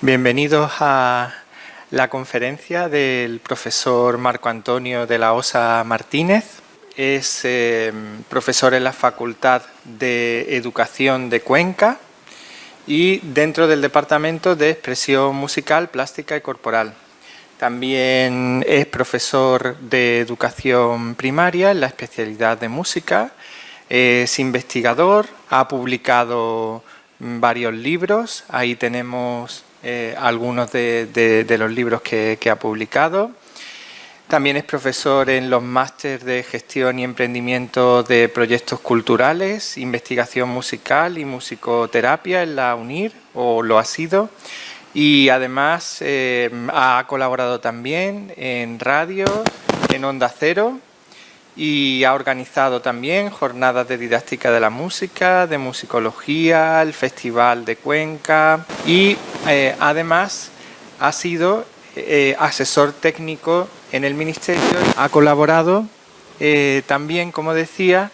Bienvenidos a la conferencia del profesor Marco Antonio de la Osa Martínez. Es profesor en la Facultad de Educación de Cuenca y dentro del Departamento de Expresión Musical, Plástica y Corporal. También es profesor de Educación Primaria en la especialidad de Música. Es investigador, ha publicado varios libros. Ahí tenemos algunos de los libros que ha publicado. También es profesor en los másteres de Gestión y Emprendimiento de Proyectos Culturales, Investigación Musical y Musicoterapia en la UNIR, o lo ha sido. Y además ha colaborado también en radio, en Onda Cero, y ha organizado también jornadas de didáctica de la música, de musicología, el Festival de Cuenca y además ha sido asesor técnico en el Ministerio. Ha colaborado también, como decía,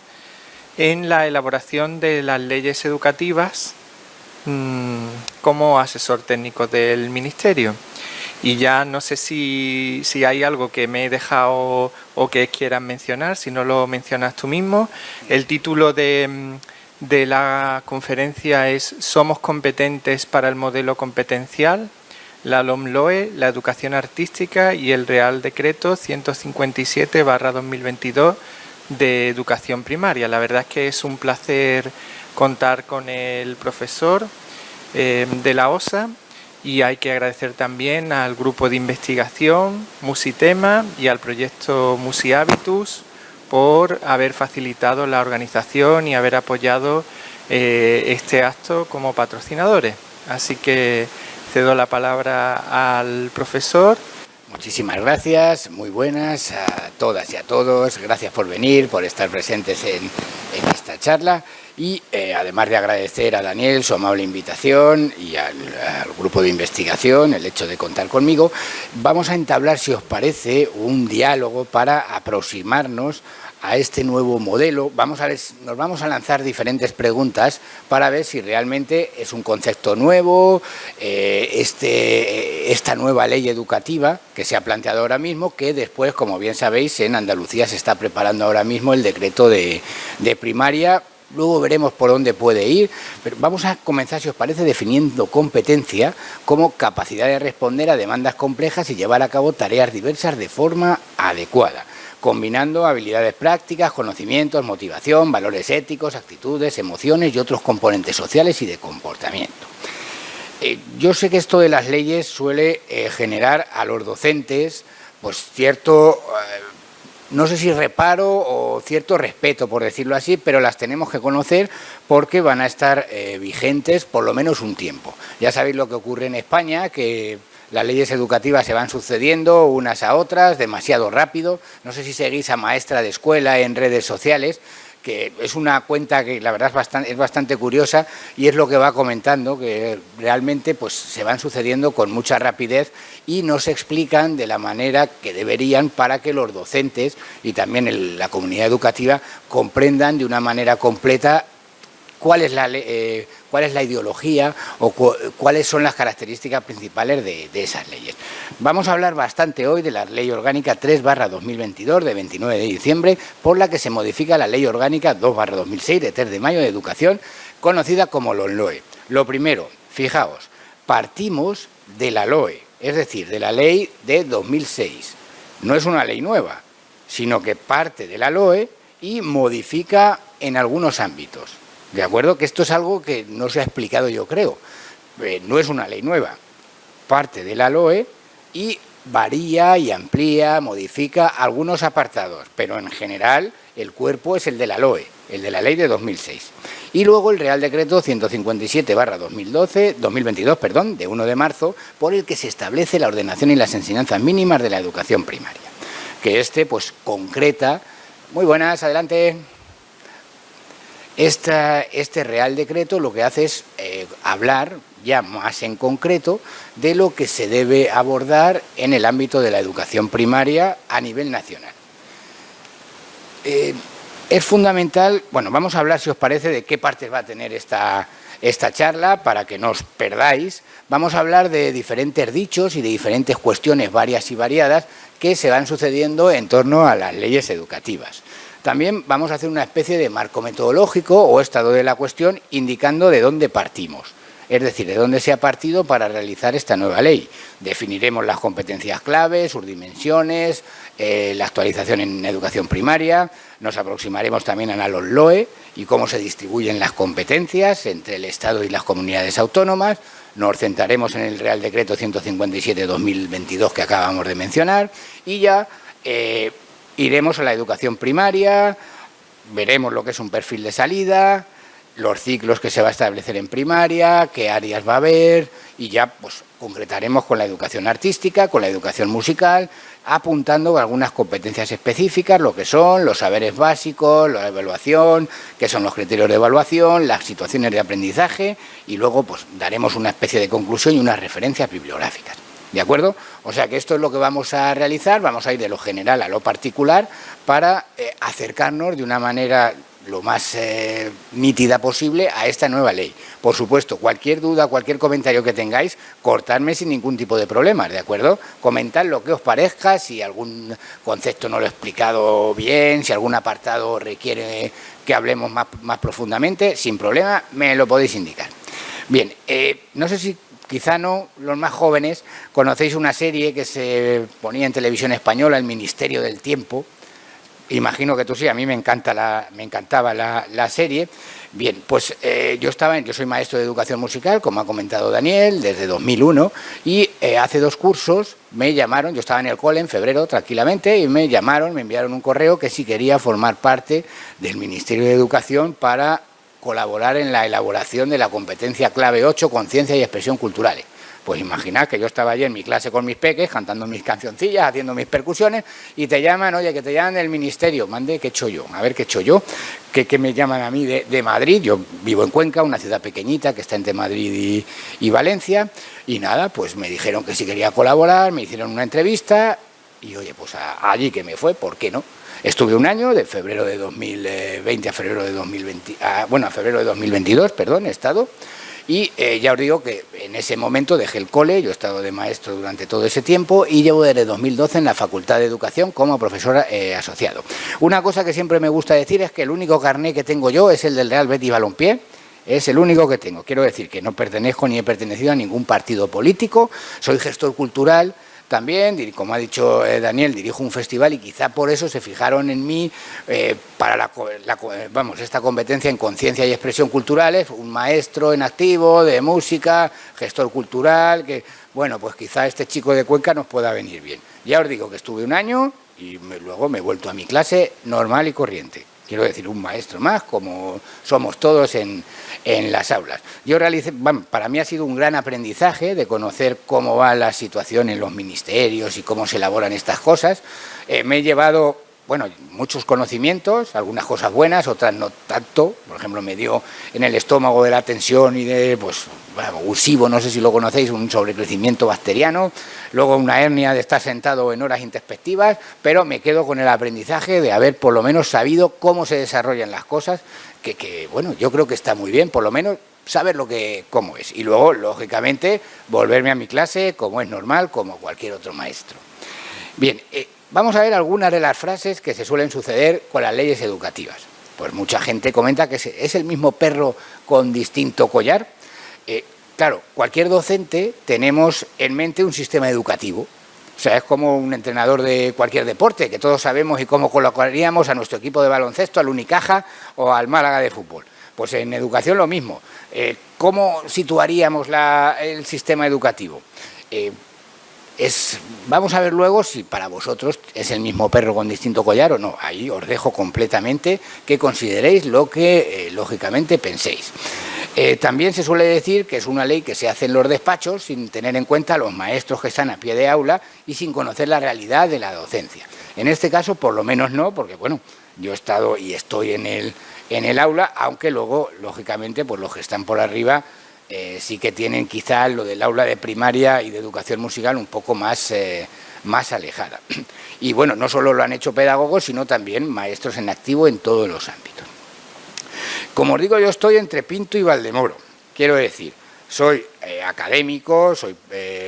en la elaboración de las leyes educativas como asesor técnico del Ministerio. Y ya no sé si hay algo que me he dejado o que quieras mencionar, si no lo mencionas tú mismo. El título de la conferencia es «Somos competentes para el modelo competencial, la LOMLOE, la educación artística y el Real Decreto 157/2022 de educación primaria». La verdad es que es un placer contar con el profesor de la OSA. Y hay que agradecer también al grupo de investigación Musitema y al proyecto Musihabitus por haber facilitado la organización y haber apoyado este acto como patrocinadores. Así que cedo la palabra al profesor. Muchísimas gracias, muy buenas a todas y a todos. Gracias por venir, por estar presentes en esta charla. Y además de agradecer a Daniel su amable invitación y al grupo de investigación el hecho de contar conmigo, vamos a entablar, si os parece, un diálogo para aproximarnos a este nuevo modelo. Nos vamos a lanzar diferentes preguntas para ver si realmente es un concepto nuevo, esta nueva ley educativa que se ha planteado ahora mismo, que después, como bien sabéis, en Andalucía se está preparando ahora mismo el decreto de primaria. Luego veremos por dónde puede ir, pero vamos a comenzar, si os parece, definiendo competencia como capacidad de responder a demandas complejas y llevar a cabo tareas diversas de forma adecuada, combinando habilidades prácticas, conocimientos, motivación, valores éticos, actitudes, emociones y otros componentes sociales y de comportamiento. Yo sé que esto de las leyes suele generar a los docentes pues cierto... no sé si reparo o cierto respeto, por decirlo así, pero las tenemos que conocer porque van a estar vigentes por lo menos un tiempo. Ya sabéis lo que ocurre en España, que las leyes educativas se van sucediendo unas a otras demasiado rápido. No sé si seguís a Maestra de Escuela en redes sociales, que es una cuenta que la verdad es bastante curiosa y es lo que va comentando, que realmente pues se van sucediendo con mucha rapidez y no se explican de la manera que deberían para que los docentes y también la comunidad educativa comprendan de una manera completa cuál es la ideología o cuáles son las características principales de esas leyes. Vamos a hablar bastante hoy de la Ley Orgánica 3/2022 de 29 de diciembre, por la que se modifica la Ley Orgánica 2/2006 de 3 de mayo de Educación, conocida como LOMLOE. Lo primero, fijaos, partimos de la LOE, es decir, de la ley de 2006. No es una ley nueva, sino que parte de la LOE y modifica en algunos ámbitos. ¿De acuerdo? Que esto es algo que no se ha explicado, yo creo. No es una ley nueva. Parte de la LOE y varía y amplía, modifica algunos apartados, pero en general el cuerpo es el de la LOE, el de la ley de 2006. Y luego el Real Decreto 157/2022, de 1 de marzo, por el que se establece la ordenación y las enseñanzas mínimas de la educación primaria. Que pues concreta... Muy buenas, adelante. Este Real Decreto lo que hace es hablar ya más en concreto de lo que se debe abordar en el ámbito de la educación primaria a nivel nacional. Es fundamental, bueno, vamos a hablar, si os parece, de qué partes va a tener esta esta charla, para que no os perdáis, vamos a hablar de diferentes dichos y de diferentes cuestiones varias y variadas que se van sucediendo en torno a las leyes educativas. También vamos a hacer una especie de marco metodológico o estado de la cuestión indicando de dónde partimos. Es decir, de dónde se ha partido para realizar esta nueva ley. Definiremos las competencias clave, sus dimensiones, la actualización en educación primaria, nos aproximaremos también a los LOE y cómo se distribuyen las competencias entre el Estado y las comunidades autónomas, nos centraremos en el Real Decreto 157/2022 que acabamos de mencionar y ya iremos a la educación primaria, veremos lo que es un perfil de salida, los ciclos que se va a establecer en primaria, qué áreas va a haber y ya pues concretaremos con la educación artística, con la educación musical, apuntando algunas competencias específicas, lo que son los saberes básicos, la evaluación, qué son los criterios de evaluación, las situaciones de aprendizaje y luego pues daremos una especie de conclusión y unas referencias bibliográficas. ¿De acuerdo? O sea que esto es lo que vamos a realizar, vamos a ir de lo general a lo particular para acercarnos de una manera lo más nítida posible a esta nueva ley. Por supuesto, cualquier duda, cualquier comentario que tengáis, cortadme sin ningún tipo de problemas, ¿de acuerdo? Comentad lo que os parezca, si algún concepto no lo he explicado bien, si algún apartado requiere que hablemos más profundamente, sin problema, me lo podéis indicar. Bien, no sé si quizá no, los más jóvenes, conocéis una serie que se ponía en televisión española, El Ministerio del Tiempo. Imagino que tú sí, a mí me encantaba la serie. Bien, pues yo soy maestro de educación musical, como ha comentado Daniel, desde 2001, y hace 2 cursos me llamaron, yo estaba en el cole en febrero tranquilamente, y me enviaron un correo que si quería formar parte del Ministerio de Educación para colaborar en la elaboración de la competencia clave 8, conciencia y expresión culturales. Pues imaginad que yo estaba allí en mi clase con mis peques, cantando mis cancioncillas, haciendo mis percusiones, y te llaman, oye, que te llaman del ministerio. Mande, ¿qué he hecho yo? A ver, ¿qué he hecho yo? ¿Qué me llaman a mí de Madrid? Yo vivo en Cuenca, una ciudad pequeñita que está entre Madrid y Valencia, y nada, pues me dijeron que si quería colaborar, me hicieron una entrevista, y oye, pues allí que me fue, ¿por qué no? Estuve un año, de febrero de 2020 a febrero de 2020, a febrero de 2022, perdón, he estado. Y ya os digo que en ese momento dejé el cole, yo he estado de maestro durante todo ese tiempo y llevo desde 2012 en la Facultad de Educación como profesor asociado. Una cosa que siempre me gusta decir es que el único carné que tengo yo es el del Real Betis Balompié, es el único que tengo. Quiero decir que no pertenezco ni he pertenecido a ningún partido político, soy gestor cultural. También, como ha dicho Daniel, dirijo un festival y quizá por eso se fijaron en mí para esta competencia en conciencia y expresión culturales, un maestro en activo de música, gestor cultural, que bueno, pues quizá este chico de Cuenca nos pueda venir bien. Ya os digo que estuve un año y luego me he vuelto a mi clase normal y corriente. Quiero decir, un maestro más, como somos todos en las aulas. Yo para mí ha sido un gran aprendizaje de conocer cómo va la situación en los ministerios y cómo se elaboran estas cosas. Me he llevado, bueno, muchos conocimientos, algunas cosas buenas, otras no tanto. Por ejemplo, me dio en el estómago de la tensión y de, ursivo, no sé si lo conocéis, un sobrecrecimiento bacteriano, luego una hernia de estar sentado en horas introspectivas, pero me quedo con el aprendizaje de haber por lo menos sabido cómo se desarrollan las cosas, que bueno, yo creo que está muy bien, por lo menos saber cómo es. Y luego, lógicamente, volverme a mi clase como es normal, como cualquier otro maestro. Bien, vamos a ver algunas de las frases que se suelen suceder con las leyes educativas. Pues mucha gente comenta que es el mismo perro con distinto collar. Claro, cualquier docente tenemos en mente un sistema educativo. O sea, es como un entrenador de cualquier deporte, que todos sabemos y cómo colocaríamos a nuestro equipo de baloncesto, al Unicaja o al Málaga de fútbol. Pues en educación lo mismo. ¿Cómo situaríamos el sistema educativo? Vamos a ver luego si para vosotros es el mismo perro con distinto collar o no. Ahí os dejo completamente que consideréis lo que lógicamente penséis. También se suele decir que es una ley que se hace en los despachos sin tener en cuenta a los maestros que están a pie de aula y sin conocer la realidad de la docencia. En este caso, por lo menos no, porque bueno, yo he estado y estoy en el aula, aunque luego, lógicamente, pues los que están por arriba sí que tienen quizá lo del aula de primaria y de educación musical un poco más alejada. Y bueno, no solo lo han hecho pedagogos, sino también maestros en activo en todos los ámbitos. Como os digo, yo estoy entre Pinto y Valdemoro. Quiero decir, soy académico, soy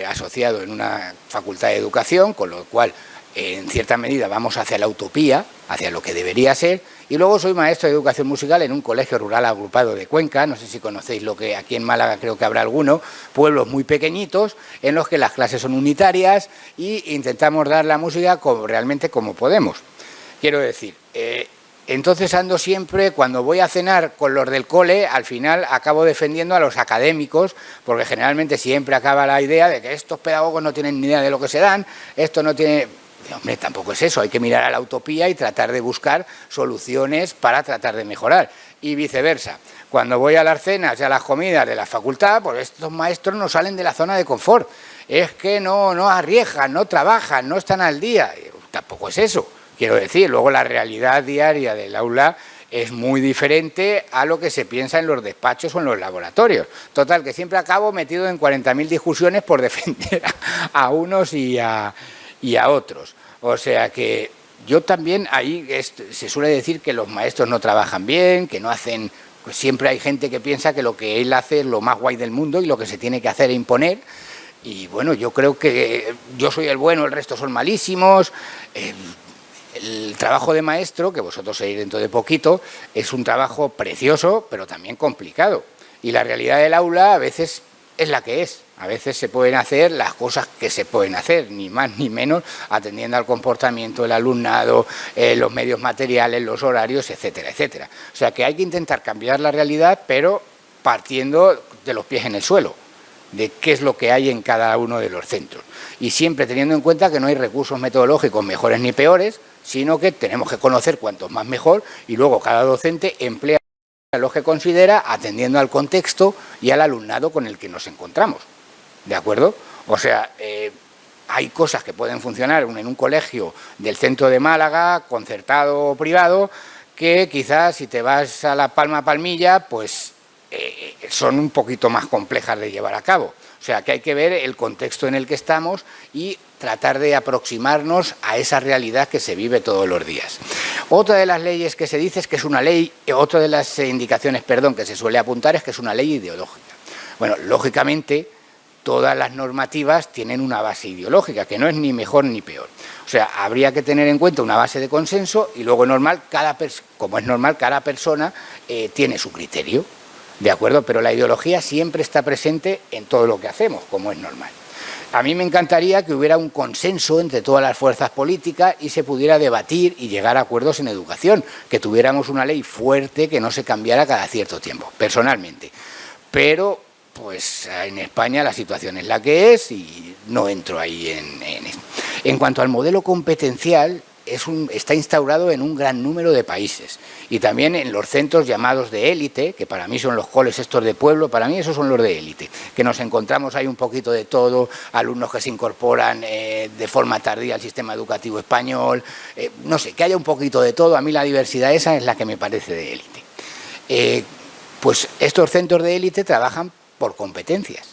asociado en una facultad de educación, con lo cual, en cierta medida, vamos hacia la utopía, hacia lo que debería ser, y luego soy maestro de educación musical en un colegio rural agrupado de Cuenca, no sé si conocéis lo que aquí en Málaga creo que habrá alguno, pueblos muy pequeñitos en los que las clases son unitarias y intentamos dar la música realmente como podemos. Quiero decir, entonces ando siempre, cuando voy a cenar con los del cole, al final acabo defendiendo a los académicos, porque generalmente siempre acaba la idea de que estos pedagogos no tienen ni idea de lo que se dan, esto no tiene... Hombre, tampoco es eso, hay que mirar a la utopía y tratar de buscar soluciones para tratar de mejorar. Y viceversa, cuando voy a las cenas y a las comidas de la facultad, pues estos maestros no salen de la zona de confort. Es que no arriesgan, no trabajan, no están al día. Tampoco es eso, quiero decir. Luego la realidad diaria del aula es muy diferente a lo que se piensa en los despachos o en los laboratorios. Total, que siempre acabo metido en 40.000 discusiones por defender a unos y a otros. O sea que yo también, ahí se suele decir que los maestros no trabajan bien, que no hacen... Pues siempre hay gente que piensa que lo que él hace es lo más guay del mundo y lo que se tiene que hacer es imponer. Y bueno, yo creo que yo soy el bueno, el resto son malísimos. El trabajo de maestro, que vosotros seréis dentro de poquito, es un trabajo precioso, pero también complicado. Y la realidad del aula a veces es la que es. A veces se pueden hacer las cosas que se pueden hacer, ni más ni menos, atendiendo al comportamiento del alumnado, los medios materiales, los horarios, etcétera, etcétera. O sea que hay que intentar cambiar la realidad, pero partiendo de los pies en el suelo, de qué es lo que hay en cada uno de los centros. Y siempre teniendo en cuenta que no hay recursos metodológicos mejores ni peores, sino que tenemos que conocer cuantos más mejor y luego cada docente emplea lo que considera atendiendo al contexto y al alumnado con el que nos encontramos. ¿De acuerdo? O sea, hay cosas que pueden funcionar en un colegio del centro de Málaga, concertado o privado, que quizás si te vas a La Palma-Palmilla, pues son un poquito más complejas de llevar a cabo. O sea, que hay que ver el contexto en el que estamos y tratar de aproximarnos a esa realidad que se vive todos los días. Otra de las leyes que se dice es que es una ley, otra de las indicaciones, perdón, que se suele apuntar es que es una ley ideológica. Bueno, lógicamente, todas las normativas tienen una base ideológica, que no es ni mejor ni peor. O sea, habría que tener en cuenta una base de consenso y luego normal, como es normal, cada persona tiene su criterio, ¿de acuerdo? Pero la ideología siempre está presente en todo lo que hacemos, como es normal. A mí me encantaría que hubiera un consenso entre todas las fuerzas políticas y se pudiera debatir y llegar a acuerdos en educación, que tuviéramos una ley fuerte que no se cambiara cada cierto tiempo, personalmente. Pero pues en España la situación es la que es y no entro ahí en esto. En cuanto al modelo competencial, está instaurado en un gran número de países y también en los centros llamados de élite, que para mí son los coles estos de pueblo, para mí esos son los de élite, que nos encontramos ahí un poquito de todo, alumnos que se incorporan de forma tardía al sistema educativo español, no sé, que haya un poquito de todo. A mí la diversidad esa es la que me parece de élite. Pues estos centros de élite trabajan por competencias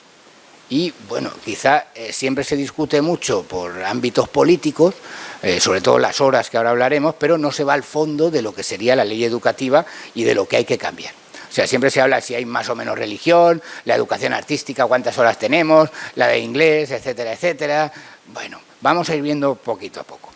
y bueno, quizá siempre se discute mucho por ámbitos políticos, sobre todo las horas que ahora hablaremos, pero no se va al fondo de lo que sería la ley educativa y de lo que hay que cambiar. O sea, siempre se habla si hay más o menos religión, la educación artística, cuántas horas tenemos, la de inglés, etcétera, etcétera. Bueno, vamos a ir viendo poquito a poco.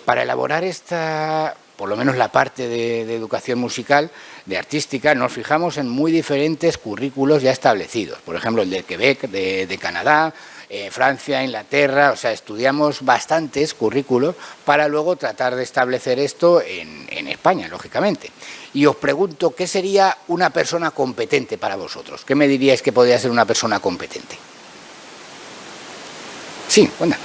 Para elaborar esta, por lo menos la parte de educación musical, de artística, nos fijamos en muy diferentes currículos ya establecidos. Por ejemplo, el de Quebec, de Canadá, Francia, Inglaterra, o sea, estudiamos bastantes currículos para luego tratar de establecer esto en España, lógicamente. Y os pregunto, ¿qué sería una persona competente para vosotros? ¿Qué me diríais que podría ser una persona competente? Sí, bueno.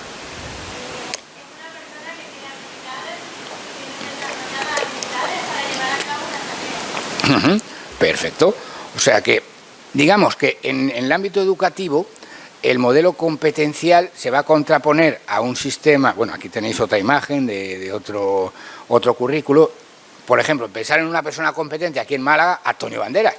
Perfecto. O sea que, digamos que en el ámbito educativo, el modelo competencial se va a contraponer a un sistema, bueno, aquí tenéis otra imagen de otro currículo. Por ejemplo, pensar en una persona competente aquí en Málaga, Antonio Banderas,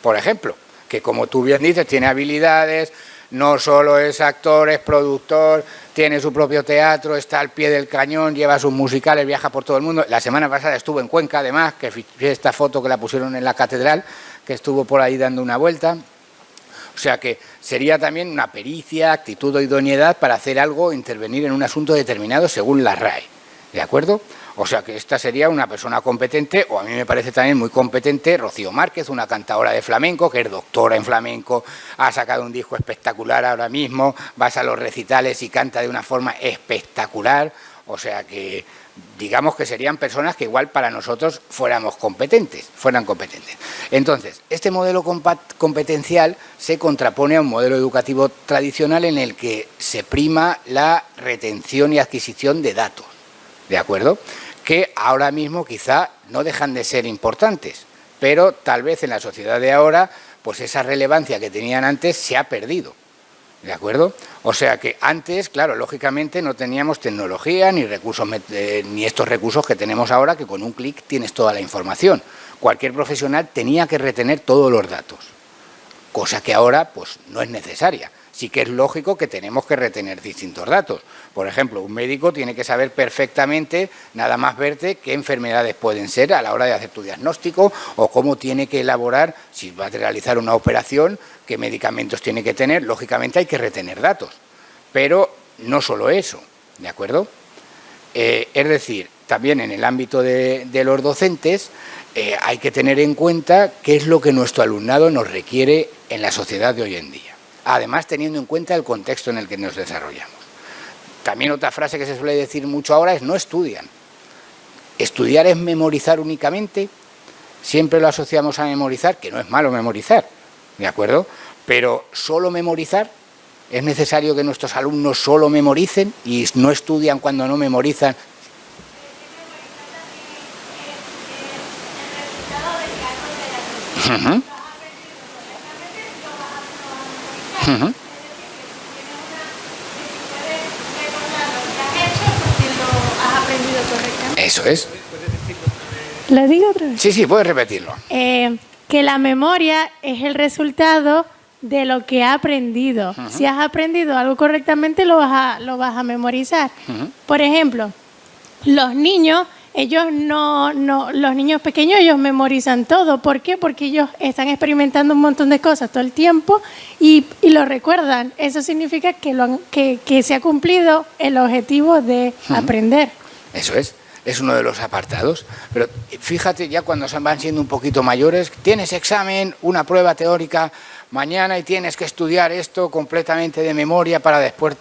por ejemplo, que como tú bien dices, tiene habilidades, no solo es actor, es productor, tiene su propio teatro, está al pie del cañón, lleva sus musicales, viaja por todo el mundo. La semana pasada estuvo en Cuenca, además, que fiché esta foto que la pusieron en la catedral, que estuvo por ahí dando una vuelta. O sea que sería también una pericia, actitud o idoneidad para hacer algo, intervenir en un asunto determinado según la RAE, ¿de acuerdo? O sea que esta sería una persona competente, o a mí me parece también muy competente Rocío Márquez, una cantadora de flamenco, que es doctora en flamenco, ha sacado un disco espectacular ahora mismo, vas a los recitales y canta de una forma espectacular, o sea que digamos que serían personas que igual para nosotros fueran competentes. Entonces, este modelo competencial se contrapone a un modelo educativo tradicional en el que se prima la retención y adquisición de datos, ¿de acuerdo?, que ahora mismo quizá no dejan de ser importantes, pero tal vez en la sociedad de ahora, pues esa relevancia que tenían antes se ha perdido, ¿de acuerdo? O sea que antes, claro, lógicamente no teníamos tecnología ni recursos, ni estos recursos que tenemos ahora, que con un clic tienes toda la información. Cualquier profesional tenía que retener todos los datos, cosa que ahora pues no es necesaria. Sí que es lógico que tenemos que retener distintos datos. Por ejemplo, un médico tiene que saber perfectamente, nada más verte, qué enfermedades pueden ser a la hora de hacer tu diagnóstico o cómo tiene que elaborar, si va a realizar una operación, qué medicamentos tiene que tener. Lógicamente hay que retener datos, pero no solo eso, ¿de acuerdo? Es decir, también en el ámbito de los docentes hay que tener en cuenta qué es lo que nuestro alumnado nos requiere en la sociedad de hoy en día. Además, teniendo en cuenta el contexto en el que nos desarrollamos. También otra frase que se suele decir mucho ahora es no estudian. ¿Estudiar es memorizar únicamente? Siempre lo asociamos a memorizar, que no es malo memorizar, ¿de acuerdo? Pero solo memorizar, ¿es necesario que nuestros alumnos solo memoricen y no estudian cuando no memorizan? Uh-huh. Uh-huh. Eso es. ¿Lo digo otra vez? Sí, sí, puedes repetirlo. Que la memoria es el resultado de lo que ha aprendido. Uh-huh. Si has aprendido algo correctamente, lo vas a memorizar. Uh-huh. Por ejemplo, los niños, los niños pequeños, ellos memorizan todo. ¿Por qué? Porque ellos están experimentando un montón de cosas todo el tiempo y lo recuerdan. Eso significa que se ha cumplido el objetivo de aprender. Eso es uno de los apartados. Pero fíjate, ya cuando van siendo un poquito mayores, tienes examen, una prueba teórica mañana y tienes que estudiar esto completamente de memoria para después.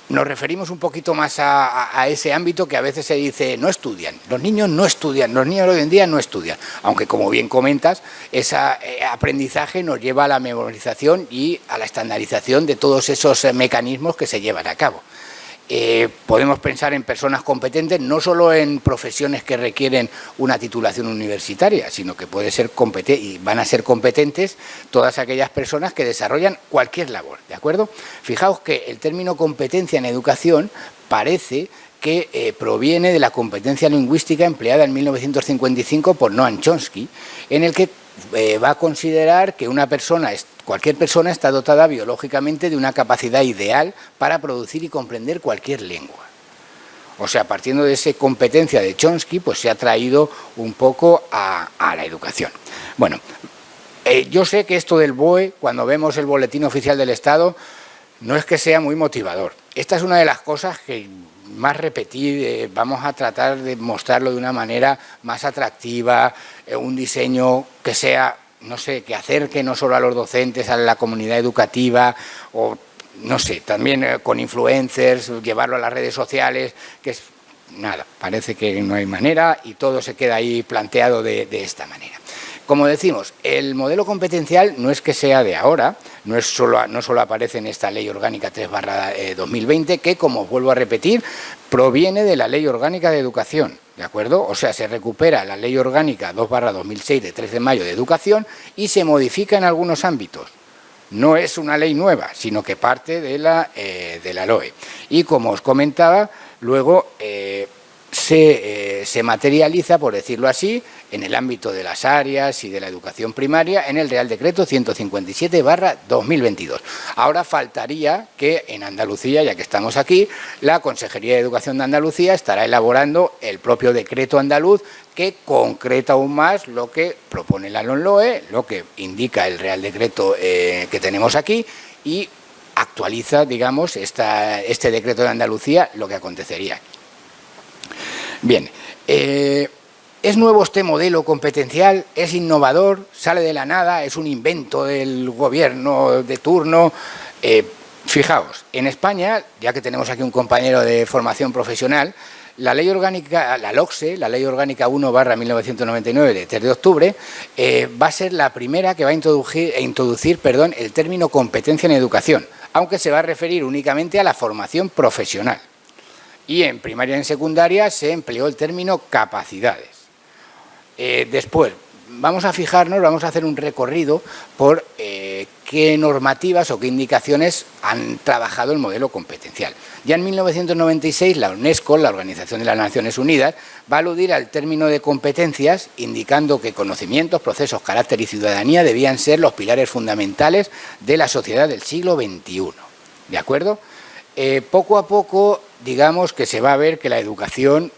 Nos referimos un poquito más a ese ámbito que a veces se dice no estudian, los niños no estudian, los niños de hoy en día no estudian, aunque como bien comentas, ese aprendizaje nos lleva a la memorización y a la estandarización de todos esos mecanismos que se llevan a cabo. Podemos pensar en personas competentes no solo en profesiones que requieren una titulación universitaria, sino que puede ser y van a ser competentes todas aquellas personas que desarrollan cualquier labor, ¿de acuerdo? Fijaos que el término competencia en educación parece que proviene de la competencia lingüística empleada en 1955 por Noam Chomsky, en el que va a considerar que cualquier persona está dotada biológicamente de una capacidad ideal para producir y comprender cualquier lengua. O sea, partiendo de esa competencia de Chomsky, pues se ha traído un poco a la educación. Bueno, yo sé que esto del BOE, cuando vemos el Boletín Oficial del Estado, no es que sea muy motivador. Esta es una de las cosas que más repetir, vamos a tratar de mostrarlo de una manera más atractiva, un diseño que sea, no sé, que acerque no solo a los docentes, a la comunidad educativa, o no sé, también con influencers, llevarlo a las redes sociales, que es nada, parece que no hay manera y todo se queda ahí planteado de esta manera. Como decimos, el modelo competencial no es que sea de ahora, no solo aparece en esta Ley Orgánica 3/2020, que, como vuelvo a repetir, proviene de la Ley Orgánica de Educación, ¿de acuerdo? O sea, se recupera la Ley Orgánica 2/2006 de 3 de mayo de Educación y se modifica en algunos ámbitos. No es una ley nueva, sino que parte de la LOE. Y como os comentaba, luego se materializa, por decirlo así, en el ámbito de las áreas y de la educación primaria en el Real Decreto 157/2022. Ahora faltaría que en Andalucía, ya que estamos aquí, la Consejería de Educación de Andalucía estará elaborando el propio decreto andaluz que concreta aún más lo que propone la LOMLOE, lo que indica el Real Decreto que tenemos aquí y actualiza, digamos, este decreto de Andalucía, lo que acontecería aquí. Bien, ¿es nuevo este modelo competencial? ¿Es innovador? ¿Sale de la nada? ¿Es un invento del gobierno de turno? Fijaos, en España, ya que tenemos aquí un compañero de formación profesional, la ley orgánica, la LOCSE, la Ley Orgánica 1/1999 de 3 de octubre, va a ser la primera que va a introducir el término competencia en educación, aunque se va a referir únicamente a la formación profesional. Y en primaria y en secundaria se empleó el término capacidades. Después, vamos a fijarnos, vamos a hacer un recorrido por qué normativas o qué indicaciones han trabajado el modelo competencial. Ya en 1996 la UNESCO, la Organización de las Naciones Unidas, va a aludir al término de competencias, indicando que conocimientos, procesos, carácter y ciudadanía debían ser los pilares fundamentales de la sociedad del siglo XXI. ¿De acuerdo? Poco a poco, digamos que se va a ver que la educación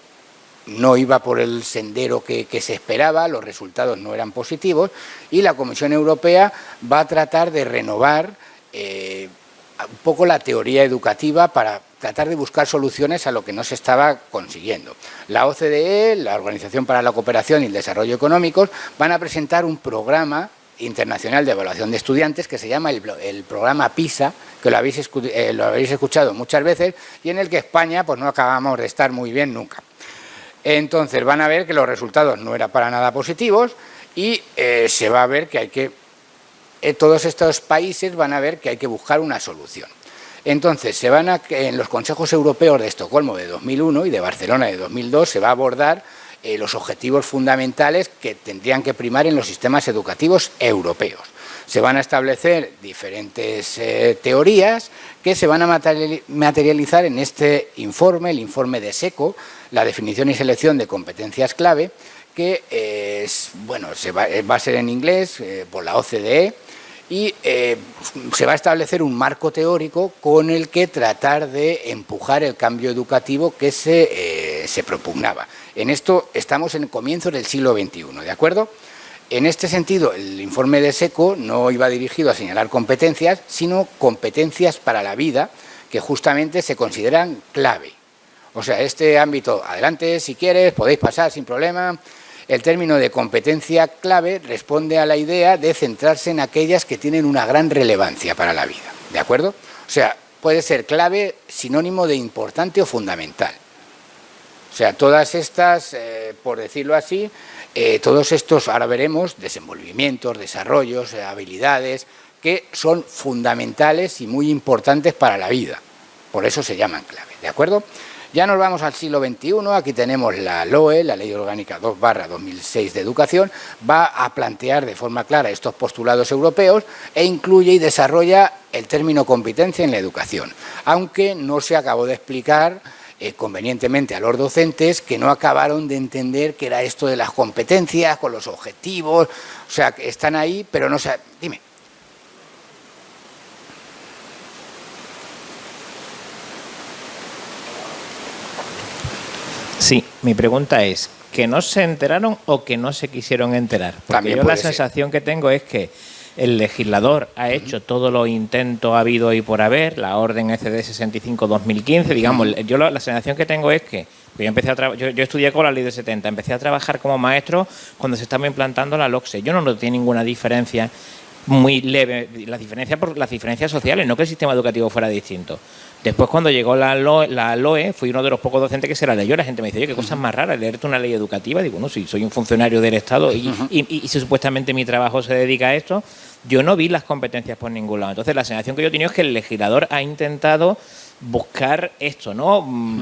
no iba por el sendero que se esperaba, los resultados no eran positivos y la Comisión Europea va a tratar de renovar un poco la teoría educativa para tratar de buscar soluciones a lo que no se estaba consiguiendo. La OCDE, la Organización para la Cooperación y el Desarrollo Económicos, van a presentar un programa internacional de evaluación de estudiantes que se llama el programa PISA, que lo habéis escuchado muchas veces y en el que España pues no acabamos de estar muy bien nunca. Entonces van a ver que los resultados no eran para nada positivos y se va a ver que todos estos países van a ver que hay que buscar una solución. Entonces en los consejos europeos de Estocolmo de 2001 y de Barcelona de 2002 se va a abordar los objetivos fundamentales que tendrían que primar en los sistemas educativos europeos. Se van a establecer diferentes teorías que se van a materializar en este informe, el informe de SECO, la definición y selección de competencias clave, que va a ser en inglés por la OCDE y se va a establecer un marco teórico con el que tratar de empujar el cambio educativo que se propugnaba. En esto estamos en comienzos del siglo XXI, ¿de acuerdo? En este sentido, el informe de SECO no iba dirigido a señalar competencias, sino competencias para la vida que justamente se consideran clave. O sea, este ámbito, adelante, si quieres, podéis pasar sin problema. El término de competencia clave responde a la idea de centrarse en aquellas que tienen una gran relevancia para la vida, ¿de acuerdo? O sea, puede ser clave sinónimo de importante o fundamental. O sea, todas estas, por decirlo así, todos estos, ahora veremos, desenvolvimientos, desarrollos, habilidades, que son fundamentales y muy importantes para la vida. Por eso se llaman clave, ¿de acuerdo? Ya nos vamos al siglo XXI, aquí tenemos la LOE, la Ley Orgánica 2/2006 de Educación, va a plantear de forma clara estos postulados europeos e incluye y desarrolla el término competencia en la educación, aunque no se acabó de explicar convenientemente a los docentes que no acabaron de entender qué era esto de las competencias, con los objetivos, o sea, que están ahí, pero no se... Dime. Sí, mi pregunta es, ¿que no se enteraron o que no se quisieron enterar? Porque yo la sensación que tengo es que el legislador ha hecho todos los intentos habido y por haber, la orden ECD 65/2015, digamos, yo la sensación que tengo es que yo estudié con la ley de 70, empecé a trabajar como maestro cuando se estaba implantando la LOCSE. Yo no noté ninguna diferencia muy leve, las diferencias sociales, no que el sistema educativo fuera distinto. Después, cuando llegó la LOE, fui uno de los pocos docentes que se la leyó. La gente me dice, oye, qué cosas más raras, leerte una ley educativa. Digo, no, si soy un funcionario del Estado y si supuestamente mi trabajo se dedica a esto, yo no vi las competencias por ningún lado. Entonces, la sensación que yo he tenido es que el legislador ha intentado buscar esto, ¿no?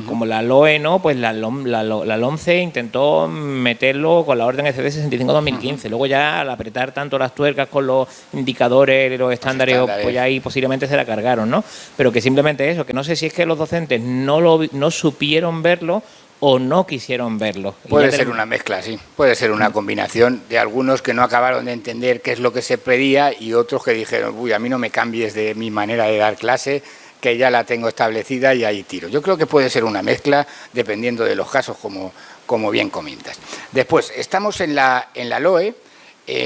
Como la LOE, ¿no? Pues la LOMCE intentó meterlo con la orden ECD 65/2015. Luego ya al apretar tanto las tuercas con los indicadores, los estándares, pues ya ahí posiblemente se la cargaron, ¿no? Pero que simplemente eso, que no sé si es que los docentes no supieron verlo o no quisieron verlo. Puede ser una mezcla, sí. Puede ser una combinación de algunos que no acabaron de entender qué es lo que se pedía y otros que dijeron, uy, a mí no me cambies de mi manera de dar clase, que ya la tengo establecida y ahí tiro. Yo creo que puede ser una mezcla dependiendo de los casos, como bien comentas. Después, estamos en la LOE.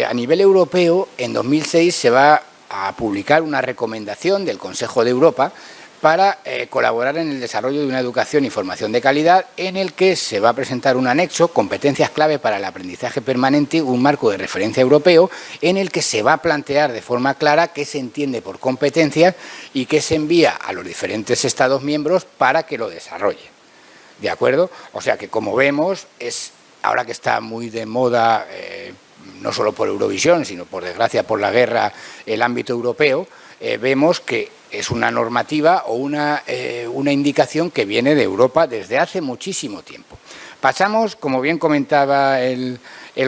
A nivel europeo, en 2006 se va a publicar una recomendación del Consejo de Europa para colaborar en el desarrollo de una educación y formación de calidad, en el que se va a presentar un anexo, competencias clave para el aprendizaje permanente, un marco de referencia europeo, en el que se va a plantear de forma clara qué se entiende por competencias y qué se envía a los diferentes Estados miembros para que lo desarrollen. ¿De acuerdo? O sea que, como vemos, es ahora que está muy de moda, no solo por Eurovisión, sino por desgracia por la guerra, el ámbito europeo, vemos que es una normativa o una indicación que viene de Europa desde hace muchísimo tiempo. Pasamos, como bien comentaba el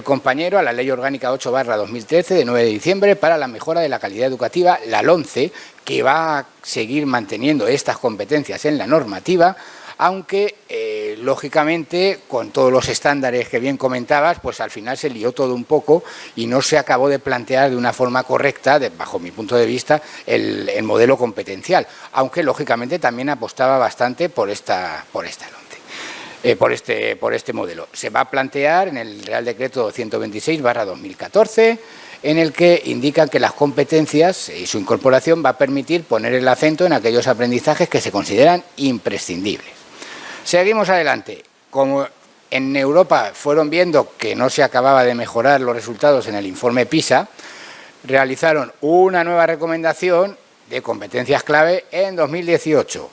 compañero, a la Ley Orgánica 8/2013 de 9 de diciembre para la mejora de la calidad educativa, la LOMCE, que va a seguir manteniendo estas competencias en la normativa, aunque lógicamente con todos los estándares que bien comentabas, pues al final se lió todo un poco y no se acabó de plantear de una forma correcta, bajo mi punto de vista, el modelo competencial, aunque lógicamente también apostaba bastante por esta LOMCE, por este modelo. Se va a plantear en el Real Decreto 126/2014, en el que indican que las competencias y su incorporación va a permitir poner el acento en aquellos aprendizajes que se consideran imprescindibles. Seguimos adelante. Como en Europa fueron viendo que no se acababa de mejorar los resultados en el informe PISA, realizaron una nueva recomendación de competencias clave en 2018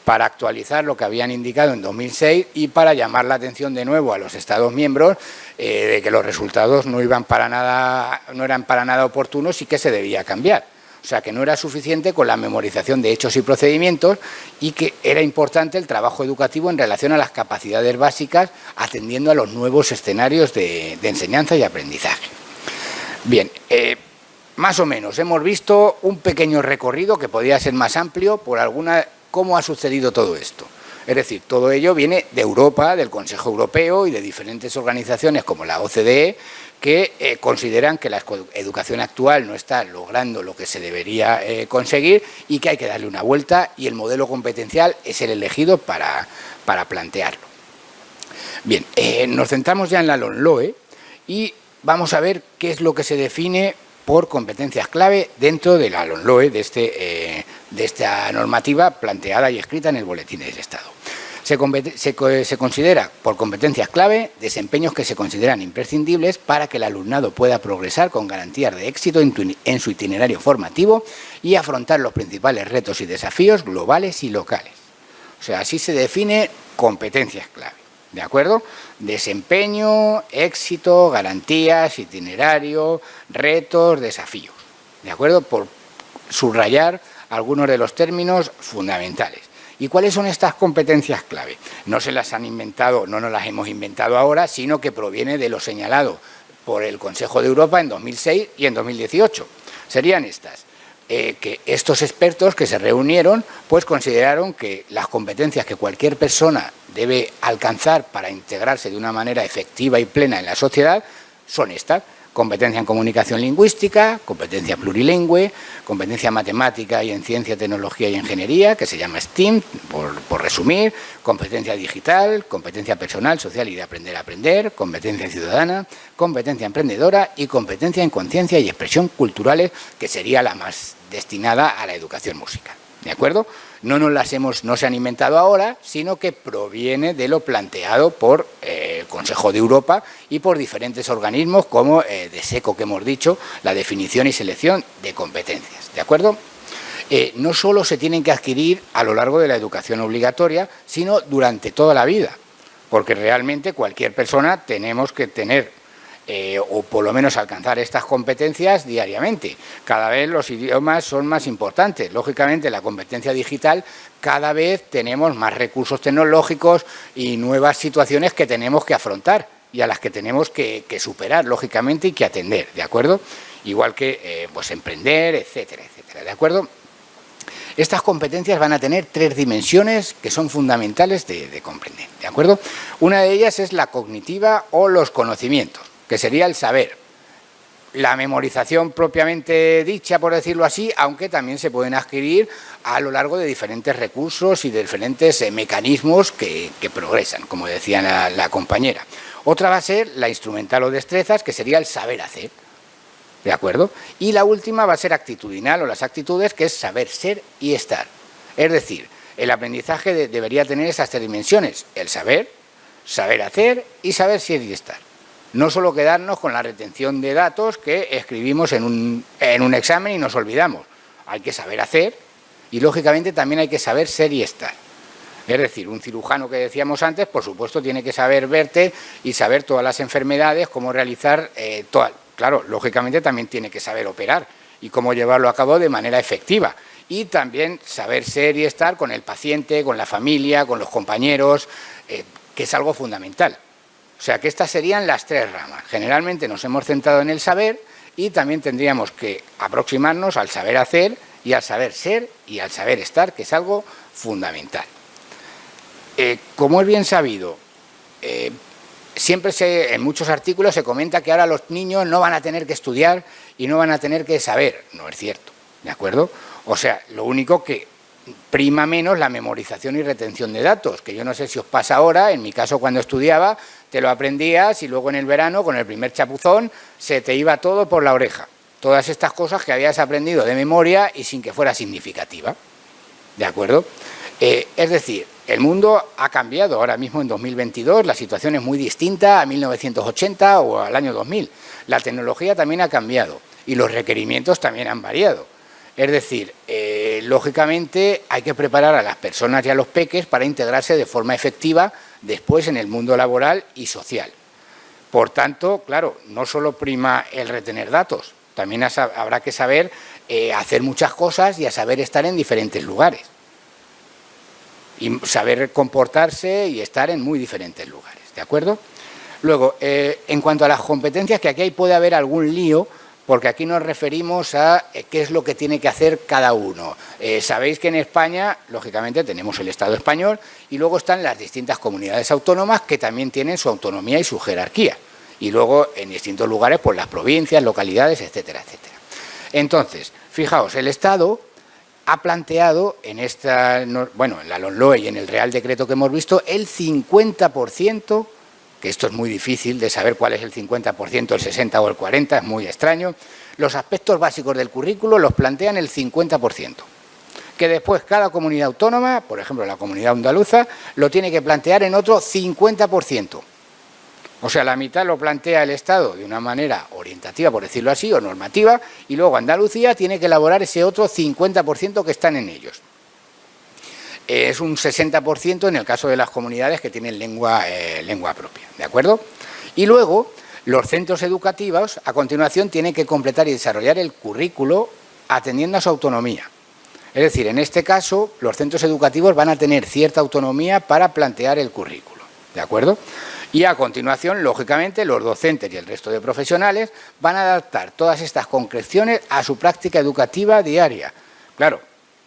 para actualizar lo que habían indicado en 2006 y para llamar la atención de nuevo a los Estados miembros de que los resultados no eran para nada oportunos y que se debía cambiar. O sea, que no era suficiente con la memorización de hechos y procedimientos y que era importante el trabajo educativo en relación a las capacidades básicas, atendiendo a los nuevos escenarios de enseñanza y aprendizaje. Bien, más o menos hemos visto un pequeño recorrido que podría ser más amplio por cómo ha sucedido todo esto. Es decir, todo ello viene de Europa, del Consejo Europeo y de diferentes organizaciones como la OCDE, que consideran que la educación actual no está logrando lo que se debería conseguir y que hay que darle una vuelta, y el modelo competencial es el elegido para plantearlo. Bien, nos centramos ya en la LOMLOE y vamos a ver qué es lo que se define por competencias clave dentro de la LOMLOE, de esta normativa planteada y escrita en el Boletín del Estado. Se considera por competencias clave desempeños que se consideran imprescindibles para que el alumnado pueda progresar con garantías de éxito en su itinerario formativo y afrontar los principales retos y desafíos globales y locales. O sea, así se define competencias clave, ¿de acuerdo? Desempeño, éxito, garantías, itinerario, retos, desafíos, ¿de acuerdo? Por subrayar algunos de los términos fundamentales. ¿Y cuáles son estas competencias clave? No se las han inventado, no nos las hemos inventado ahora, sino que proviene de lo señalado por el Consejo de Europa en 2006 y en 2018. Serían estas, que estos expertos que se reunieron, pues consideraron que las competencias que cualquier persona debe alcanzar para integrarse de una manera efectiva y plena en la sociedad son estas: competencia en comunicación lingüística, competencia plurilingüe, competencia matemática y en ciencia, tecnología y ingeniería, que se llama STEAM, por resumir, competencia digital, competencia personal, social y de aprender a aprender, competencia ciudadana, competencia emprendedora y competencia en conciencia y expresión culturales, que sería la más destinada a la educación musical. ¿De acuerdo? No se han inventado ahora, sino que proviene de lo planteado por el Consejo de Europa y por diferentes organismos como DESECO, que hemos dicho, la definición y selección de competencias. ¿De acuerdo? No solo se tienen que adquirir a lo largo de la educación obligatoria, sino durante toda la vida, porque realmente cualquier persona tenemos que tener o por lo menos alcanzar estas competencias diariamente. Cada vez los idiomas son más importantes. Lógicamente, la competencia digital, cada vez tenemos más recursos tecnológicos y nuevas situaciones que tenemos que afrontar y a las que tenemos que superar, lógicamente, y que atender, ¿de acuerdo? Igual que pues emprender, etcétera, etcétera, ¿de acuerdo? Estas competencias van a tener 3 dimensiones que son fundamentales de comprender, ¿de acuerdo? Una de ellas es la cognitiva o los conocimientos, que sería el saber. La memorización propiamente dicha, por decirlo así, aunque también se pueden adquirir a lo largo de diferentes recursos y de diferentes mecanismos que progresan, como decía la compañera. Otra va a ser la instrumental o destrezas, que sería el saber hacer, ¿de acuerdo? Y la última va a ser actitudinal o las actitudes, que es saber ser y estar. Es decir, el aprendizaje debería tener esas 3 dimensiones, el saber, saber hacer y saber ser y estar. No solo quedarnos con la retención de datos que escribimos en un examen y nos olvidamos. Hay que saber hacer y, lógicamente, también hay que saber ser y estar. Es decir, un cirujano que decíamos antes, por supuesto, tiene que saber verte y saber todas las enfermedades, cómo realizar todas. Claro, lógicamente también tiene que saber operar y cómo llevarlo a cabo de manera efectiva. Y también saber ser y estar con el paciente, con la familia, con los compañeros, que es algo fundamental. O sea que estas serían las 3 ramas. Generalmente nos hemos centrado en el saber y también tendríamos que aproximarnos al saber hacer y al saber ser y al saber estar, que es algo fundamental. Como es bien sabido, siempre en muchos artículos se comenta que ahora los niños no van a tener que estudiar y no van a tener que saber. No es cierto, ¿de acuerdo? O sea, lo único que prima menos la memorización y retención de datos, que yo no sé si os pasa ahora, en mi caso cuando estudiaba, te lo aprendías y luego en el verano, con el primer chapuzón, se te iba todo por la oreja. Todas estas cosas que habías aprendido de memoria y sin que fuera significativa, ¿de acuerdo? Es decir, el mundo ha cambiado ahora mismo en 2022, la situación es muy distinta a 1980 o al año 2000. La tecnología también ha cambiado y los requerimientos también han variado. Es decir, lógicamente hay que preparar a las personas y a los peques para integrarse de forma efectiva después en el mundo laboral y social. Por tanto, claro, no solo prima el retener datos, también habrá que saber hacer muchas cosas y a saber estar en diferentes lugares. Y saber comportarse y estar en muy diferentes lugares, ¿de acuerdo? Luego, en cuanto a las competencias, que aquí puede haber algún lío, porque aquí nos referimos a qué es lo que tiene que hacer cada uno. Sabéis que en España, lógicamente, tenemos el Estado español y luego están las distintas comunidades autónomas que también tienen su autonomía y su jerarquía. Y luego, en distintos lugares, pues las provincias, localidades, etcétera, etcétera. Entonces, fijaos, el Estado ha planteado en en la LOMLOE y en el Real Decreto que hemos visto, el 50%, que esto es muy difícil de saber cuál es el 50%, el 60% o el 40%, es muy extraño. Los aspectos básicos del currículo los plantean el 50%, que después cada comunidad autónoma, por ejemplo la comunidad andaluza, lo tiene que plantear en otro 50%. O sea, la mitad lo plantea el Estado de una manera orientativa, por decirlo así, o normativa, y luego Andalucía tiene que elaborar ese otro 50% que están en ellos. Es un 60% en el caso de las comunidades que tienen lengua propia, ¿de acuerdo? Y luego, los centros educativos, a continuación, tienen que completar y desarrollar el currículo atendiendo a su autonomía. Es decir, en este caso, los centros educativos van a tener cierta autonomía para plantear el currículo, ¿de acuerdo? Y a continuación, lógicamente, los docentes y el resto de profesionales van a adaptar todas estas concreciones a su práctica educativa diaria. Claro,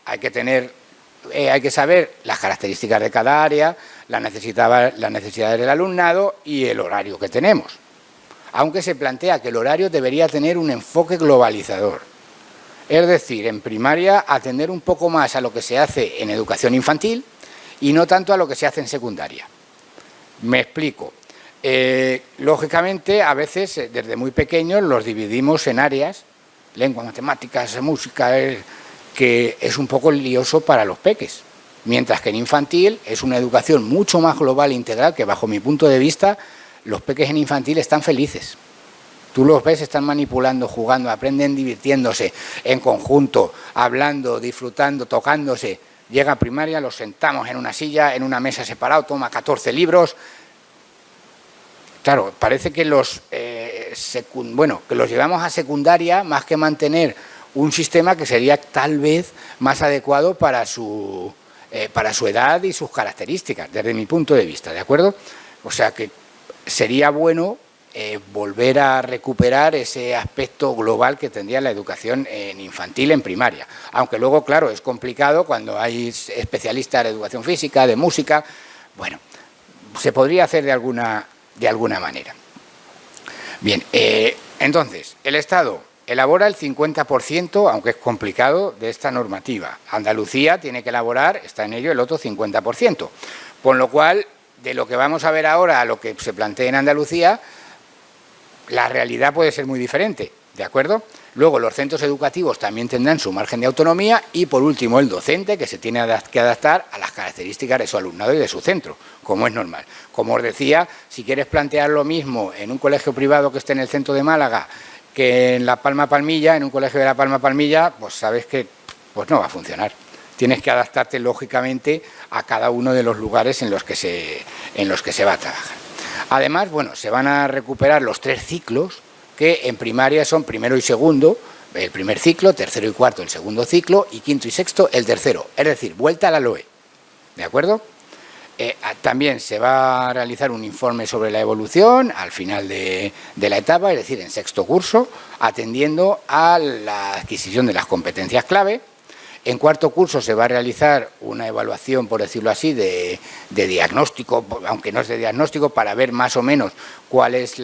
hay que saber las características de cada área, las necesidades del alumnado y el horario que tenemos. Aunque se plantea que el horario debería tener un enfoque globalizador. Es decir, en primaria atender un poco más a lo que se hace en educación infantil y no tanto a lo que se hace en secundaria. Me explico. Lógicamente, a veces, desde muy pequeños, los dividimos en áreas, lengua, matemáticas, música, que es un poco lioso para los peques. Mientras que en infantil es una educación mucho más global e integral, que bajo mi punto de vista, los peques en infantil están felices. Tú los ves, están manipulando, jugando, aprenden divirtiéndose en conjunto, hablando, disfrutando, tocándose. Llega a primaria, los sentamos en una silla, en una mesa separado, toma 14 libros. Claro, parece que los llevamos a secundaria más que mantener un sistema que sería tal vez más adecuado para su edad y sus características, desde mi punto de vista, ¿de acuerdo? O sea que sería bueno volver a recuperar ese aspecto global que tendría la educación en infantil, en primaria. Aunque luego, claro, es complicado cuando hay especialistas de educación física, de música. Bueno, se podría hacer de alguna manera. Bien, entonces, el Estado elabora el 50%, aunque es complicado, de esta normativa. Andalucía tiene que elaborar, está en ello, el otro 50%. Con lo cual, de lo que vamos a ver ahora a lo que se plantea en Andalucía, la realidad puede ser muy diferente, ¿de acuerdo? Luego, los centros educativos también tendrán su margen de autonomía y, por último, el docente, que se tiene que adaptar a las características de su alumnado y de su centro, como es normal. Como os decía, si quieres plantear lo mismo en un colegio privado que esté en el centro de Málaga que en La Palma Palmilla, en un colegio de La Palma Palmilla, pues sabes que pues no va a funcionar. Tienes que adaptarte, lógicamente, a cada uno de los lugares en los que se va a trabajar. Además, bueno, se van a recuperar los 3 ciclos que en primaria son primero y segundo, el primer ciclo, tercero y cuarto el segundo ciclo y quinto y sexto el tercero, es decir, vuelta a la LOE, ¿de acuerdo? También se va a realizar un informe sobre la evolución al final de la etapa, es decir, en sexto curso, atendiendo a la adquisición de las competencias clave. En cuarto curso se va a realizar una evaluación, por decirlo así, de diagnóstico, aunque no es de diagnóstico, para ver más o menos cuál es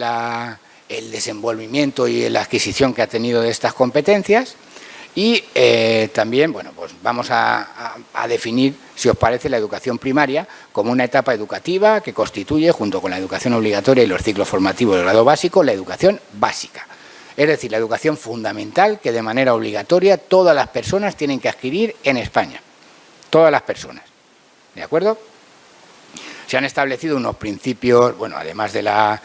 el desenvolvimiento y la adquisición que ha tenido de estas competencias. Y también, bueno, pues vamos a definir, si os parece, la educación primaria como una etapa educativa que constituye, junto con la educación obligatoria y los ciclos formativos del grado básico, la educación básica. Es decir, la educación fundamental que de manera obligatoria todas las personas tienen que adquirir en España. Todas las personas. ¿De acuerdo? Se han establecido unos principios, bueno, además de la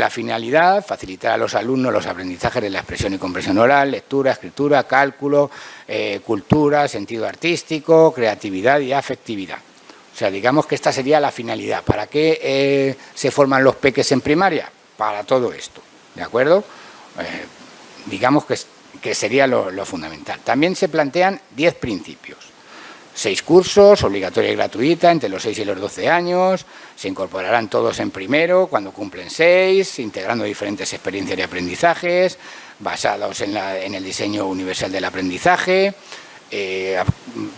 finalidad, facilitar a los alumnos los aprendizajes de la expresión y comprensión oral, lectura, escritura, cálculo, cultura, sentido artístico, creatividad y afectividad. O sea, digamos que esta sería la finalidad. ¿Para qué se forman los peques en primaria? Para todo esto. ¿De acuerdo? Digamos que sería lo fundamental. También se plantean 10 principios. 6 cursos, obligatoria y gratuita, entre los 6 y los 12 años. Se incorporarán todos en primero, cuando cumplen 6, integrando diferentes experiencias y aprendizajes, basados en el diseño universal del aprendizaje,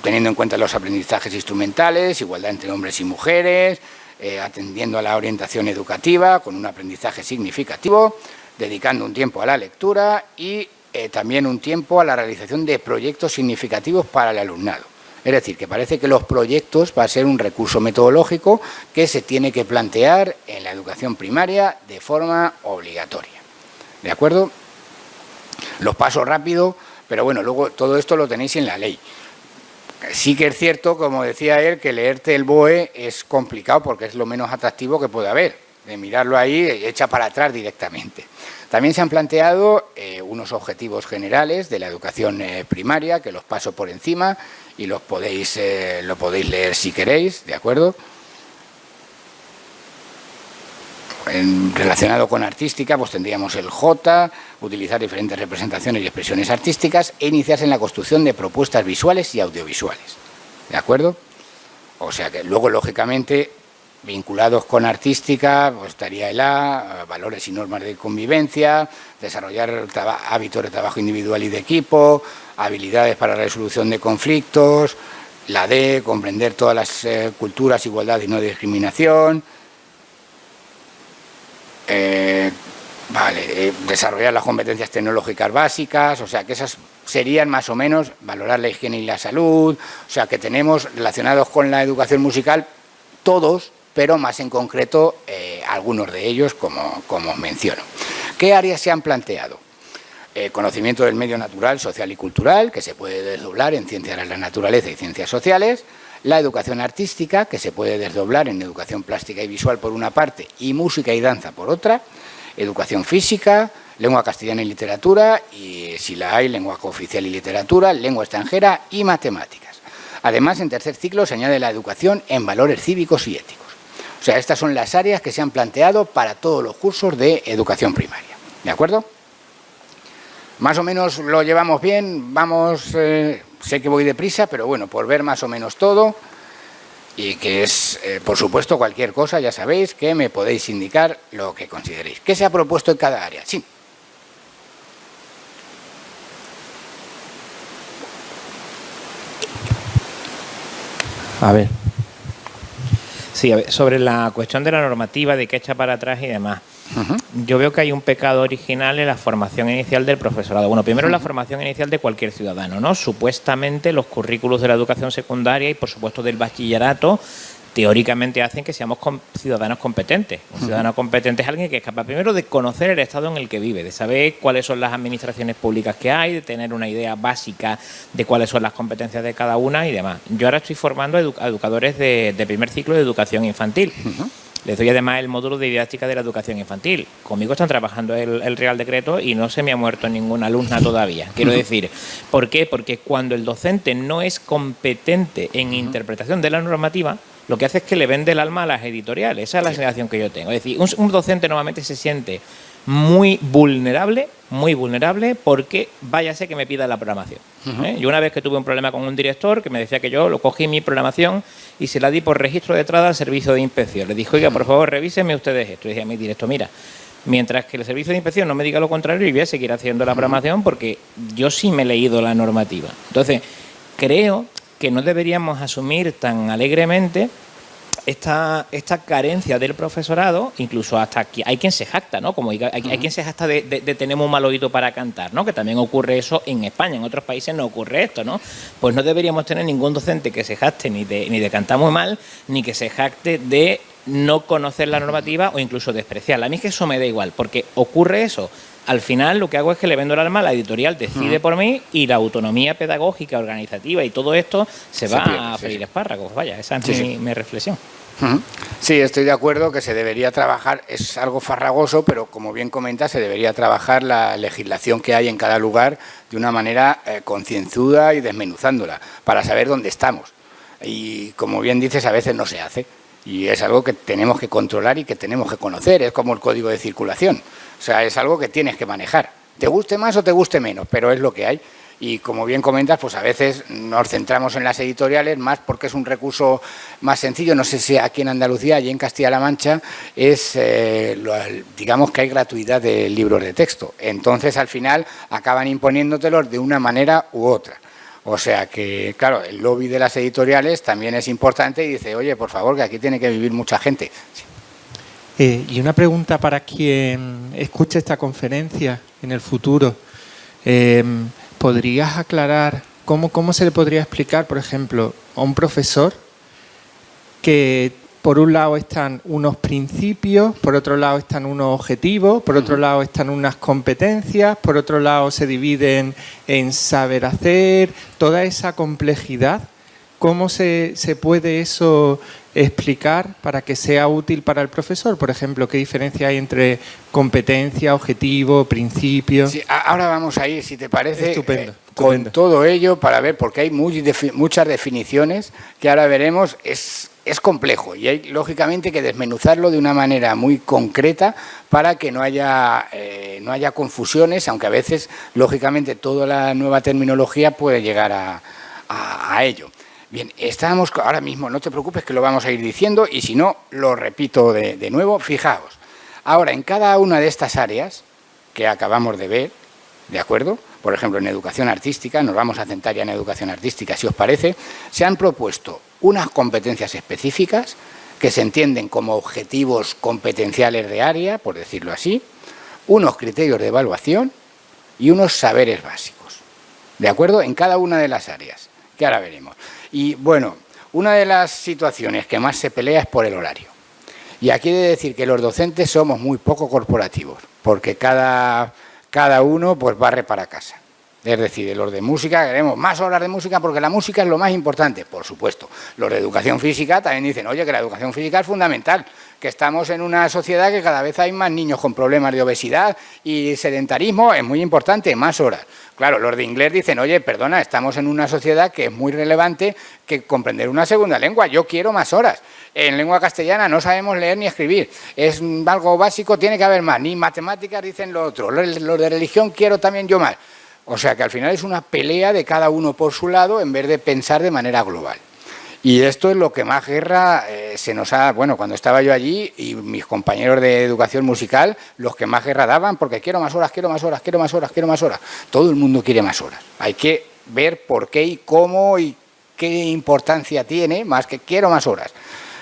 teniendo en cuenta los aprendizajes instrumentales, igualdad entre hombres y mujeres, atendiendo a la orientación educativa, con un aprendizaje significativo, dedicando un tiempo a la lectura y también un tiempo a la realización de proyectos significativos para el alumnado. Es decir, que parece que los proyectos va a ser un recurso metodológico que se tiene que plantear en la educación primaria de forma obligatoria. ¿De acuerdo? Los paso rápido, pero bueno, luego todo esto lo tenéis en la ley. Sí que es cierto, como decía él, que leerte el BOE es complicado porque es lo menos atractivo que puede haber. De mirarlo ahí, echa para atrás directamente. También se han planteado unos objetivos generales de la educación primaria, que los paso por encima y lo podéis leer si queréis, ¿de acuerdo? Relacionado con artística, pues tendríamos el J, utilizar diferentes representaciones y expresiones artísticas e iniciarse en la construcción de propuestas visuales y audiovisuales, ¿de acuerdo? O sea que luego, lógicamente, vinculados con artística, pues estaría el A, valores y normas de convivencia, desarrollar hábitos de trabajo individual y de equipo, habilidades para la resolución de conflictos, la D, comprender todas las culturas, igualdad y no discriminación, desarrollar las competencias tecnológicas básicas, o sea que esas serían más o menos valorar la higiene y la salud, o sea que tenemos relacionados con la educación musical todos, pero más en concreto algunos de ellos, como os menciono. ¿Qué áreas se han planteado? Conocimiento del medio natural, social y cultural, que se puede desdoblar en ciencias de la naturaleza y ciencias sociales. La educación artística, que se puede desdoblar en educación plástica y visual por una parte y música y danza por otra. Educación física, lengua castellana y literatura, y si la hay, lengua cooficial y literatura, lengua extranjera y matemáticas. Además, en tercer ciclo se añade la educación en valores cívicos y éticos. O sea, estas son las áreas que se han planteado para todos los cursos de educación primaria. ¿De acuerdo? Más o menos lo llevamos bien, vamos, sé que voy deprisa, pero bueno, por ver más o menos todo. y que es, por supuesto, cualquier cosa, ya sabéis que me podéis indicar lo que consideréis. ¿Qué se ha propuesto en cada área? Sí. A ver. Sí, a ver, sobre la cuestión de la normativa, de qué echa para atrás y demás. Yo veo que hay un pecado original en la formación inicial del profesorado. Bueno, primero la formación inicial de cualquier ciudadano, ¿no? Supuestamente los currículos de la educación secundaria y, por supuesto, del bachillerato, teóricamente hacen que seamos ciudadanos competentes. Un ciudadano competente es alguien que es capaz primero de conocer el estado en el que vive, de saber cuáles son las administraciones públicas que hay, de tener una idea básica de cuáles son las competencias de cada una y demás. Yo ahora estoy formando a educadores de primer ciclo de educación infantil. Les doy además el módulo de didáctica de la educación infantil. Conmigo están trabajando el Real Decreto y no se me ha muerto ninguna alumna todavía. Quiero decir, ¿por qué? Porque cuando el docente no es competente en interpretación de la normativa, lo que hace es que le vende el alma a las editoriales. Esa es la sensación que yo tengo. Es decir, un docente normalmente se siente muy vulnerable porque váyase que me pida la programación. Yo una vez que tuve un problema con un director que me decía que yo lo cogí mi programación y se la di por registro de entrada al servicio de inspección. Le dije, oiga, por favor, revísenme ustedes esto. Y decía a mi director, mira, mientras que el servicio de inspección no me diga lo contrario, yo voy a seguir haciendo la programación porque yo sí me he leído la normativa. Entonces, creo que no deberíamos asumir tan alegremente esta carencia del profesorado, incluso hasta aquí hay quien se jacta, ¿no? Como hay quien se jacta de tener un mal oído para cantar, ¿no? Que también ocurre eso en España, en otros países no ocurre esto, ¿no? Pues no deberíamos tener ningún docente que se jacte ni de cantar muy mal, ni que se jacte de no conocer la normativa o incluso despreciarla. A mí es que eso me da igual, porque ocurre eso. Al final lo que hago es que le vendo el alma, la editorial decide por mí y la autonomía pedagógica, organizativa y todo esto se va a freír espárragos. Vaya, esa es mi reflexión. Sí, estoy de acuerdo que se debería trabajar, es algo farragoso, pero como bien comenta, se debería trabajar la legislación que hay en cada lugar de una manera concienzuda y desmenuzándola, para saber dónde estamos. Y como bien dices, a veces no se hace. Y es algo que tenemos que controlar y que tenemos que conocer. Es como el código de circulación. O sea, es algo que tienes que manejar. Te guste más o te guste menos, pero es lo que hay. Y como bien comentas, pues a veces nos centramos en las editoriales más porque es un recurso más sencillo. No sé si aquí en Andalucía y en Castilla-La Mancha es, digamos que hay gratuidad de libros de texto. Entonces, al final, acaban imponiéndotelos de una manera u otra. O sea que, claro, el lobby de las editoriales también es importante y dice, oye, por favor, que aquí tiene que vivir mucha gente. Sí. Y una pregunta para quien escuche esta conferencia en el futuro. ¿Podrías aclarar cómo se le podría explicar, por ejemplo, a un profesor que por un lado están unos principios, por otro lado están unos objetivos, por otro lado están unas competencias, por otro lado se dividen en saber hacer, toda esa complejidad? ¿Cómo se puede eso explicar para que sea útil para el profesor? Por ejemplo, ¿qué diferencia hay entre competencia, objetivo, principio? Sí, ahora vamos a ir, si te parece, estupendo. Con todo ello para ver, porque hay muchas definiciones que ahora veremos. Es complejo y hay, lógicamente, que desmenuzarlo de una manera muy concreta para que no haya confusiones, aunque a veces, lógicamente, toda la nueva terminología puede llegar a ello. Bien, estábamos ahora mismo, no te preocupes que lo vamos a ir diciendo y si no, lo repito de nuevo. Fijaos, ahora en cada una de estas áreas que acabamos de ver, ¿de acuerdo? Por ejemplo, en educación artística, nos vamos a centrar ya en educación artística, si os parece, se han propuesto unas competencias específicas que se entienden como objetivos competenciales de área, por decirlo así, unos criterios de evaluación y unos saberes básicos, ¿de acuerdo? En cada una de las áreas, que ahora veremos. Y bueno, una de las situaciones que más se pelea es por el horario. Y aquí he de decir que los docentes somos muy poco corporativos, porque cada uno pues barre para casa. Es decir, los de música queremos más horas de música porque la música es lo más importante, por supuesto. Los de educación física también dicen, oye, que la educación física es fundamental, que estamos en una sociedad que cada vez hay más niños con problemas de obesidad y sedentarismo, es muy importante, más horas. Claro, los de inglés dicen, oye, perdona, estamos en una sociedad que es muy relevante que comprender una segunda lengua, yo quiero más horas. En lengua castellana no sabemos leer ni escribir, es algo básico, tiene que haber más, ni matemáticas dicen lo otro, los de religión quiero también yo más. O sea que al final es una pelea de cada uno por su lado en vez de pensar de manera global. Y esto es lo que más guerra se nos ha... Bueno, cuando estaba yo allí y mis compañeros de educación musical, los que más guerra daban, porque quiero más horas, quiero más horas, quiero más horas, quiero más horas. Todo el mundo quiere más horas. Hay que ver por qué y cómo y qué importancia tiene, más que quiero más horas.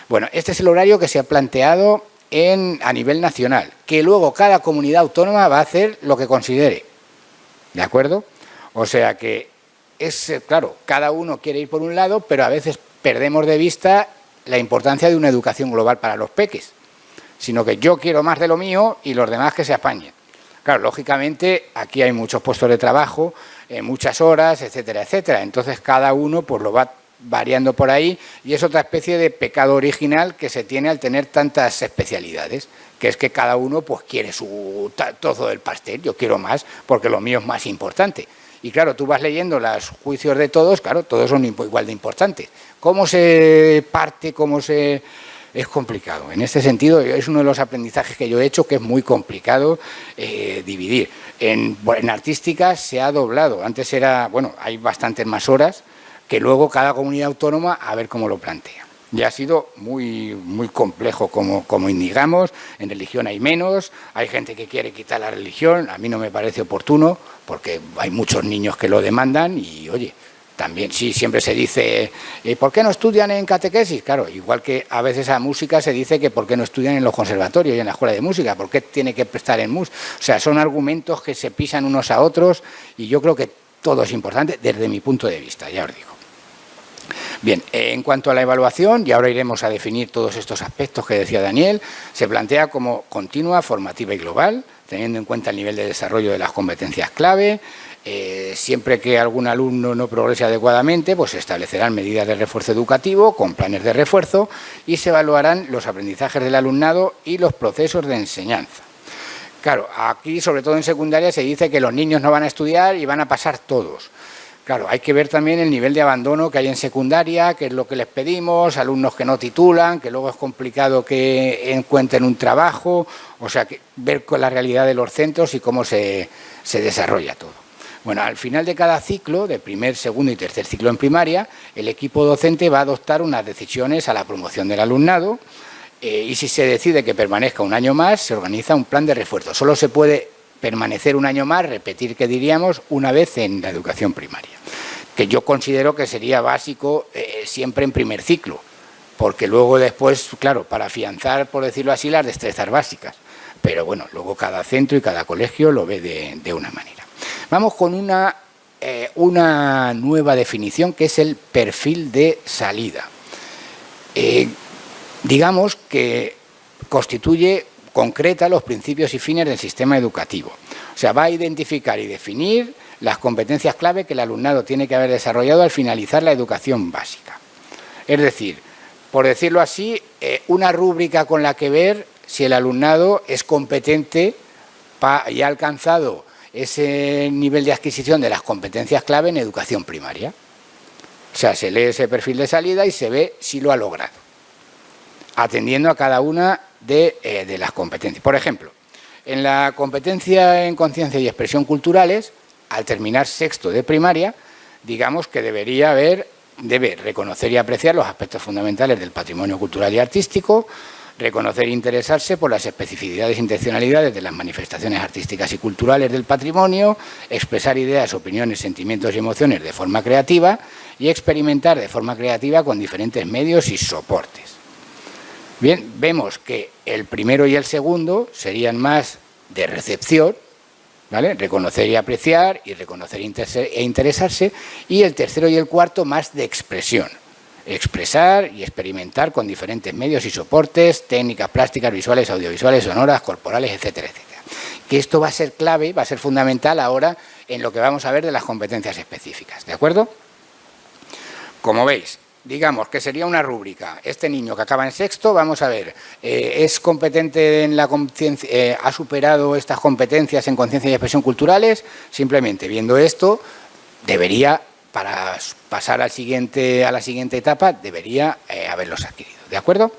Bueno, este es el horario que se ha planteado a nivel nacional, que luego cada comunidad autónoma va a hacer lo que considere. ¿De acuerdo? O sea que es, claro, cada uno quiere ir por un lado, pero a veces perdemos de vista la importancia de una educación global para los peques, sino que yo quiero más de lo mío y los demás que se apañen. Claro, lógicamente aquí hay muchos puestos de trabajo, muchas horas, etcétera, etcétera. Entonces cada uno pues lo va variando por ahí y es otra especie de pecado original que se tiene al tener tantas especialidades, que es que cada uno pues quiere su trozo del pastel. Yo quiero más porque lo mío es más importante. Y claro, tú vas leyendo los juicios de todos, claro, todos son igual de importantes. ¿Cómo se parte? Es complicado. En este sentido, es uno de los aprendizajes que yo he hecho, que es muy complicado dividir. En artística se ha doblado. Antes era, bueno, hay bastantes más horas, que luego cada comunidad autónoma a ver cómo lo plantea. Ya ha sido muy, muy complejo, como indicamos. En religión hay menos, hay gente que quiere quitar la religión, a mí no me parece oportuno, porque hay muchos niños que lo demandan y, oye, también sí, siempre se dice, ¿por qué no estudian en catequesis? Claro, igual que a veces a música se dice que ¿por qué no estudian en los conservatorios y en la escuela de música? ¿Por qué tiene que prestar en música? O sea, son argumentos que se pisan unos a otros y yo creo que todo es importante desde mi punto de vista, ya os digo. Bien, en cuanto a la evaluación, y ahora iremos a definir todos estos aspectos que decía Daniel, se plantea como continua, formativa y global, teniendo en cuenta el nivel de desarrollo de las competencias clave. Siempre que algún alumno no progrese adecuadamente, pues se establecerán medidas de refuerzo educativo con planes de refuerzo y se evaluarán los aprendizajes del alumnado y los procesos de enseñanza. Claro, aquí, sobre todo en secundaria, se dice que los niños no van a estudiar y van a pasar todos. Claro, hay que ver también el nivel de abandono que hay en secundaria, que es lo que les pedimos, alumnos que no titulan, que luego es complicado que encuentren un trabajo, o sea, ver con la realidad de los centros y cómo se desarrolla todo. Bueno, al final de cada ciclo, de primer, segundo y tercer ciclo en primaria, el equipo docente va a adoptar unas decisiones a la promoción del alumnado y si se decide que permanezca un año más, se organiza un plan de refuerzo. Solo se puede permanecer un año más, repetir que diríamos una vez en la educación primaria, que yo considero que sería básico siempre en primer ciclo, porque luego después, claro, para afianzar, por decirlo así, las destrezas básicas, pero bueno, luego cada centro y cada colegio lo ve de una manera. Vamos con una nueva definición que es el perfil de salida. Digamos que concreta los principios y fines del sistema educativo. O sea, va a identificar y definir las competencias clave que el alumnado tiene que haber desarrollado al finalizar la educación básica. Es decir, por decirlo así, una rúbrica con la que ver si el alumnado es competente y ha alcanzado ese nivel de adquisición de las competencias clave en educación primaria. O sea, se lee ese perfil de salida y se ve si lo ha logrado, atendiendo a cada una de las competencias. Por ejemplo, en la competencia en conciencia y expresión culturales, al terminar sexto de primaria, digamos que debe reconocer y apreciar los aspectos fundamentales del patrimonio cultural y artístico, reconocer e interesarse por las especificidades e intencionalidades de las manifestaciones artísticas y culturales del patrimonio, expresar ideas, opiniones, sentimientos y emociones de forma creativa y experimentar de forma creativa con diferentes medios y soportes. Bien, vemos que el primero y el segundo serían más de recepción, ¿vale? Reconocer y apreciar y reconocer e interesarse, y el tercero y el cuarto más de expresión. Expresar y experimentar con diferentes medios y soportes, técnicas plásticas, visuales, audiovisuales, sonoras, corporales, etcétera, etcétera. Que esto va a ser clave, va a ser fundamental ahora en lo que vamos a ver de las competencias específicas, ¿de acuerdo? Como veis, digamos que sería una rúbrica. Este niño que acaba en sexto, vamos a ver, ¿es competente en la conciencia? ¿Ha superado estas competencias en conciencia y expresión culturales? Simplemente viendo esto, debería, para pasar a la siguiente etapa, debería haberlos adquirido, ¿de acuerdo?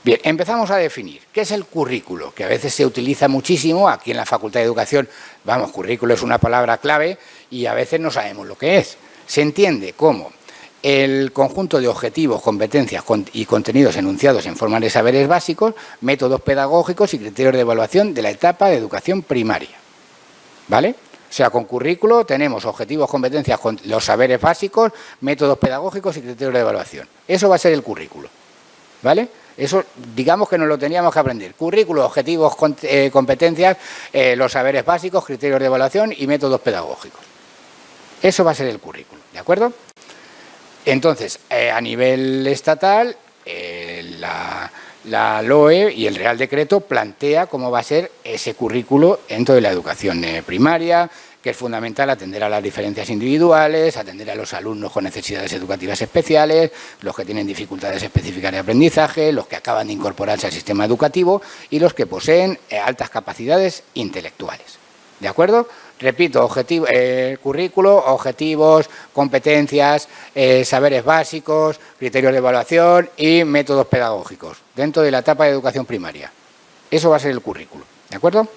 Bien, empezamos a definir qué es el currículo, que a veces se utiliza muchísimo aquí en la Facultad de Educación. Vamos, currículo es una palabra clave y a veces no sabemos lo que es. Se entiende como el conjunto de objetivos, competencias y contenidos enunciados en forma de saberes básicos, métodos pedagógicos y criterios de evaluación de la etapa de educación primaria. ¿Vale? O sea, con currículo tenemos objetivos, competencias, los saberes básicos, métodos pedagógicos y criterios de evaluación. Eso va a ser el currículo. ¿Vale? Eso, digamos que nos lo teníamos que aprender. Currículo, objetivos, competencias, los saberes básicos, criterios de evaluación y métodos pedagógicos. Eso va a ser el currículo, ¿de acuerdo? Entonces, a nivel estatal, la LOE y el Real Decreto plantea cómo va a ser ese currículo dentro de la educación primaria, que es fundamental atender a las diferencias individuales, atender a los alumnos con necesidades educativas especiales, los que tienen dificultades específicas de aprendizaje, los que acaban de incorporarse al sistema educativo y los que poseen altas capacidades intelectuales. ¿De acuerdo? Repito, currículo, objetivos, competencias, saberes básicos, criterios de evaluación y métodos pedagógicos dentro de la etapa de educación primaria. Eso va a ser el currículo, ¿de acuerdo?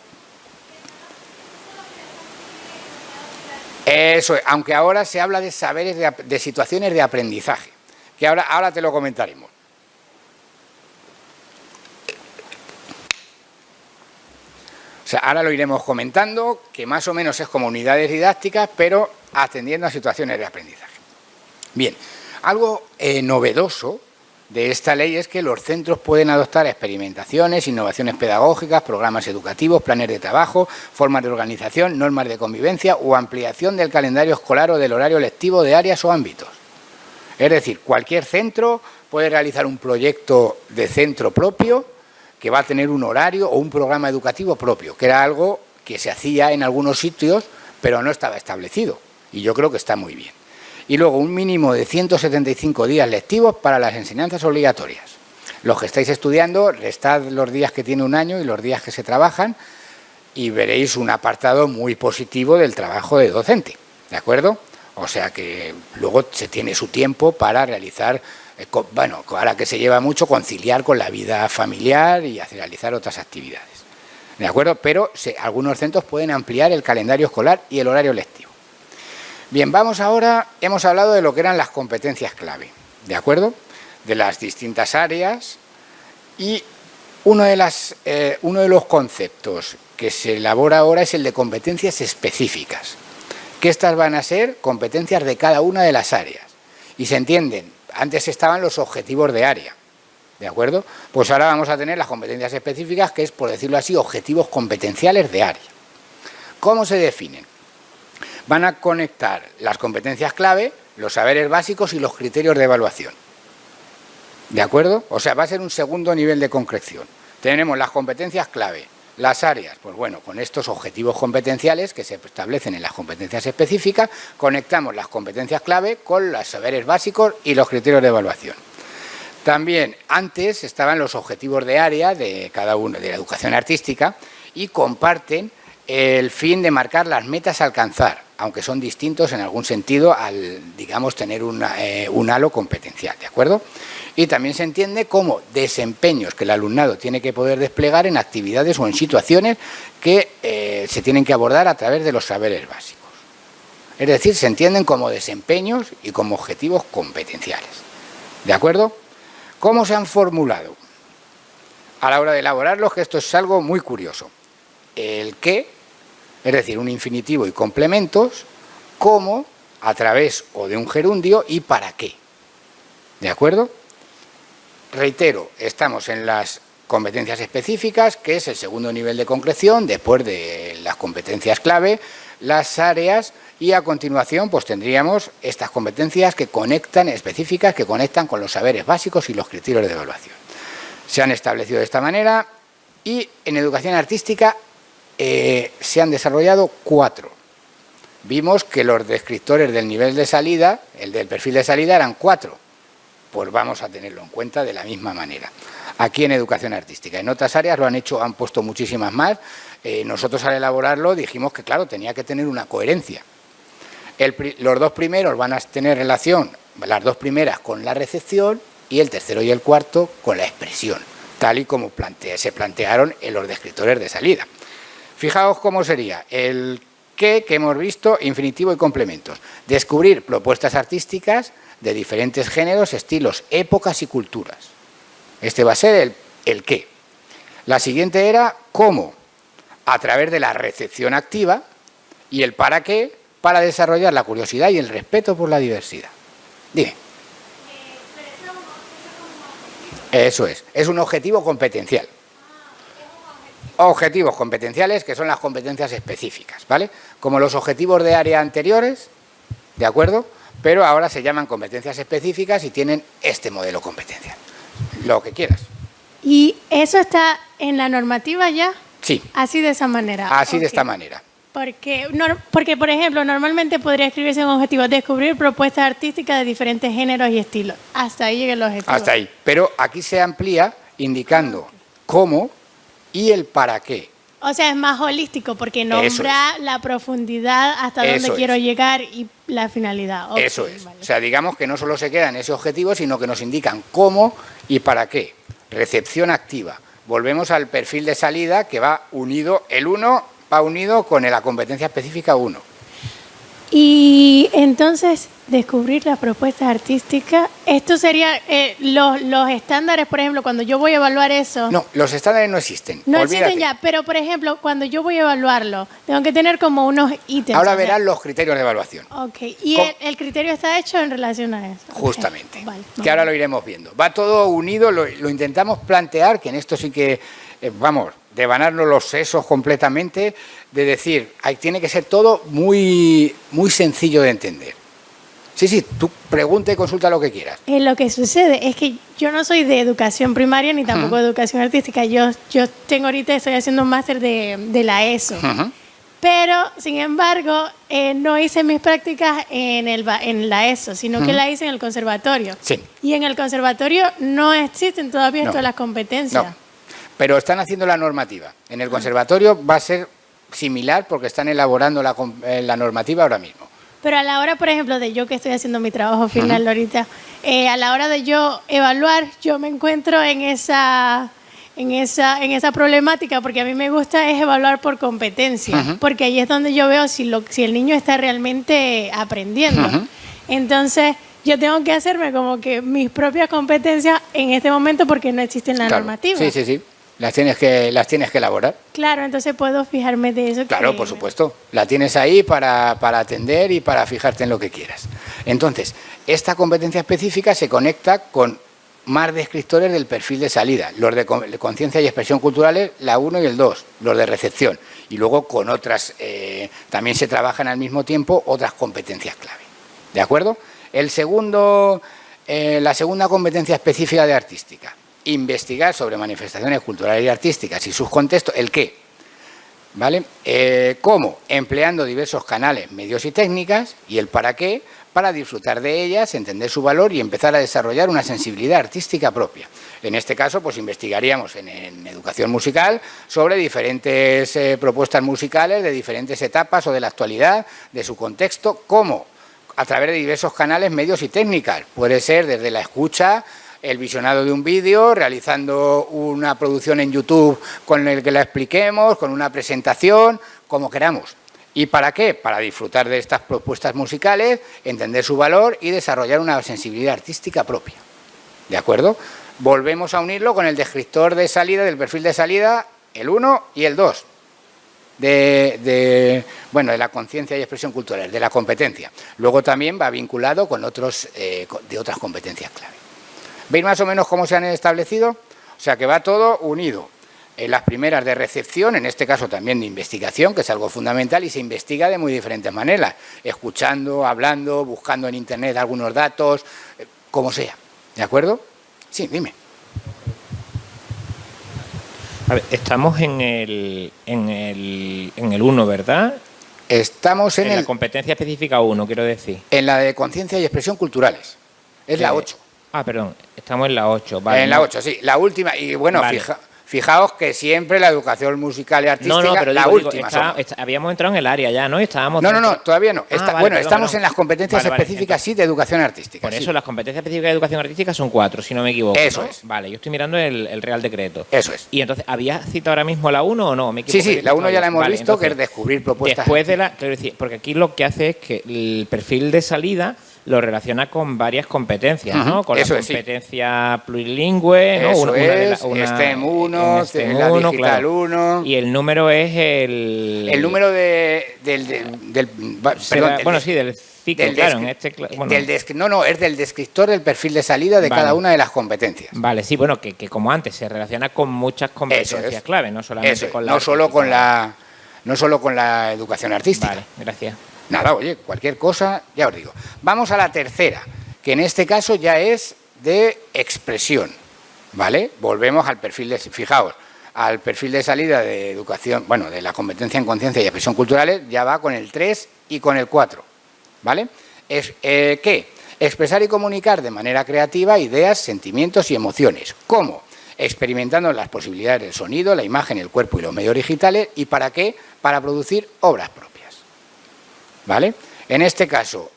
Eso, aunque ahora se habla de saberes de situaciones de aprendizaje, que ahora te lo comentaremos. O sea, ahora lo iremos comentando, que más o menos es como unidades didácticas, pero atendiendo a situaciones de aprendizaje. Bien, algo novedoso de esta ley es que los centros pueden adoptar experimentaciones, innovaciones pedagógicas, programas educativos, planes de trabajo, formas de organización, normas de convivencia o ampliación del calendario escolar o del horario lectivo de áreas o ámbitos. Es decir, cualquier centro puede realizar un proyecto de centro propio que va a tener un horario o un programa educativo propio, que era algo que se hacía en algunos sitios, pero no estaba establecido. Y yo creo que está muy bien. Y luego un mínimo de 175 días lectivos para las enseñanzas obligatorias. Los que estáis estudiando, restad los días que tiene un año y los días que se trabajan y veréis un apartado muy positivo del trabajo de docente, ¿de acuerdo? O sea que luego se tiene su tiempo para realizar, bueno, ahora que se lleva mucho, conciliar con la vida familiar y realizar otras actividades, ¿de acuerdo? Pero algunos centros pueden ampliar el calendario escolar y el horario lectivo. Bien, vamos ahora, hemos hablado de lo que eran las competencias clave, ¿de acuerdo? De las distintas áreas y uno de los conceptos que se elabora ahora es el de competencias específicas, que estas van a ser competencias de cada una de las áreas y se entienden. Antes estaban los objetivos de área, ¿de acuerdo? Pues ahora vamos a tener las competencias específicas, que es, por decirlo así, objetivos competenciales de área. ¿Cómo se definen? Van a conectar las competencias clave, los saberes básicos y los criterios de evaluación. ¿De acuerdo? O sea, va a ser un segundo nivel de concreción. Tenemos las competencias clave, las áreas, pues bueno, con estos objetivos competenciales que se establecen en las competencias específicas, conectamos las competencias clave con los saberes básicos y los criterios de evaluación. También antes estaban los objetivos de área de cada uno de la educación artística y comparten el fin de marcar las metas a alcanzar, aunque son distintos en algún sentido al, digamos, tener un halo competencial, ¿de acuerdo? Y también se entiende como desempeños que el alumnado tiene que poder desplegar en actividades o en situaciones que se tienen que abordar a través de los saberes básicos. Es decir, se entienden como desempeños y como objetivos competenciales, ¿de acuerdo? ¿Cómo se han formulado? A la hora de elaborarlos, que esto es algo muy curioso. El qué, es decir, un infinitivo y complementos, cómo, a través o de un gerundio y para qué, ¿de acuerdo? Reitero, estamos en las competencias específicas, que es el segundo nivel de concreción, después de las competencias clave, las áreas y a continuación pues tendríamos estas competencias que conectan, específicas, que conectan con los saberes básicos y los criterios de evaluación. Se han establecido de esta manera y en educación artística se han desarrollado 4. Vimos que los descriptores del nivel de salida, el del perfil de salida, eran 4. Pues vamos a tenerlo en cuenta de la misma manera. Aquí en educación artística, en otras áreas lo han puesto muchísimas más. Nosotros al elaborarlo dijimos que, claro, tenía que tener una coherencia. Los dos primeros van a tener relación, las dos primeras con la recepción y el tercero y el cuarto con la expresión, tal y como se plantearon en los descriptores de salida. Fijaos cómo sería que hemos visto, infinitivo y complementos. Descubrir propuestas artísticas de diferentes géneros, estilos, épocas y culturas. Este va a ser el qué. La siguiente era cómo, a través de la recepción activa, y el para qué, para desarrollar la curiosidad y el respeto por la diversidad. Dime. Eso es un objetivo competencial. Objetivos competenciales, que son las competencias específicas, ¿vale? Como los objetivos de área anteriores, ¿de acuerdo? Pero ahora se llaman competencias específicas y tienen este modelo competencial. Lo que quieras. ¿Y eso está en la normativa ya? Sí. Así de esa manera. Así de esta manera. Porque, por ejemplo, normalmente podría escribirse un objetivo, descubrir propuestas artísticas de diferentes géneros y estilos. Hasta ahí llega el objetivo. Hasta ahí. Pero aquí se amplía indicando cómo y el para qué. O sea, es más holístico porque nombra la profundidad hasta dónde quiero llegar y la finalidad. Okay, eso es. Vale. O sea, digamos que no solo se queda en ese objetivo, sino que nos indican cómo y para qué. Recepción activa. Volvemos al perfil de salida que va unido, el 1 va unido con la competencia específica 1. Y entonces, descubrir las propuestas artísticas, esto sería los estándares, por ejemplo, cuando yo voy a evaluar eso. No, los estándares no existen. No Olvídate. existen ya, pero por ejemplo, cuando yo voy a evaluarlo, tengo que tener como unos ítems. Ahora verán los criterios de evaluación. Ok, y el criterio está hecho en relación a eso. Justamente, okay. Vale, que ahora lo iremos viendo. Va todo unido, lo intentamos plantear, que en esto sí que, vamos, devanarnos los sesos completamente, de decir, tiene que ser todo muy, muy sencillo de entender. Sí, tú pregunta y consulta lo que quieras. Lo que sucede es que yo no soy de educación primaria ni tampoco de educación artística. Yo tengo ahorita, estoy haciendo un máster de la ESO. Pero, sin embargo, no hice mis prácticas en la ESO, sino que la hice en el conservatorio. Sí. Y en el conservatorio no existen todavía todas las competencias. No, pero están haciendo la normativa. En el conservatorio va a ser similar porque están elaborando la normativa ahora mismo. Pero a la hora, por ejemplo, de yo que estoy haciendo mi trabajo final ahorita, a la hora de yo evaluar, yo me encuentro en esa problemática, porque a mí me gusta es evaluar por competencia, porque ahí es donde yo veo si el niño está realmente aprendiendo. Entonces, yo tengo que hacerme como que mis propias competencias en este momento porque no existen la normativa. Sí. Las tienes que elaborar. Claro, entonces puedo fijarme de eso. Claro, por supuesto. La tienes ahí para atender y para fijarte en lo que quieras. Entonces, esta competencia específica se conecta con más descriptores del perfil de salida. Los de conciencia y expresión culturales, la 1 y el 2, los de recepción. Y luego con otras, también se trabajan al mismo tiempo otras competencias clave. ¿De acuerdo? La segunda competencia específica de artística. Investigar sobre manifestaciones culturales y artísticas y sus contextos, el qué, ¿vale? Cómo, empleando diversos canales, medios y técnicas, y el para qué, para disfrutar de ellas, entender su valor y empezar a desarrollar una sensibilidad artística propia. En este caso, pues investigaríamos en educación musical sobre diferentes propuestas musicales de diferentes etapas o de la actualidad, de su contexto, cómo, a través de diversos canales, medios y técnicas. Puede ser desde la escucha, el visionado de un vídeo, realizando una producción en YouTube con el que la expliquemos, con una presentación, como queramos. ¿Y para qué? Para disfrutar de estas propuestas musicales, entender su valor y desarrollar una sensibilidad artística propia. ¿De acuerdo? Volvemos a unirlo con el descriptor de salida, del perfil de salida, el 1 y el 2. De la conciencia y expresión cultural, de la competencia. Luego también va vinculado con otros de otras competencias clave. ¿Veis más o menos cómo se han establecido? O sea que va todo unido. En las primeras de recepción, en este caso también de investigación, que es algo fundamental, y se investiga de muy diferentes maneras, escuchando, hablando, buscando en Internet algunos datos, como sea. ¿De acuerdo? Sí, dime. A ver, estamos en el 1, ¿verdad? Estamos en la competencia específica 1, quiero decir. En la de conciencia y expresión culturales. Es la 8. Perdón, estamos en la 8. Vale, en la 8, sí. La última, y bueno, vale. Fijaos que siempre la educación musical y artística, no, pero la última. Habíamos entrado en el área ya, ¿no? Estábamos No, todavía no. Vale, Estamos en las competencias específicas, sí, de educación artística. Por eso las competencias específicas de educación artística son 4, si no me equivoco. Eso ¿no? es. Vale, yo estoy mirando el Real Decreto. Eso es. Y entonces, ¿habías citado ahora mismo la 1 o no? ¿Me equivoco? Sí, la 1 ya la hemos visto, entonces, que es descubrir propuestas. Después de la... Quiero decir, porque aquí lo que hace es que el perfil de salida lo relaciona con varias competencias, ¿no? Con la competencia plurilingüe, ¿no? Eso STEM 1, la Digital 1... Y el número es el... El número del ciclo, claro. Es del descriptor del perfil de salida de cada una de las competencias. Vale, sí, bueno, que como antes, se relaciona con muchas competencias clave, no solamente con la... No solo con la educación artística. Vale, gracias. Nada, oye, cualquier cosa, ya os digo. Vamos a la tercera, que en este caso ya es de expresión, ¿vale? Volvemos al perfil de... Fijaos, al perfil de salida de educación, bueno, de la competencia en conciencia y expresión culturales, ya va con el 3 y con el 4, ¿vale? ¿Qué? Expresar y comunicar de manera creativa ideas, sentimientos y emociones. ¿Cómo? Experimentando las posibilidades del sonido, la imagen, el cuerpo y los medios digitales. ¿Y para qué? Para producir obras propias. ¿Vale? En este caso,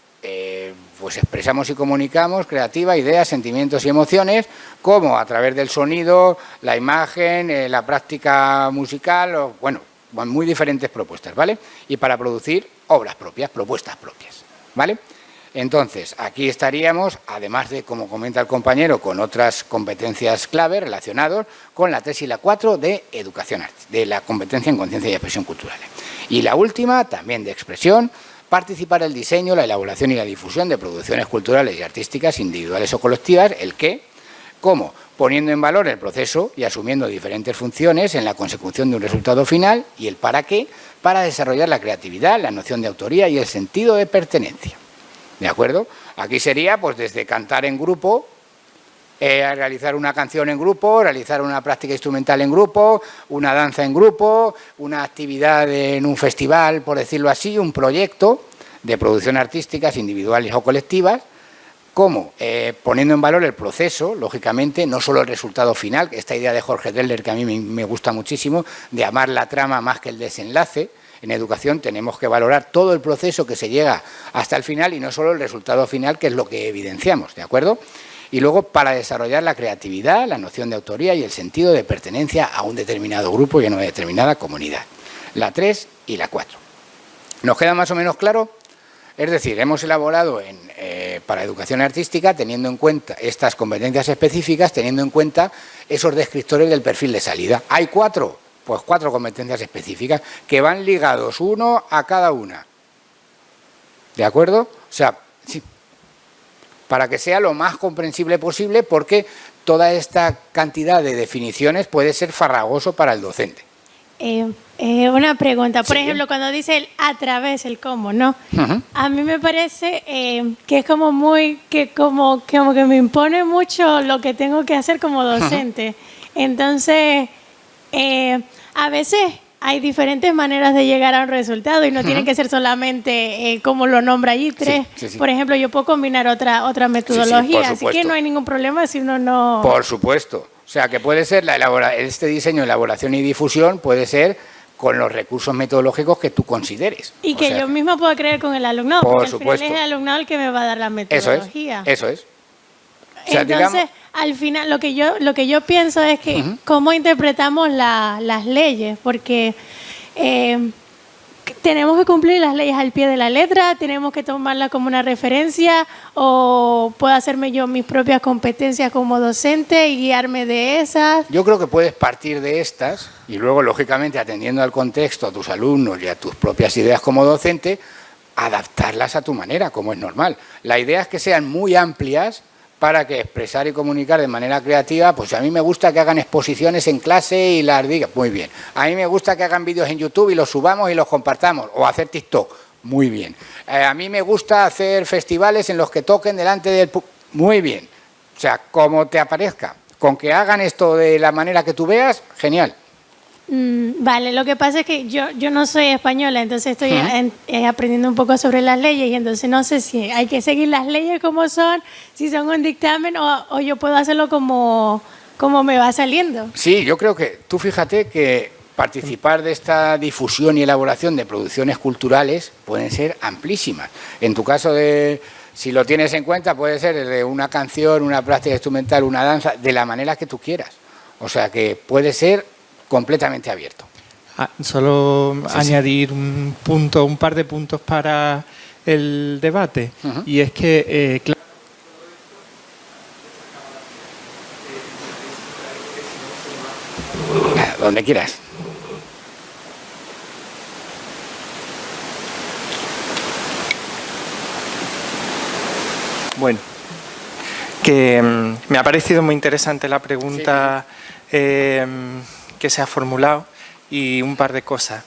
pues expresamos y comunicamos creativa, ideas, sentimientos y emociones, como a través del sonido, la imagen, la práctica musical, muy diferentes propuestas, ¿vale? Y para producir obras propias, propuestas propias, ¿vale? Entonces, aquí estaríamos, además de, como comenta el compañero, con otras competencias clave relacionadas con la 3 y la 4 de educación, de la competencia en conciencia y expresión cultural. Y la última, también de expresión, participar en el diseño, la elaboración y la difusión de producciones culturales y artísticas individuales o colectivas, el qué, cómo, poniendo en valor el proceso y asumiendo diferentes funciones en la consecución de un resultado final, y el para qué, para desarrollar la creatividad, la noción de autoría y el sentido de pertenencia. ¿De acuerdo? Aquí sería, pues, desde cantar en grupo, realizar una canción en grupo, realizar una práctica instrumental en grupo, una danza en grupo, una actividad en un festival, por decirlo así, un proyecto de producción artísticas individuales o colectivas, como poniendo en valor el proceso, lógicamente, no solo el resultado final, esta idea de Jorge Drexler que a mí me gusta muchísimo, de amar la trama más que el desenlace. En educación tenemos que valorar todo el proceso que se llega hasta el final y no solo el resultado final, que es lo que evidenciamos, ¿de acuerdo? Y luego, para desarrollar la creatividad, la noción de autoría y el sentido de pertenencia a un determinado grupo y a una determinada comunidad. La 3 y la 4. ¿Nos queda más o menos claro? Es decir, hemos elaborado para educación artística, teniendo en cuenta estas competencias específicas, teniendo en cuenta esos descriptores del perfil de salida. ¿Hay 4? Pues 4 competencias específicas que van ligados uno a cada una. ¿De acuerdo? O sea, sí, para que sea lo más comprensible posible, porque toda esta cantidad de definiciones puede ser farragoso para el docente. Una pregunta, por ejemplo, cuando dice el a través, el cómo, ¿no? A mí me parece que es como como que me impone mucho lo que tengo que hacer como docente. Entonces, a veces hay diferentes maneras de llegar a un resultado y no tiene que ser solamente como lo nombra allí, 3. Sí. Por ejemplo, yo puedo combinar otra metodología, así que no hay ningún problema si uno no... Por supuesto. O sea, que puede ser este diseño, elaboración y difusión, puede ser con los recursos metodológicos que tú consideres. Y que yo misma pueda creer con el alumnado, porque al final es el alumnado el que me va a dar la metodología. Eso es. O sea, entonces, al final, lo que yo pienso es que cómo interpretamos las leyes, porque tenemos que cumplir las leyes al pie de la letra, tenemos que tomarlas como una referencia, o puedo hacerme yo mis propias competencias como docente y guiarme de esas. Yo creo que puedes partir de estas y luego, lógicamente, atendiendo al contexto, a tus alumnos y a tus propias ideas como docente, adaptarlas a tu manera, como es normal. La idea es que sean muy amplias para que expresar y comunicar de manera creativa. Pues a mí me gusta que hagan exposiciones en clase y las digan, muy bien. A mí me gusta que hagan vídeos en YouTube y los subamos y los compartamos, o hacer TikTok, muy bien. A mí me gusta hacer festivales en los que toquen delante del público, muy bien. O sea, como te aparezca, con que hagan esto de la manera que tú veas, genial. Vale, lo que pasa es que yo no soy española, entonces estoy aprendiendo un poco sobre las leyes y entonces no sé si hay que seguir las leyes como son, si son un dictamen o yo puedo hacerlo como como me va saliendo. Sí, yo creo que tú fíjate que participar de esta difusión y elaboración de producciones culturales pueden ser amplísimas. En tu caso, si lo tienes en cuenta, puede ser desde una canción, una práctica instrumental, una danza, de la manera que tú quieras. O sea que puede ser completamente abierto. Solo añadir un par de puntos para el debate. Y es que, claro, donde quieras. Bueno, que me ha parecido muy interesante la pregunta que se ha formulado y un par de cosas.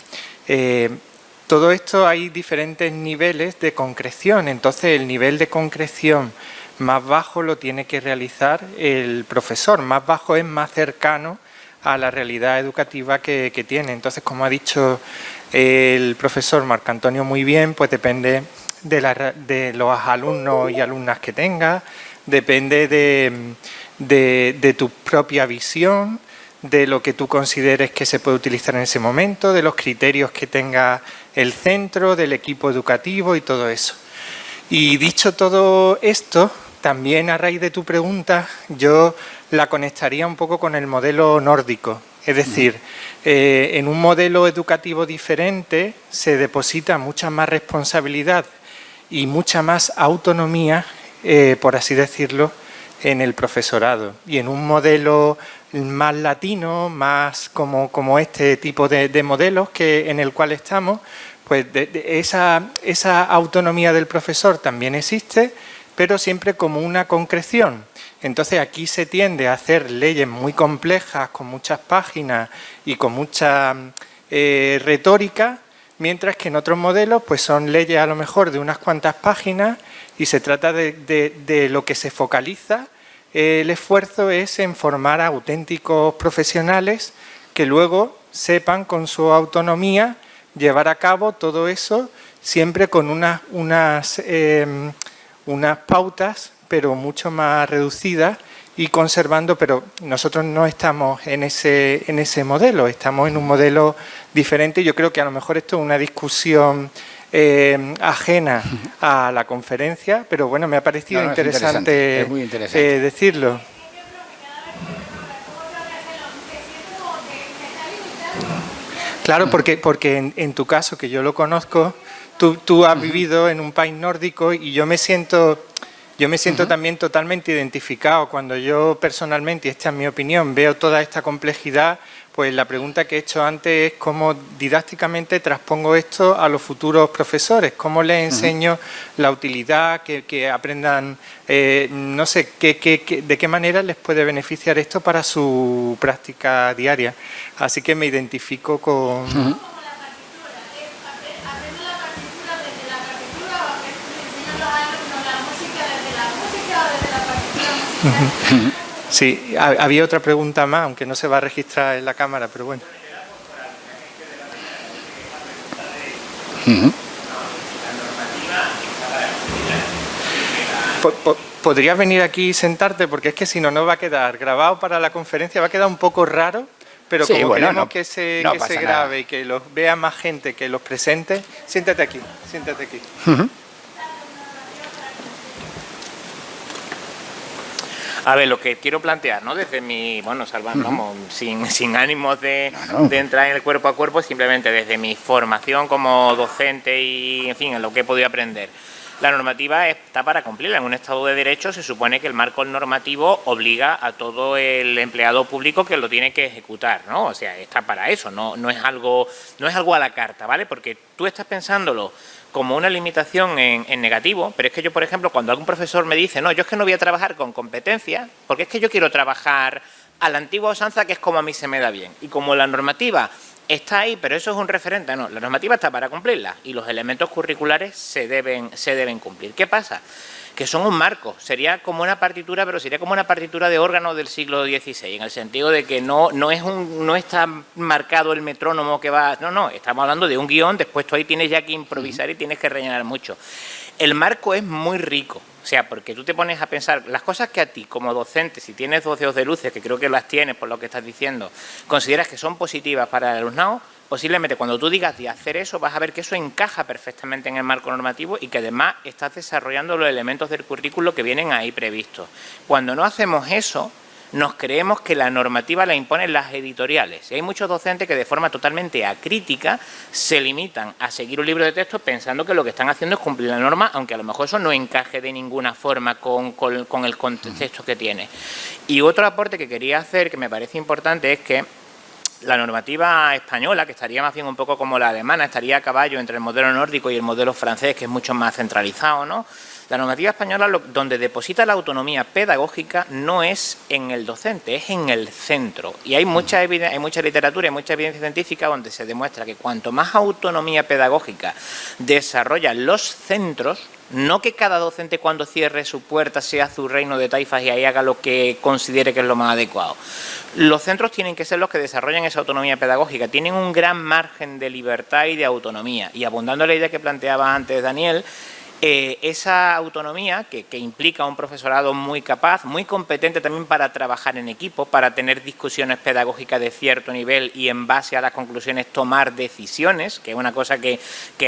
Todo esto hay diferentes niveles de concreción, entonces el nivel de concreción más bajo lo tiene que realizar el profesor, más bajo es más cercano a la realidad educativa que tiene. Entonces, como ha dicho el profesor Marco Antonio muy bien, pues depende de los alumnos y alumnas que tengas, depende de tu propia visión, de lo que tú consideres que se puede utilizar en ese momento, de los criterios que tenga el centro, del equipo educativo y todo eso. Y dicho todo esto, también a raíz de tu pregunta, yo la conectaría un poco con el modelo nórdico. Es decir, en un modelo educativo diferente se deposita mucha más responsabilidad y mucha más autonomía, por así decirlo, en el profesorado. Y en un modelo más latino, más como este tipo de modelos en el cual estamos, pues esa autonomía del profesor también existe, pero siempre como una concreción. Entonces aquí se tiende a hacer leyes muy complejas, con muchas páginas y con mucha retórica, mientras que en otros modelos pues son leyes a lo mejor de unas cuantas páginas y se trata de lo que se focaliza. El esfuerzo es en formar a auténticos profesionales que luego sepan con su autonomía llevar a cabo todo eso, siempre con unas pautas, pero mucho más reducidas y conservando, pero nosotros no estamos en ese modelo, estamos en un modelo diferente. Yo creo que a lo mejor esto es una discusión ajena a la conferencia, pero bueno, me ha parecido interesante, es muy interesante. Decirlo. Claro, porque en tu caso, que yo lo conozco, tú has vivido en un país nórdico y yo me siento también totalmente identificado. Cuando yo personalmente, y esta es mi opinión, veo toda esta complejidad, pues la pregunta que he hecho antes es cómo didácticamente transpongo esto a los futuros profesores, cómo les enseño la utilidad, que aprendan, no sé, de qué manera les puede beneficiar esto para su práctica diaria. Así que me identifico con... Sí, había otra pregunta más, aunque no se va a registrar en la cámara, pero bueno. ¿Podrías venir aquí y sentarte? Porque es que si no, no va a quedar grabado para la conferencia, va a quedar un poco raro, pero sí, como queremos que se grabe y que los vea más gente que los presente, siéntate aquí, siéntate aquí. A ver, lo que quiero plantear, ¿no? Desde mi, bueno, vamos, sin ánimos de entrar en el cuerpo a cuerpo, simplemente desde mi formación como docente y, en fin, en lo que he podido aprender. La normativa está para cumplirla. En un Estado de Derecho se supone que el marco normativo obliga a todo el empleado público que lo tiene que ejecutar, ¿no? O sea, está para eso, no es algo a la carta, ¿vale? Porque tú estás pensándolo como una limitación en negativo, pero es que yo, por ejemplo, cuando algún profesor me dice, no, yo es que no voy a trabajar con competencias, porque es que yo quiero trabajar a la antigua usanza, que es como a mí se me da bien. Y como la normativa está ahí, pero eso es un referente, no, la normativa está para cumplirla y los elementos curriculares se deben cumplir. ¿Qué pasa? Que son un marco, sería como una partitura, pero sería como una partitura de órgano del siglo XVI, en el sentido de que no está marcado el metrónomo que va... No, estamos hablando de un guión, después tú ahí tienes ya que improvisar y tienes que rellenar mucho. El marco es muy rico, O sea, porque tú te pones a pensar las cosas que a ti, como docente, si tienes 12 de luces, que creo que las tienes por lo que estás diciendo, consideras que son positivas para el alumnado, posiblemente cuando tú digas de hacer eso, vas a ver que eso encaja perfectamente en el marco normativo y que además estás desarrollando los elementos del currículo que vienen ahí previstos. Cuando no hacemos eso, nos creemos que la normativa la imponen las editoriales. Y hay muchos docentes que de forma totalmente acrítica se limitan a seguir un libro de texto pensando que lo que están haciendo es cumplir la norma, aunque a lo mejor eso no encaje de ninguna forma con el contexto que tiene. Y otro aporte que quería hacer, que me parece importante, es que la normativa española, que estaría más bien un poco como la alemana, estaría a caballo entre el modelo nórdico y el modelo francés, que es mucho más centralizado, ¿no? La normativa española donde deposita la autonomía pedagógica no es en el docente, es en el centro. Y hay mucha literatura y mucha evidencia científica donde se demuestra que cuanto más autonomía pedagógica desarrollan los centros, no que cada docente cuando cierre su puerta sea su reino de taifas y ahí haga lo que considere que es lo más adecuado. Los centros tienen que ser los que desarrollan esa autonomía pedagógica, tienen un gran margen de libertad y de autonomía. Y abundando en la idea que planteaba antes Daniel, esa autonomía que implica un profesorado muy capaz, muy competente también para trabajar en equipo, para tener discusiones pedagógicas de cierto nivel y en base a las conclusiones tomar decisiones, que es una cosa que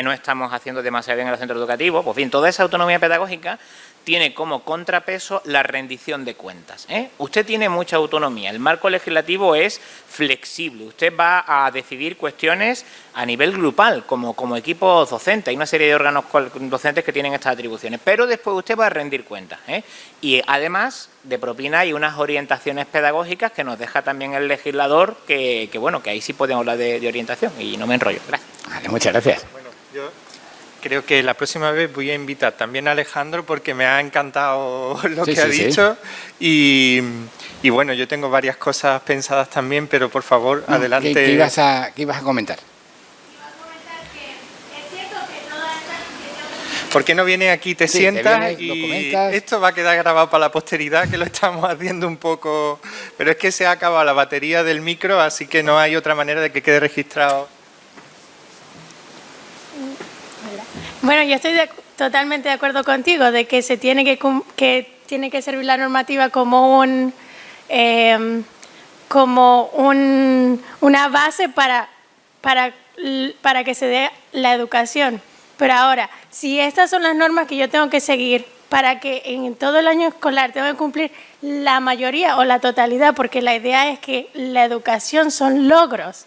no estamos haciendo demasiado bien en los centros educativos. Pues bien, toda esa autonomía pedagógica tiene como contrapeso la rendición de cuentas, ¿eh? Usted tiene mucha autonomía, el marco legislativo es flexible, usted va a decidir cuestiones a nivel grupal, como equipo docente, hay una serie de órganos docentes que tienen estas atribuciones, pero después usted va a rendir cuentas, ¿eh? Y además de propina hay unas orientaciones pedagógicas que nos deja también el legislador, que bueno, que ahí sí podemos hablar de orientación, y no me enrollo. Gracias. Vale, muchas gracias. Bueno, yo creo que la próxima vez voy a invitar también a Alejandro porque me ha encantado lo que ha dicho y bueno, yo tengo varias cosas pensadas también, pero por favor, adelante. ¿Qué ibas a comentar? Iba a comentar que es cierto que todas estas... ¿Por qué no vienes aquí, te sientas vienes, y lo comentas? esto va a quedar grabado para la posteridad, que lo estamos haciendo un poco... Pero es que se ha acabado la batería del micro, así que no hay otra manera de que quede registrado. Bueno, yo estoy totalmente de acuerdo contigo de que se tiene que tiene que servir la normativa como una base para que se dé la educación. Pero ahora, si estas son las normas que yo tengo que seguir para que en todo el año escolar tengo que cumplir la mayoría o la totalidad, porque la idea es que la educación son logros.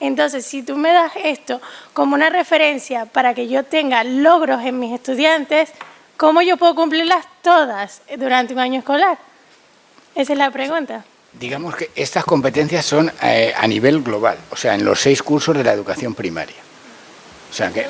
Entonces, si tú me das esto como una referencia para que yo tenga logros en mis estudiantes, ¿cómo yo puedo cumplirlas todas durante un año escolar? Esa es la pregunta. Digamos que estas competencias son a nivel global, o sea, en los 6 cursos de la educación primaria. O sea, que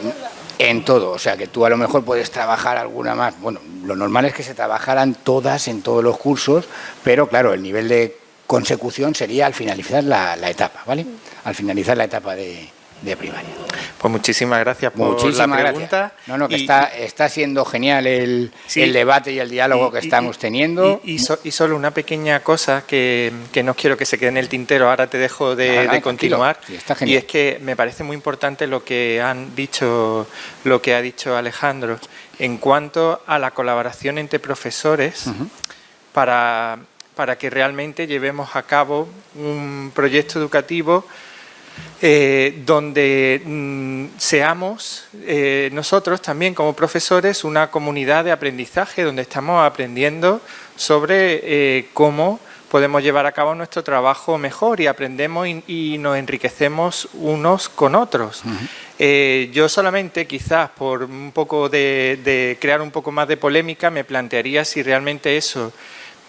en todo, o sea, que tú a lo mejor puedes trabajar alguna más. Bueno, lo normal es que se trabajaran todas en todos los cursos, pero claro, el nivel de consecución sería al finalizar la etapa, ¿vale? Al finalizar la etapa de primaria. Pues muchísimas gracias por la pregunta. Gracias. No, que está siendo genial el debate y el diálogo que estamos teniendo. Y solo una pequeña cosa que no quiero que se quede en el tintero, ahora te dejo de continuar. Sí, está genial. Y es que me parece muy importante lo que ha dicho Alejandro en cuanto a la colaboración entre profesores para que realmente llevemos a cabo un proyecto educativo donde seamos nosotros también como profesores una comunidad de aprendizaje donde estamos aprendiendo sobre cómo podemos llevar a cabo nuestro trabajo mejor y aprendemos y nos enriquecemos unos con otros. Yo solamente, quizás por un poco de crear un poco más de polémica, me plantearía si realmente eso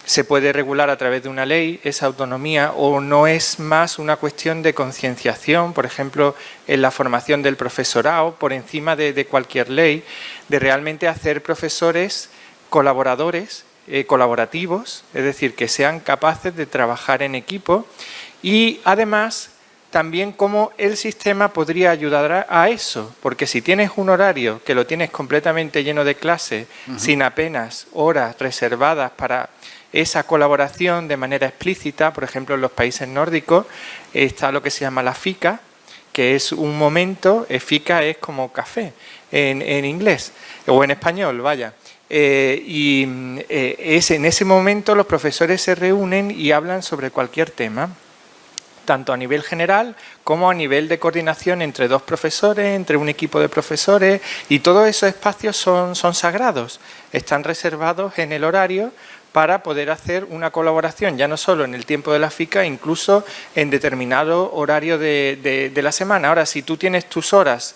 se puede regular a través de una ley, esa autonomía, o no es más una cuestión de concienciación, por ejemplo, en la formación del profesorado, por encima de cualquier ley, de realmente hacer profesores colaboradores, colaborativos, es decir, que sean capaces de trabajar en equipo y además también cómo el sistema podría ayudar a eso, porque si tienes un horario que lo tienes completamente lleno de clases, sin apenas horas reservadas para esa colaboración de manera explícita, por ejemplo, en los países nórdicos está lo que se llama la fika, que es un momento, fika es como café en inglés, o en español, vaya. Es en ese momento los profesores se reúnen y hablan sobre cualquier tema, tanto a nivel general como a nivel de coordinación entre dos profesores, entre un equipo de profesores, y todos esos espacios son sagrados, están reservados en el horario para poder hacer una colaboración, ya no solo en el tiempo de la FICA, incluso en determinado horario de la semana. Ahora, si tú tienes tus horas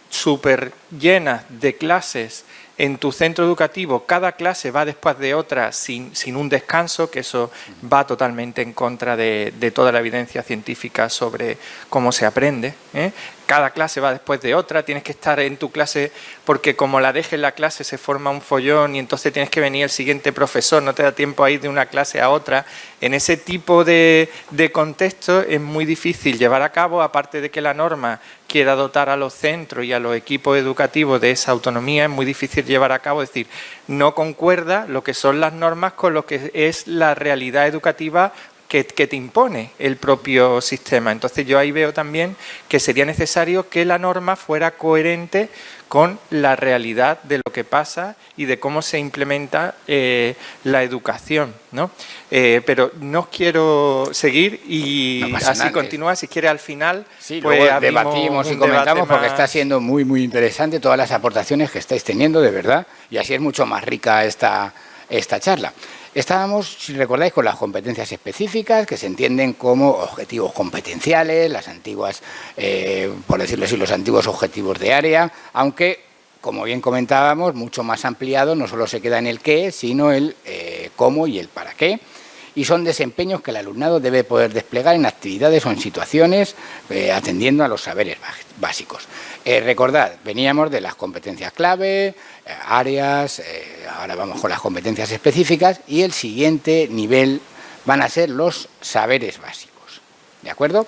súper llenas de clases en tu centro educativo, cada clase va después de otra sin un descanso, que eso va totalmente en contra de toda la evidencia científica sobre cómo se aprende, ¿eh? Cada clase va después de otra, tienes que estar en tu clase porque como la dejes la clase se forma un follón y entonces tienes que venir el siguiente profesor, no te da tiempo a ir de una clase a otra. En ese tipo de contexto es muy difícil llevar a cabo, aparte de que la norma quiera dotar a los centros y a los equipos educativos de esa autonomía, es muy difícil llevar a cabo, es decir, no concuerda lo que son las normas con lo que es la realidad educativa que te impone el propio sistema. Entonces yo ahí veo también que sería necesario que la norma fuera coherente con la realidad de lo que pasa y de cómo se implementa la educación, ¿no? Pero no quiero seguir y no así nada, continúa. Si quiere al final, sí, pues luego debatimos y comentamos porque está siendo muy, muy interesante todas las aportaciones que estáis teniendo, de verdad, y así es mucho más rica esta charla. Estábamos, si recordáis, con las competencias específicas, que se entienden como objetivos competenciales, las antiguas, por decirlo así, los antiguos objetivos de área, aunque, como bien comentábamos, mucho más ampliado, no solo se queda en el qué, sino el cómo y el para qué, y son desempeños que el alumnado debe poder desplegar en actividades o en situaciones atendiendo a los saberes básicos. Recordad, veníamos de las competencias clave, áreas, ahora vamos con las competencias específicas y el siguiente nivel van a ser los saberes básicos. ¿De acuerdo?